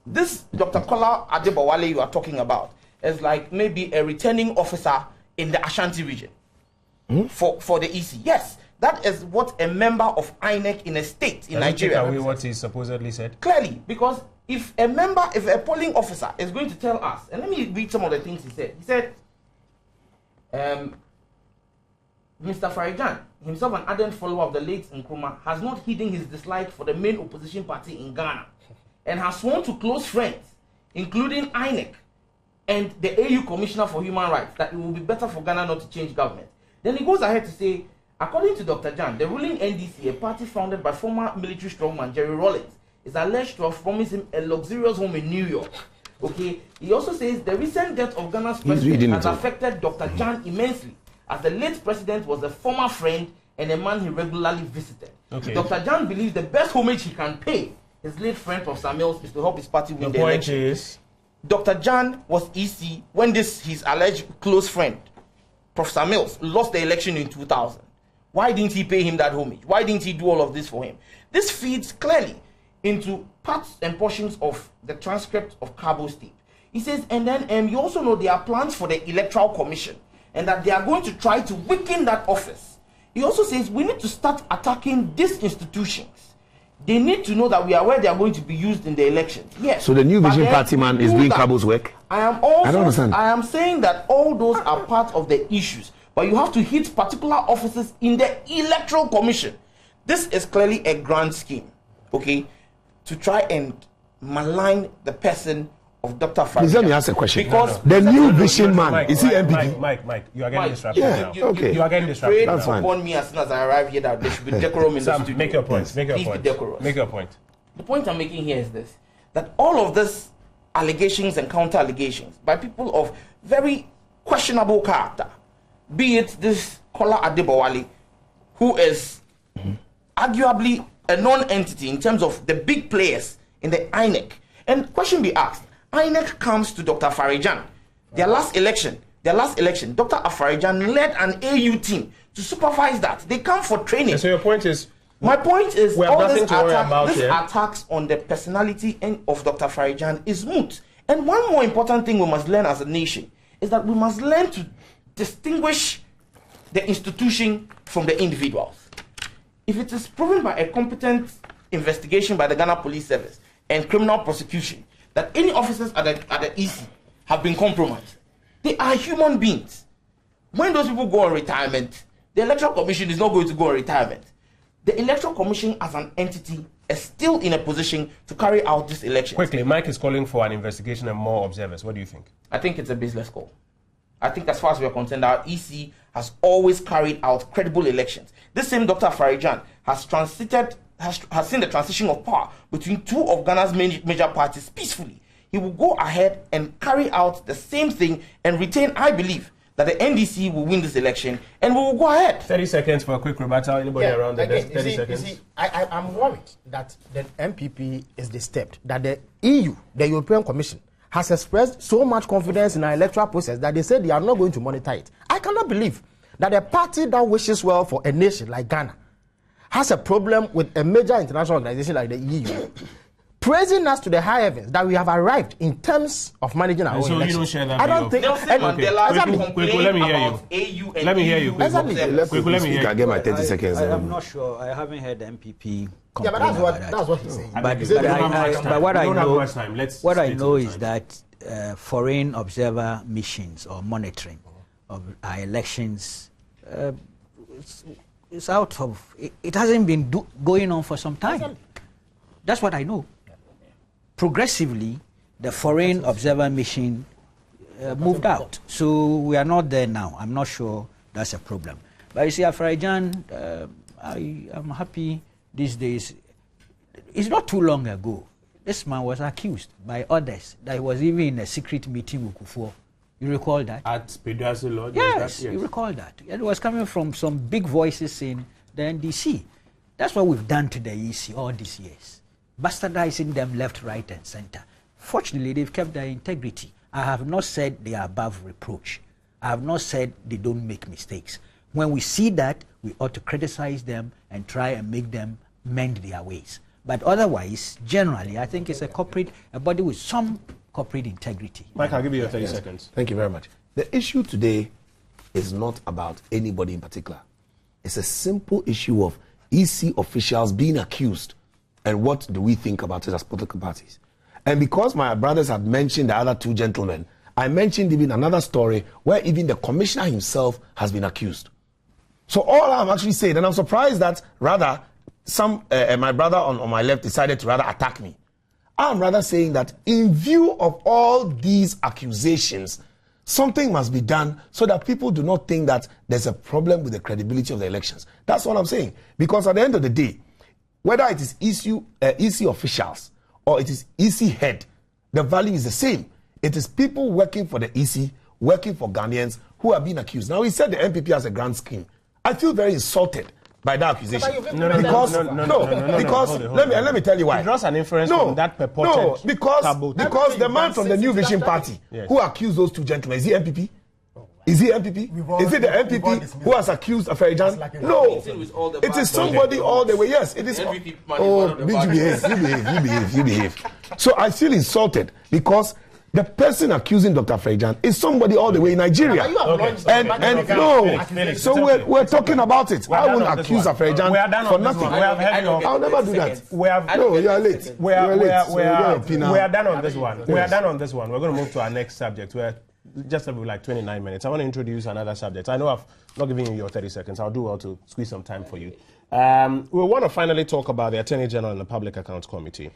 This Dr. Kola Adebowale you are talking about is like maybe a returning officer in the Ashanti region for the EC. Yes, that is what a member of INEC in a state in Nigeria. Take away what he supposedly said? Clearly, because if a polling officer is going to tell us, and let me read some of the things he said. He said, Mr. Farijan, himself an ardent follower of the late Nkrumah, has not hidden his dislike for the main opposition party in Ghana and has sworn to close friends, including INEC and the AU Commissioner for Human Rights, that it will be better for Ghana not to change government. Then he goes ahead to say, according to Dr. Jan, the ruling NDC, a party founded by former military strongman Jerry Rawlings, is alleged to have promised him a luxurious home in New York. Okay. He also says the recent death of Ghana's president has affected Dr. Jan immensely, as the late president was a former friend and a man he regularly visited. Okay. Dr. Jan believes the best homage he can pay his late friend Prof. Samuels is to help his party win the election. Is Dr. Jan was EC when his alleged close friend, Prof. Samuels, lost the election in 2000. Why didn't he pay him that homage? Why didn't he do all of this for him? This feeds clearly into parts and portions of the transcript of Cabo's tape. He says, and then you also know there are plans for the Electoral Commission and that they are going to try to weaken that office. He also says we need to start attacking these institutions. They need to know that we are where they are going to be used in the elections. Yes. So the New Vision Party man is doing Cabo's work? I don't understand. I am saying that all those are part of the issues, but you have to hit particular offices in the Electoral Commission. This is clearly a grand scheme, okay, to try and malign the person of Dr. Farijan. Please let me ask a question. Because the New Vision man, is he MPP? Mike, you are getting distracted now. You are getting distracted. That's fine. Upon me as soon as I arrive here that there should be decorum in the studio. Make your point. Make your point. The point I'm making here is this: that all of these allegations and counter allegations by people of very questionable character, be it this Kola Adebowale, who is arguably a non-entity in terms of the big players in the INEC. And question be asked, INEC comes to Dr. Afarijan. Their last election, Dr. Afarijan led an AU team to supervise that. They come for training. And so your point is? My point is, all these attacks on the personality of Dr. Afarijan is moot. And one more important thing we must learn as a nation is that we must learn to distinguish the institution from the individuals. If it is proven by a competent investigation by the Ghana Police Service and criminal prosecution that any officers at the EC have been compromised, they are human beings. When those people go on retirement, the Electoral Commission is not going to go on retirement. The Electoral Commission as an entity is still in a position to carry out this election. Quickly, Mike is calling for an investigation and more observers. What do you think? I think it's a baseless call. I think as far as we are concerned, our EC has always carried out credible elections. This same Dr. Afarijan has has seen the transition of power between two of Ghana's major parties peacefully, he will go ahead and carry out the same thing and retain, I believe, that the NDC will win this election and we will go ahead. 30 seconds for a quick rebuttal. Anybody around the desk? 30 seconds. You see, I'm worried that the MPP is disturbed, that the EU, the European Commission, has expressed so much confidence in our electoral process that they said they are not going to monitor it. I cannot believe that a party that wishes well for a nation like Ghana has a problem with a major international organization like the EU praising us to the high heavens that we have arrived in terms of managing our own so elections. You don't share that I don't think. Nelson Mandela let me hear you. AU and Let me hear you. Exactly. Let me hear you. I get my 30 seconds. I'm not sure. I haven't heard the MPP Yeah, but that's what he's saying. But what I know is that that foreign observer missions or monitoring of our elections is out of. It hasn't been going on for some time. That's what I know. Progressively, the foreign observer mission moved out. So we are not there now. I'm not sure that's a problem. But you see, Afrajan, I am happy these days. It's not too long ago. This man was accused by others that he was even in a secret meeting with Kufuor. You recall that? At Pedasi Lodge? Yes, you recall that. And it was coming from some big voices in the NDC. That's what we've done to the EC all these years. Bastardizing them left, right, and center. Fortunately, they've kept their integrity. I have not said they are above reproach. I have not said they don't make mistakes. When we see that, we ought to criticize them and try and make them mend their ways. But otherwise, generally, I think it's a body with some corporate integrity. Mike, I'll give you your 30 seconds. Thank you very much. The issue today is not about anybody in particular. It's a simple issue of EC officials being accused. And what do we think about it as political parties? And because my brothers had mentioned the other two gentlemen, I mentioned even another story where even the commissioner himself has been accused. So all I'm actually saying, and I'm surprised that rather my brother on my left decided to rather attack me. I'm rather saying that in view of all these accusations, something must be done so that people do not think that there's a problem with the credibility of the elections. That's what I'm saying. Because at the end of the day, whether it is EC officials or it is EC head, the value is the same. It is people working for the EC, working for Ghanaians who are being accused. Now, he said the MPP has a grand scheme. I feel very insulted by that accusation. Because let me tell you why. He draws an inference from that purported because the man from the New Vision Party who accused those two gentlemen, is he MPP? Is he MPP? Is it the MPP who has accused Afarijan? No. It is somebody all the way. Yes, it is. Oh, you behave. So I feel insulted because the person accusing Dr. Afarijan is somebody all the way in Nigeria. And no. So we're talking about it. I won't accuse Afarijan for nothing. I'll never do that. No, you are late. We are done on this one. We are done on this one. We're going to move to our next subject. We're just about like 29 minutes. I want to introduce another subject. I know I've not given you your 30 seconds. I'll do well to squeeze some time for you. We want to finally talk about the Attorney General and the Public Accounts Committee.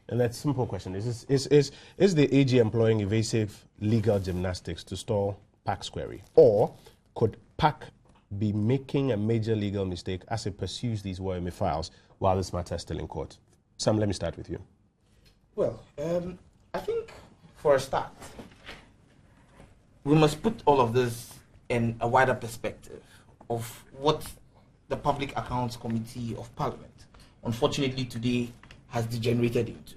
And that simple question is the AG employing evasive legal gymnastics to stall PAC's query? Or could PAC be making a major legal mistake as it pursues these Woyome files while this matter is still in court? Sam, let me start with you. Well, I think for a start, we must put all of this in a wider perspective of what the Public Accounts Committee of Parliament, unfortunately today, has degenerated into.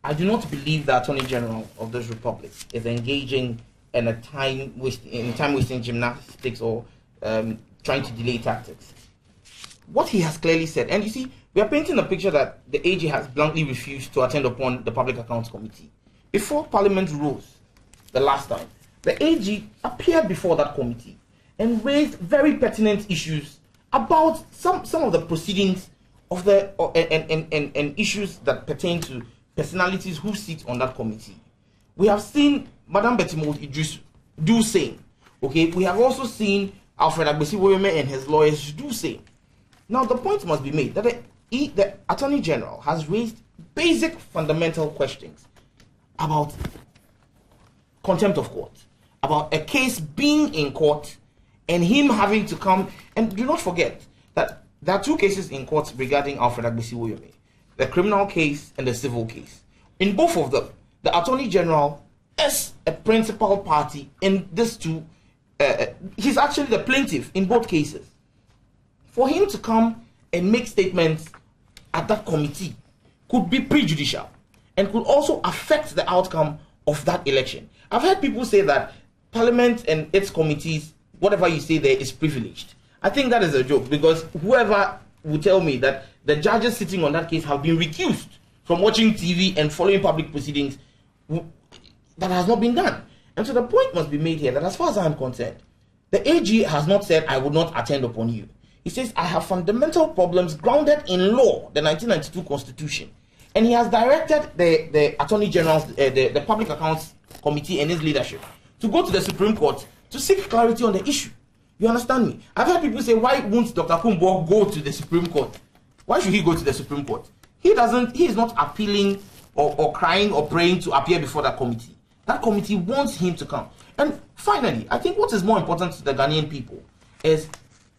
I do not believe the Attorney General of this Republic is engaging in a time-wasting gymnastics or trying to delay tactics. What he has clearly said, and you see, we are painting a picture that the AG has bluntly refused to attend upon the Public Accounts Committee. Before Parliament rose the last time, the AG appeared before that committee and raised very pertinent issues about some of the proceedings of the and issues that pertain to personalities who sit on that committee. We have seen Madam Betty Mould Idris do same. Okay, we have also seen Alfred Agbesi Woyome and his lawyers do same. Now the point must be made that the Attorney General has raised basic fundamental questions about contempt of court, about a case being in court and him having to come. And do not forget that there are two cases in court regarding Alfred Agbesi-Woyome, the criminal case and the civil case. In both of them, the Attorney General is a principal party in these two. He's actually the plaintiff in both cases. For him to come and make statements at that committee could be prejudicial and could also affect the outcome of that election. I've heard people say that Parliament and its committees, whatever you say there, is privileged. I think that is a joke, because whoever will tell me that the judges sitting on that case have been recused from watching TV and following public proceedings, that has not been done. And so the point must be made here that as far as I'm concerned, the AG has not said, I would not attend upon you. He says, I have fundamental problems grounded in law, the 1992 Constitution. And he has directed the Attorney General's, the Public Accounts Committee and his leadership to go to the Supreme Court to seek clarity on the issue. You understand me? I've heard people say, why won't Dr. Kumbo go to the Supreme Court? Why should he go to the Supreme Court? He is not appealing or crying or praying to appear before that committee. That committee wants him to come. And finally, I think what is more important to the Ghanaian people is,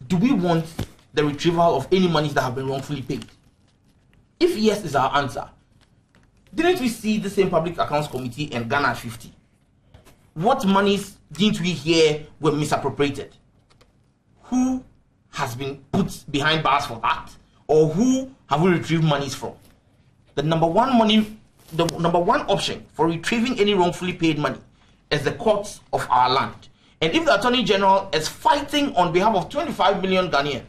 do we want the retrieval of any monies that have been wrongfully paid? If yes is our answer, didn't we see the same Public Accounts Committee in Ghana 50? What monies didn't we hear were misappropriated? Who has been put behind bars for that? Or who have we retrieved monies from? The number one option for retrieving any wrongfully paid money is the courts of our land. And if the Attorney General is fighting on behalf of 25 million Ghanaians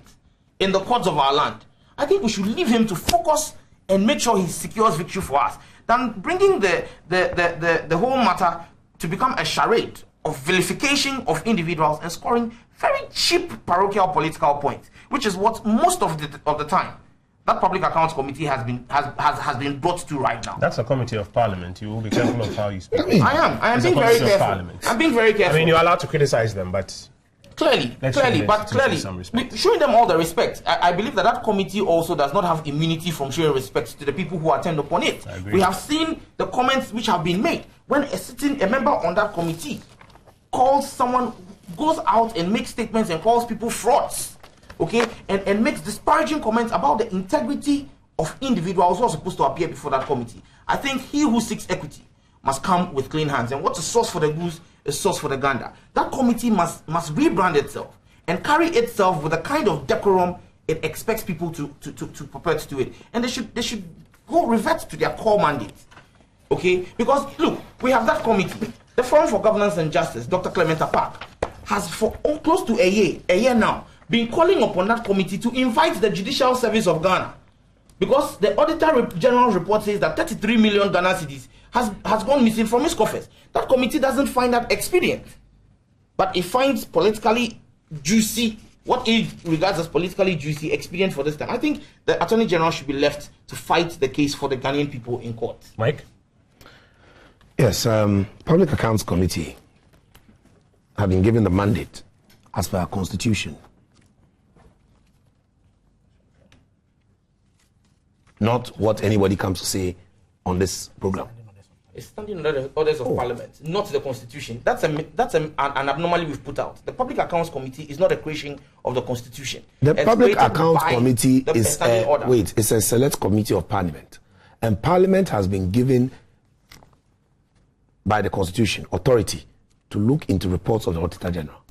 in the courts of our land, I think we should leave him to focus and make sure he secures victory for us, than bringing the whole matter to become a charade of vilification of individuals and scoring very cheap parochial political points, which is what most of the time that Public Accounts Committee has been brought to right now. That's a committee of parliament. You will be careful of how you speak. I am being very careful. I'm being very careful. I mean, you're allowed to criticize them, but clearly, showing them all the respect. I believe that committee also does not have immunity from showing respect to the people who attend upon it. We have seen the comments which have been made when a member on that committee calls someone, goes out and makes statements and calls people frauds, okay, and makes disparaging comments about the integrity of individuals who are supposed to appear before that committee. I think he who seeks equity must come with clean hands, and what's a source for the goose is source for the gander. That committee must rebrand itself and carry itself with the kind of decorum it expects people to perpetuate to it, and they should go revert to their core mandate, okay? Because look, we have that committee. The Forum for Governance and Justice, Dr. Clementa Park, has for close to a year now, been calling upon that committee to invite the Judicial Service of Ghana, because the Auditor General's report says that 33 million Ghana cedis has gone missing from his coffers. That committee doesn't find that expedient, but it finds politically juicy, what it regards as politically juicy expedient for this time. I think the Attorney General should be left to fight the case for the Ghanaian people in court. Mike? Yes, Public Accounts Committee have been given the mandate as per our Constitution, not what anybody comes to say on this program. It's standing under the orders of Parliament, not the Constitution. That's an anomaly we've put out. The Public Accounts Committee is not a creation of the Constitution. The Public Accounts Committee is it's a select committee of Parliament, and Parliament has been given by the Constitution authority to look into reports of the Auditor General.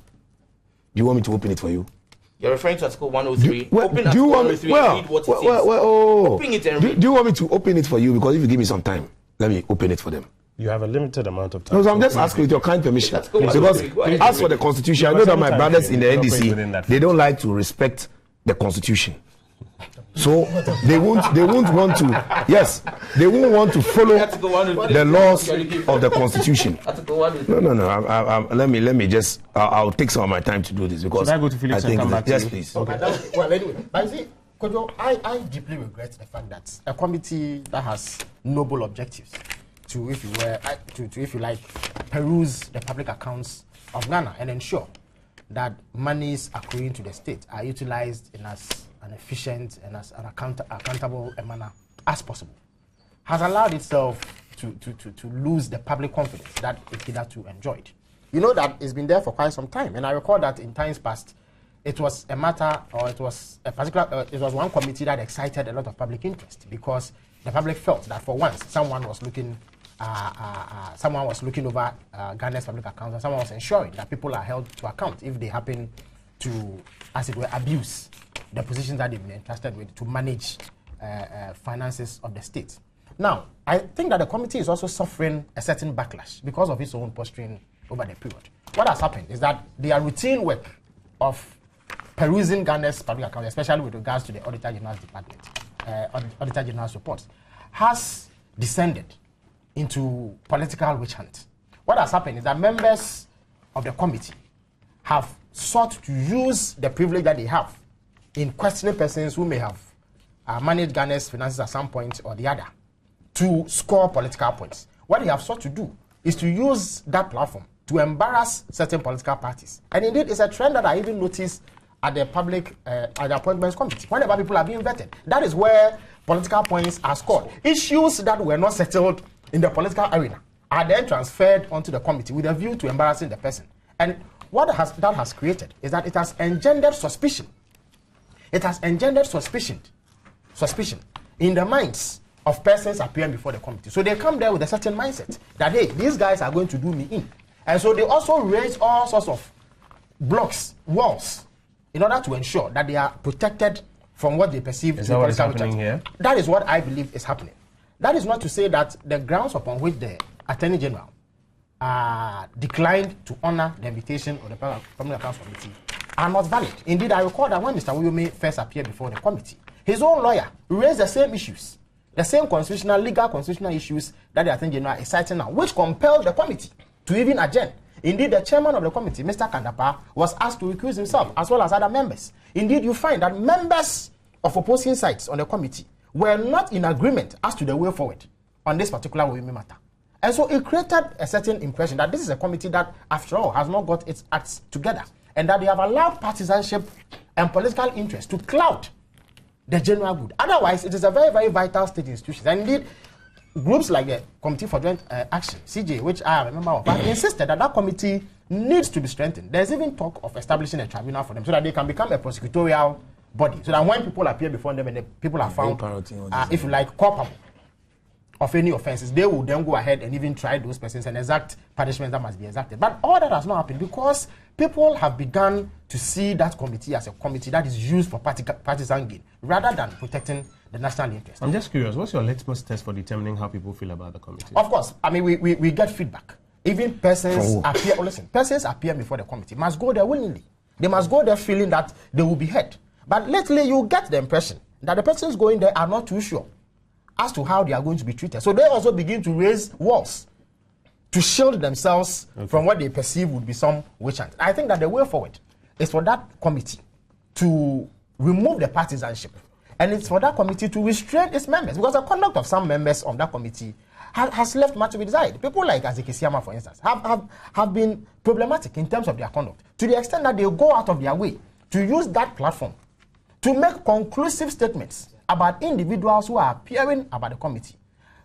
Do you want me to open it for you? You're referring to Article 103. Open Article 103 and read what it says. Open it and read. Do you want me to open it for you? Because if you give me some time, let me open it for them. You have a limited amount of time. No, so I'm just asking with your kind permission. Because as for the Constitution, I know that my brothers in the NDC, they don't like to respect the Constitution. So they won't want to. Yes, they won't want to follow the laws of the Constitution. No. Let me just. I'll take some of my time to do this because I go to Felix and come back. Yes, please. Okay. Well, anyway, but you see, Kojo, I deeply regret the fact that a committee that has noble objectives to, if you like, peruse the public accounts of Ghana and ensure that monies accruing to the state are utilized in as an efficient and as an accountable a manner as possible, has allowed itself to lose the public confidence that it hitherto enjoyed. You know that it's been there for quite some time, and I recall that in times past, it was a matter, or it was a particular, it was one committee that excited a lot of public interest because the public felt that for once someone was looking over Ghana's public accounts, and someone was ensuring that people are held to account if they happen to, as it were, abuse the positions that they've been entrusted with to manage finances of the state. Now, I think that the committee is also suffering a certain backlash because of its own posturing over the period. What has happened is that their routine work of perusing Ghana's public accounts, especially with regards to the Auditor General's department, Auditor General's reports, has descended into political witch hunt. What has happened is that members of the committee have sought to use the privilege that they have in questioning persons who may have managed Ghana's finances at some point or the other to score political points. What they have sought to do is to use that platform to embarrass certain political parties. And indeed, it's a trend that I even noticed at the public, at the appointments committee. Whenever people are being vetted, that is where political points are scored. Issues that were not settled in the political arena are then transferred onto the committee with a view to embarrassing the person. And what that has created is that it has engendered suspicion. It has engendered suspicion in the minds of persons appearing before the committee. So they come there with a certain mindset that, hey, these guys are going to do me in. And so they also raise all sorts of blocks, walls, in order to ensure that they are protected from what they perceive to be what is happening here? That is what I believe is happening. That is not to say that the grounds upon which the Attorney General declined to honor the invitation of the Public Accounts Committee are not valid. Indeed, I recall that when Mr. William first appeared before the committee, his own lawyer raised the same issues, the same legal constitutional issues that the Attorney General is citing now, which compelled the committee to even adjourn. Indeed, the chairman of the committee, Mr. Kandapa, was asked to recuse himself, as well as other members. Indeed, you find that members of opposing sides on the committee were not in agreement as to the way forward on this particular William matter. And so it created a certain impression that this is a committee that, after all, has not got its acts together, and that they have allowed partisanship and political interest to cloud the general good. Otherwise, it is a very, very vital state institution. And indeed, groups like the Committee for Joint Action, CJ, which I am a member of, insisted that that committee needs to be strengthened. There's even talk of establishing a tribunal for them so that they can become a prosecutorial body. So that when people appear before them and the people are found, if you like, culpable of any offenses, they will then go ahead and even try those persons and exact punishment that must be exacted. But all that has not happened because people have begun to see that committee as a committee that is used for partisan gain rather than protecting the national interest. I'm just curious, what's your litmus test for determining how people feel about the committee? Of course, I mean, we get feedback. Even persons appear, persons appear before the committee must go there willingly. They must go there feeling that they will be heard. But lately, you get the impression that the persons going there are not too sure as to how they are going to be treated. So they also begin to raise walls to shield themselves from what they perceive would be some witch hunt. I think that the way forward is for that committee to remove the partisanship, and it's for that committee to restrain its members, because the conduct of some members of that committee has left much to be desired. People like Azikisiama, for instance, have been problematic in terms of their conduct, to the extent that they go out of their way to use that platform to make conclusive statements about individuals who are appearing about the committee.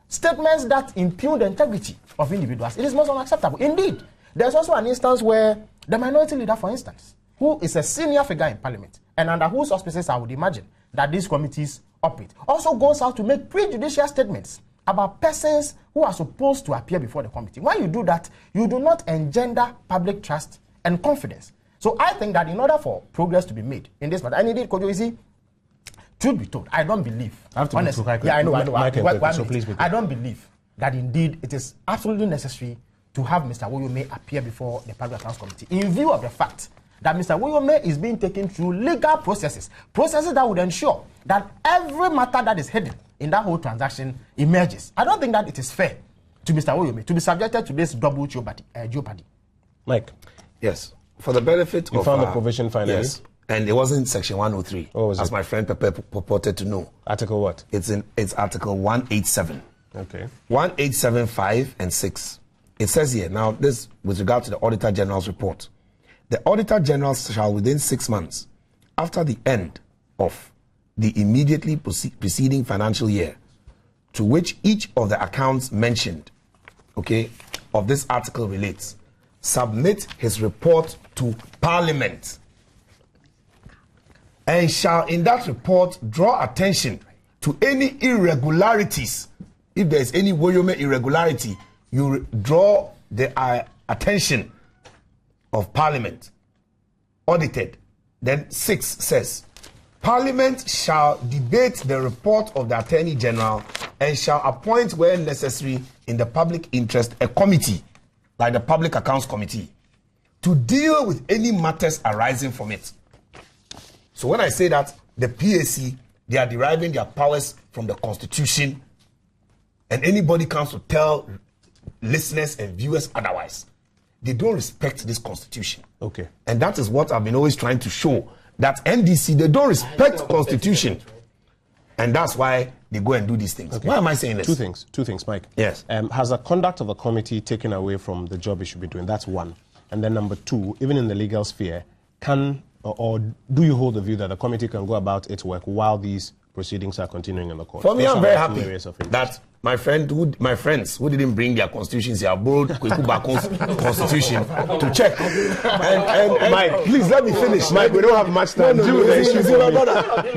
Statements that impugn the integrity of individuals. It is most unacceptable. Indeed, there's also an instance where the minority leader, for instance, who is a senior figure in parliament, and under whose auspices I would imagine that these committees operate, also goes out to make prejudicial statements about persons who are supposed to appear before the committee. When you do that, you do not engender public trust and confidence. So I think that in order for progress to be made in this matter, and indeed, Kojo, you see, truth be told, I don't believe. I have to honestly, be yeah, I know. So please be I don't believe that indeed it is absolutely necessary to have Mr. Woyome appear before the Public Accounts Committee in view of the fact that Mr. Woyome is being taken through legal processes that would ensure that every matter that is hidden in that whole transaction emerges. I don't think that it is fair to Mr. Woyome to be subjected to this double jeopardy. Mike. Yes. For the benefit you of... found the provision finally? Yes. And it wasn't Section 103, as my friend Pepe purported to know. Article what? It's Article 187. Okay. 1875 and 6. It says here, now this with regard to the Auditor General's report. The Auditor General shall within 6 months, after the end of the immediately preceding financial year, to which each of the accounts mentioned, of this article relates, submit his report to Parliament. and shall in that report draw attention to any irregularities. If there is any Woyome irregularity, you draw the attention of Parliament. Audited. Then 6 says, Parliament shall debate the report of the Attorney General and shall appoint, where necessary, in the public interest, a committee, like the Public Accounts Committee, to deal with any matters arising from it. So when I say that the PAC, they are deriving their powers from the Constitution, and anybody comes to tell listeners and viewers otherwise, they don't respect this Constitution. Okay. And that is what I've been always trying to show, that NDC, they don't respect Constitution. And that's why they go and do these things. Okay. Why am I saying this? Two things, Mike. Yes. Has the conduct of a committee taken away from the job it should be doing? That's one. And then number 2, even in the legal sphere, can or do you hold the view that the committee can go about its work while these proceedings are continuing in the court? For me, I'm very happy that my friends who didn't bring their constitutions, they have borrowed Kweku Bakon's constitution to check. And Mike, please let me finish. Mike, we don't have much time. My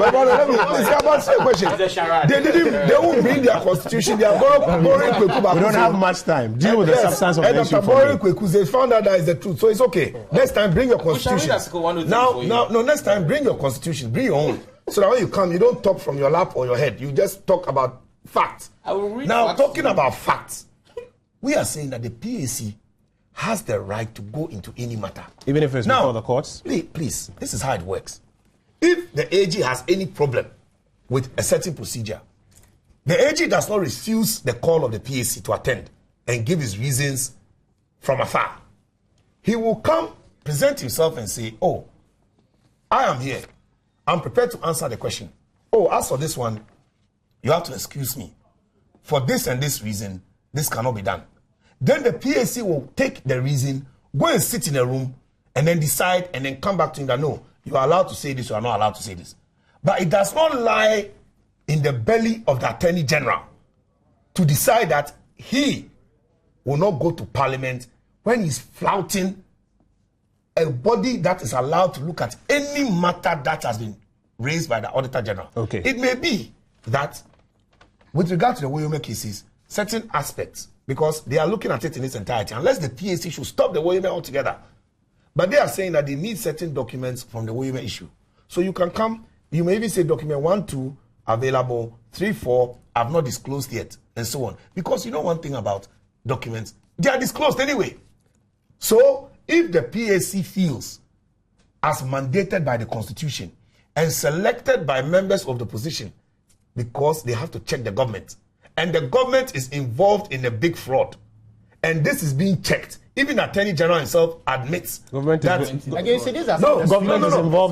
brother, let me answer your question. They won't bring their constitution. They are borrowing Kweku Bakon. We don't have much time. Deal with the substance of the issue. And after borrowing Kweku, they found out that is the truth. So it's okay. Next time, bring your constitution. Next time, bring your constitution. Bring your own. So that when you come, you don't talk from your lap or your head. You just talk about facts. Now, talking about facts, we are saying that the PAC has the right to go into any matter. Even if it's before the courts? Please, this is how it works. If the AG has any problem with a certain procedure, the AG does not refuse the call of the PAC to attend and give his reasons from afar. He will come, present himself and say, oh, I am here. I'm prepared to answer the question. Oh, as for this one, you have to excuse me. For this and this reason, this cannot be done. Then the PAC will take the reason, go and sit in a room, and then decide, and then come back to him that, no, you are allowed to say this, you are not allowed to say this. But it does not lie in the belly of the Attorney General to decide that he will not go to Parliament when he's flouting a body that is allowed to look at any matter that has been raised by the Auditor General. Okay. It may be that, with regard to the Woyome cases, certain aspects, because they are looking at it in its entirety, unless the PAC should stop the Woyome altogether. But they are saying that they need certain documents from the Woyome issue. So you can come, you may even say document 1, 2, available, 3, 4, I've not disclosed yet, and so on. Because you know one thing about documents, they are disclosed anyway. So if the PAC feels, as mandated by the Constitution, and selected by members of the opposition, because they have to check the government, and the government is involved in a big fraud, and this is being checked. Even the Attorney General himself admits government that is involved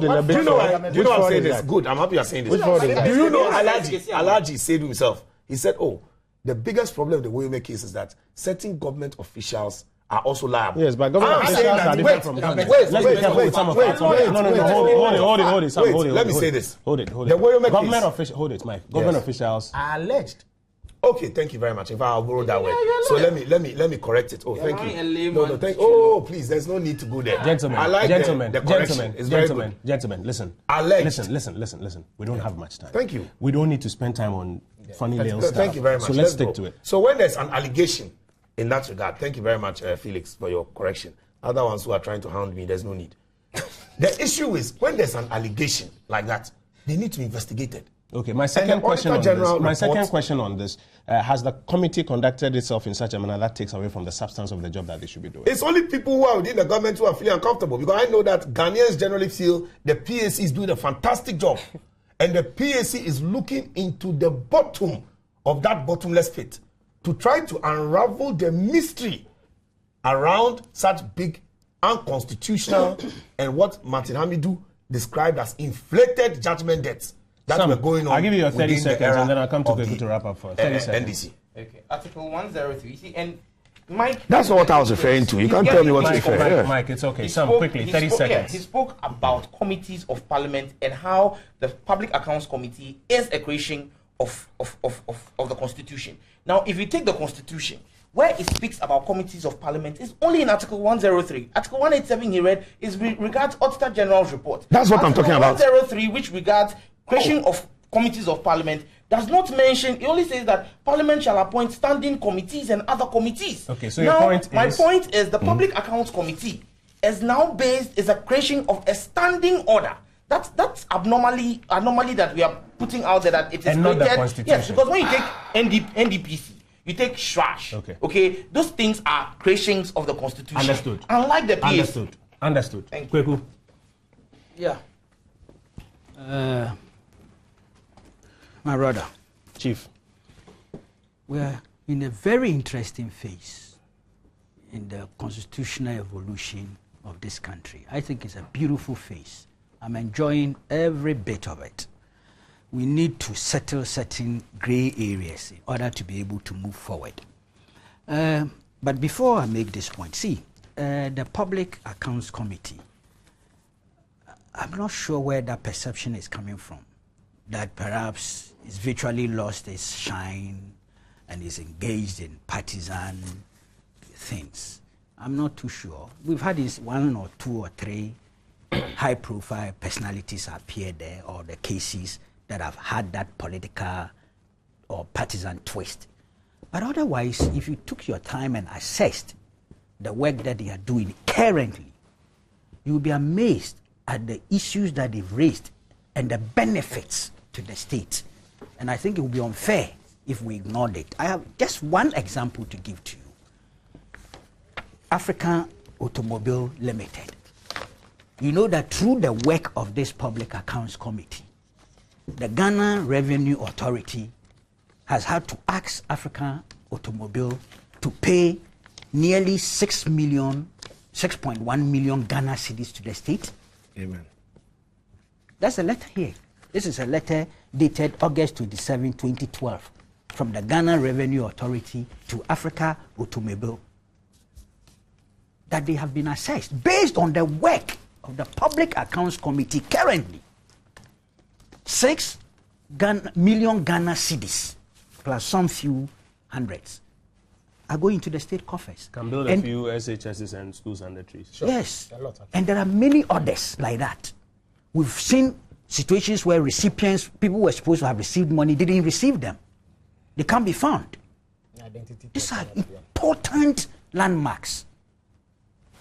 in a big fraud. Do you know I'm saying this? Good, I'm happy you're saying this. Do you know Alaji said to himself, he said, oh, the biggest problem with the Woyome case is that certain government officials are also liable. Yes, but government officials are different from government. Let's be careful with some of it. Hold it. Let me say this. Hold it. Government officials, hold it, Mike. Government officials are alleged. Okay, thank you very much. If I'll borrow that way. So let me correct it. Oh, thank you. No, thank you. Oh, please, there's no need to go there. Gentlemen, I like the correction. It's very good. Gentlemen, listen. Alleged. Listen. We don't have much time. Thank you. We don't need to spend time on funny little stuff. Thank you very much. So let's stick to it. So when there's an allegation in that regard, thank you very much, Felix, for your correction. Other ones who are trying to hound me, there's no need. The issue is when there's an allegation like that, they need to be investigated. Okay, my second question on this, has the committee conducted itself in such a manner that takes away from the substance of the job that they should be doing? It's only people who are within the government who are feeling uncomfortable, because I know that Ghanaians generally feel the PAC is doing a fantastic job, and the PAC is looking into the bottom of that bottomless pit to try to unravel the mystery around such big, unconstitutional, and what Martin Hamidou described as inflated judgment debts that were going on. I'll give you your 30 seconds and then I'll come to Kweku to wrap up for 30 seconds. NDC. Okay, Article 103. See, and Mike... That's not what I was referring to. You can't tell me what to refer. Mike, it's okay. Quickly, 30 seconds. Yeah, he spoke about committees of parliament and how the Public Accounts Committee is a creation of the Constitution. Now, if you take the Constitution, where it speaks about committees of parliament is only in Article 103. Article 187 he read is regards Auditor General's report. That's what I'm talking about. 103, which regards creation of committees of parliament, does not mention, it only says that parliament shall appoint standing committees and other committees. Okay, so my point is the Public Accounts Committee is now is a creation of a standing order. That's abnormally that we are putting out there, that it is and created. Not the Constitution. Yes, because when you take NDPC, you take SHRASH. Okay, those things are creations of the Constitution. Understood. Unlike the PAC. Understood. Thank you. Kweku. Yeah. My brother, Chief, we are in a very interesting phase in the constitutional evolution of this country. I think it's a beautiful phase. I'm enjoying every bit of it. We need to settle certain gray areas in order to be able to move forward. But before I make this point, see, the Public Accounts Committee, I'm not sure where that perception is coming from, that perhaps it's virtually lost its shine and is engaged in partisan things. I'm not too sure. We've had this 1 or 2 or 3 high-profile personalities appear there, or the cases that have had that political or partisan twist. But otherwise, if you took your time and assessed the work that they are doing currently, you will be amazed at the issues that they've raised and the benefits to the state. And I think it would be unfair if we ignored it. I have just one example to give to you. African Automobile Limited. You know that through the work of this Public Accounts Committee, the Ghana Revenue Authority has had to ask African Automobile to pay nearly 6.1 million Ghana cedis to the state. Amen. That's a letter here. This is a letter dated August 27, 2012, from the Ghana Revenue Authority to Africa Automobile, that they have been assessed based on the work of the Public Accounts Committee currently. 6 million Ghana cedis plus some few hundreds are going to the state coffers. Can build a few SHSs and schools under trees. Sure. Yes, and there are many others like that. We've seen situations where recipients, people who were supposed to have received money, didn't receive them. They can't be found. These are important landmarks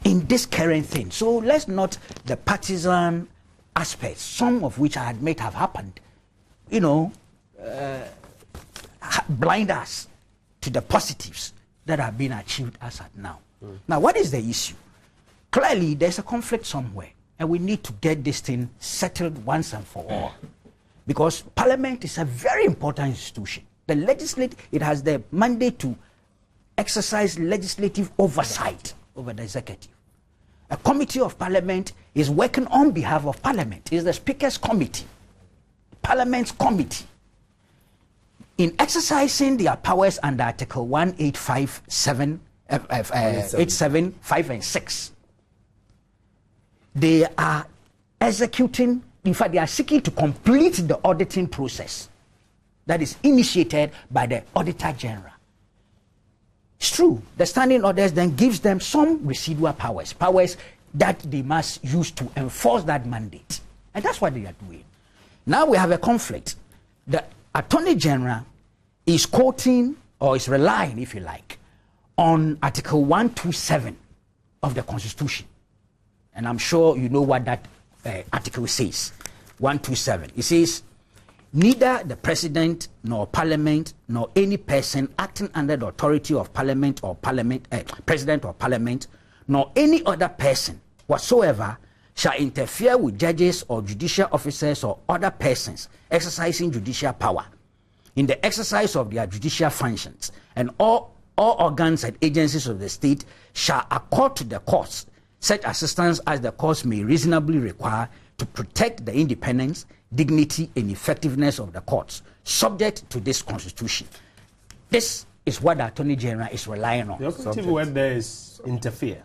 in this current thing. So let's not the partisan aspects, some of which I admit have happened, blind us to the positives that have been achieved as at now. Now, what is the issue? Clearly, there's a conflict somewhere, and we need to get this thing settled once and for all. Because Parliament is a very important institution. It has the mandate to exercise legislative oversight over the executive. A committee of Parliament is working on behalf of Parliament. It's the Speaker's committee, Parliament's committee. In exercising their powers under Article 185, 87, 5 and 6, they are executing, in fact, they are seeking to complete the auditing process that is initiated by the Auditor General. It's true, the standing orders then gives them some residual powers that they must use to enforce that mandate. And that's what they are doing. Now we have a conflict. The Attorney General is quoting, or is relying, if you like, on Article 127 of the Constitution. And I'm sure you know what that article says. 127. It says, neither the President nor Parliament nor any person acting under the authority of Parliament or President or Parliament nor any other person whatsoever shall interfere with judges or judicial officers or other persons exercising judicial power in the exercise of their judicial functions, and all organs and agencies of the state shall accord to the courts such assistance as the courts may reasonably require to protect the independence, dignity, and effectiveness of the courts, subject to this Constitution. This is what the Attorney General is relying on. The operative word there is interfere.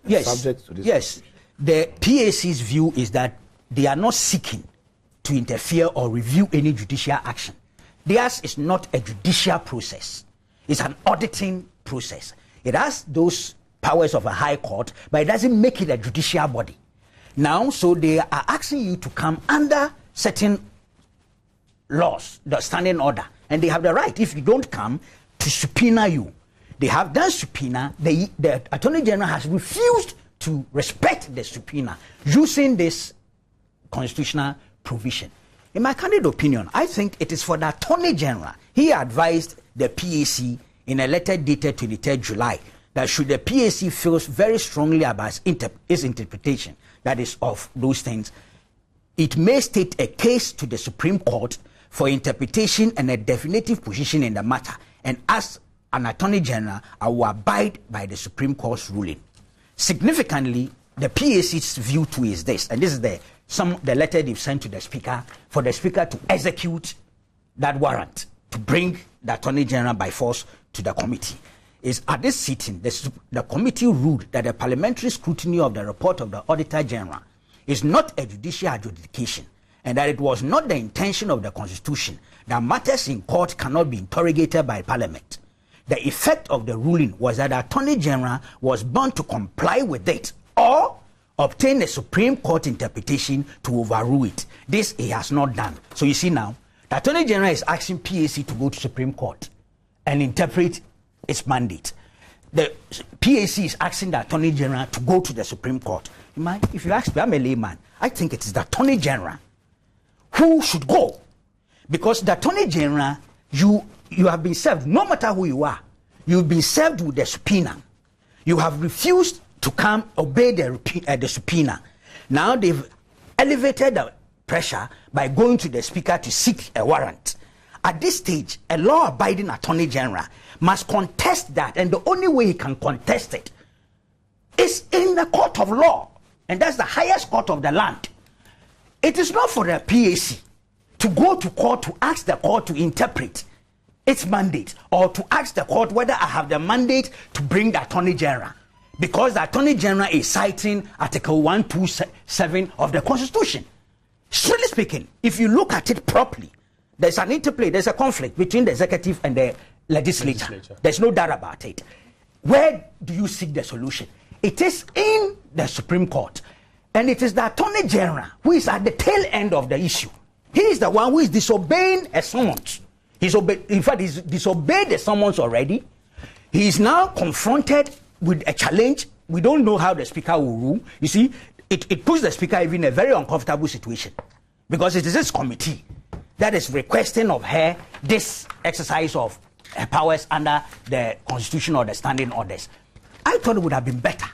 Yes. Subject to this. Yes. The PAC's view is that they are not seeking to interfere or review any judicial action. Theirs is not a judicial process. It's an auditing process. It has those powers of a high court, but it doesn't make it a judicial body. Now, so they are asking you to come under certain laws, the standing order, and they have the right, if you don't come, to subpoena you. They have done subpoena. The Attorney General has refused to respect the subpoena using this constitutional provision. In my candid opinion, I think it is for the Attorney General. He advised the PAC in a letter dated 23rd July that should the PAC feels very strongly about its interpretation, that is of those things, it may state a case to the Supreme Court for interpretation and a definitive position in the matter. And as an Attorney General, I will abide by the Supreme Court's ruling. Significantly, the PAC's view too is this, and this is the letter they've sent to the Speaker, for the Speaker to execute that warrant to bring the Attorney General by force to the committee. Is at this sitting, the committee ruled that the parliamentary scrutiny of the report of the Auditor General is not a judicial adjudication, and that it was not the intention of the Constitution that matters in court cannot be interrogated by Parliament. The effect of the ruling was that the Attorney General was bound to comply with it or obtain a Supreme Court interpretation to overrule it. This he has not done. So you see now, the Attorney General is asking PAC to go to Supreme Court and interpret its mandate. The PAC is asking the Attorney General to go to the Supreme Court. If you ask me, I'm a layman, I think it is the Attorney General who should go. Because the Attorney General, you have been served, no matter who you are, you've been served with the subpoena. You have refused to come obey the subpoena. Now they've elevated the pressure by going to the Speaker to seek a warrant. At this stage, a law-abiding Attorney General must contest that, and the only way he can contest it is in the court of law, and that's the highest court of the land. It is not for the PAC to go to court to ask the court to interpret its mandate, or to ask the court whether I have the mandate to bring the Attorney General, because the Attorney General is citing Article 127 of the Constitution. Strictly speaking, if you look at it properly, there's an interplay, there's a conflict between the executive and the legislature. There's no doubt about it. Where do you seek the solution? It is in the Supreme Court. And it is the Attorney General who is at the tail end of the issue. He is the one who is disobeying a summons. In fact, he's disobeyed the summons already. He is now confronted with a challenge. We don't know how the Speaker will rule. You see, it puts the Speaker even in a very uncomfortable situation, because it is this committee that is requesting of her this exercise of her powers under the Constitution or the standing orders. I thought it would have been better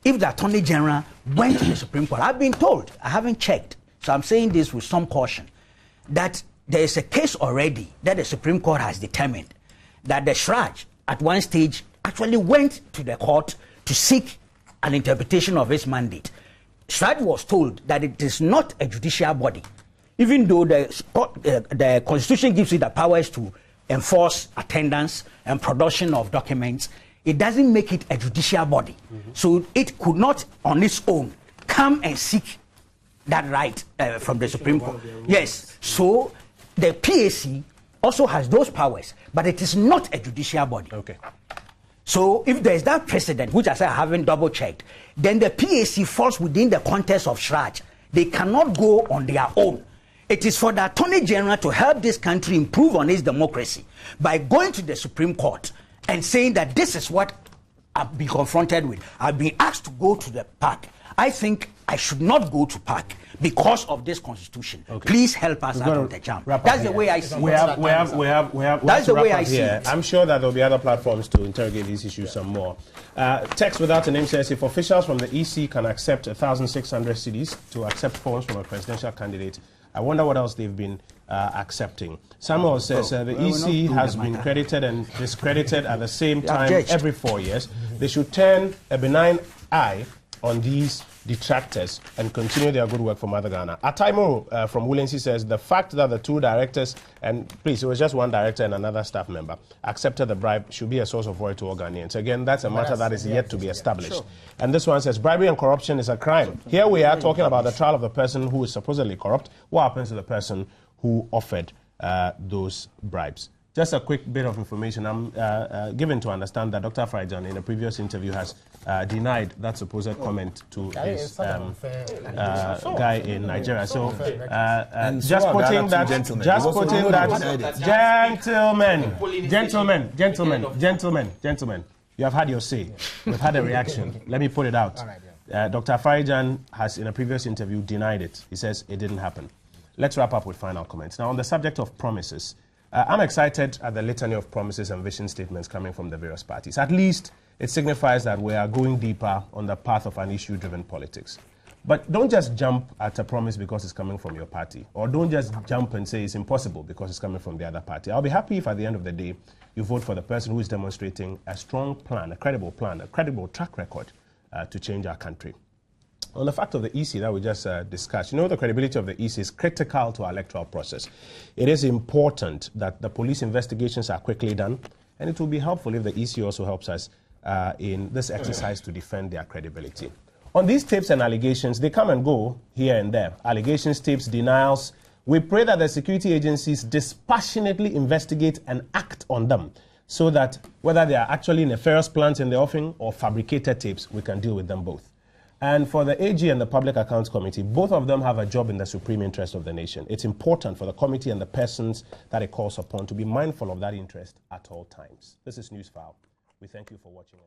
if the Attorney General went to the Supreme Court. I've been told, I haven't checked, so I'm saying this with some caution, that there is a case already that the Supreme Court has determined that the Shraj at one stage actually went to the court to seek an interpretation of its mandate. Shraj was told that it is not a judicial body, even though the Constitution gives it the powers to enforce attendance and production of documents. It doesn't make it a judicial body. So it could not on its own come and seek that right from the Supreme Court. Yes, so the PAC also has those powers, but it is not a judicial body. Okay. So if there is that precedent, which I said I haven't double checked, then the PAC falls within the context of Shraj. They cannot go on their own. It is for the Attorney General to help this country improve on its democracy by going to the Supreme Court and saying that this is what I've been confronted with. I've been asked to go to the park. I think I should not go to park because of this Constitution. Okay. Please help us out of the jam. That's the way I see it. That's the way I see it. I'm sure that there'll be other platforms to interrogate these issues some more. Text without a name says, if officials from the EC can accept 1,600 cedis to accept forms from a presidential candidate, I wonder what else they've been accepting. Samuel says the EC has been credited and discredited at the same time every 4 years. They should turn a benign eye on these detractors and continue their good work for Mother Ghana. Ataimo from Willency says the fact that the two directors, and please, it was just one director and another staff member, accepted the bribe should be a source of worry to all Ghanaians. Again, that's a matter that is yet to be established. Sure. And this one says bribery and corruption is a crime. Here we are talking about the trial of the person who is supposedly corrupt. What happens to the person who offered those bribes? Just a quick bit of information. I'm given to understand that Dr. Farijan in a previous interview has denied that supposed comment to his guy in Nigeria. So just putting that, gentlemen, you have had your say. We've had a reaction. Let me put it out. Dr. Farijan has in a previous interview denied it. He says it didn't happen. Let's wrap up with final comments. Now on the subject of promises, I'm excited at the litany of promises and vision statements coming from the various parties. At least it signifies that we are going deeper on the path of an issue-driven politics. But don't just jump at a promise because it's coming from your party, or don't just jump and say it's impossible because it's coming from the other party. I'll be happy if at the end of the day you vote for the person who is demonstrating a strong plan, a credible track record to change our country. On the fact of the EC that we just discussed, you know, the credibility of the EC is critical to our electoral process. It is important that the police investigations are quickly done, and it will be helpful if the EC also helps us in this exercise to defend their credibility. On these tapes and allegations, they come and go here and there. Allegations, tapes, denials. We pray that the security agencies dispassionately investigate and act on them so that whether they are actually nefarious plans in the offing or fabricated tapes, we can deal with them both. And for the AG and the Public Accounts Committee, both of them have a job in the supreme interest of the nation. It's important for the committee and the persons that it calls upon to be mindful of that interest at all times. This is Newsfile. We thank you for watching.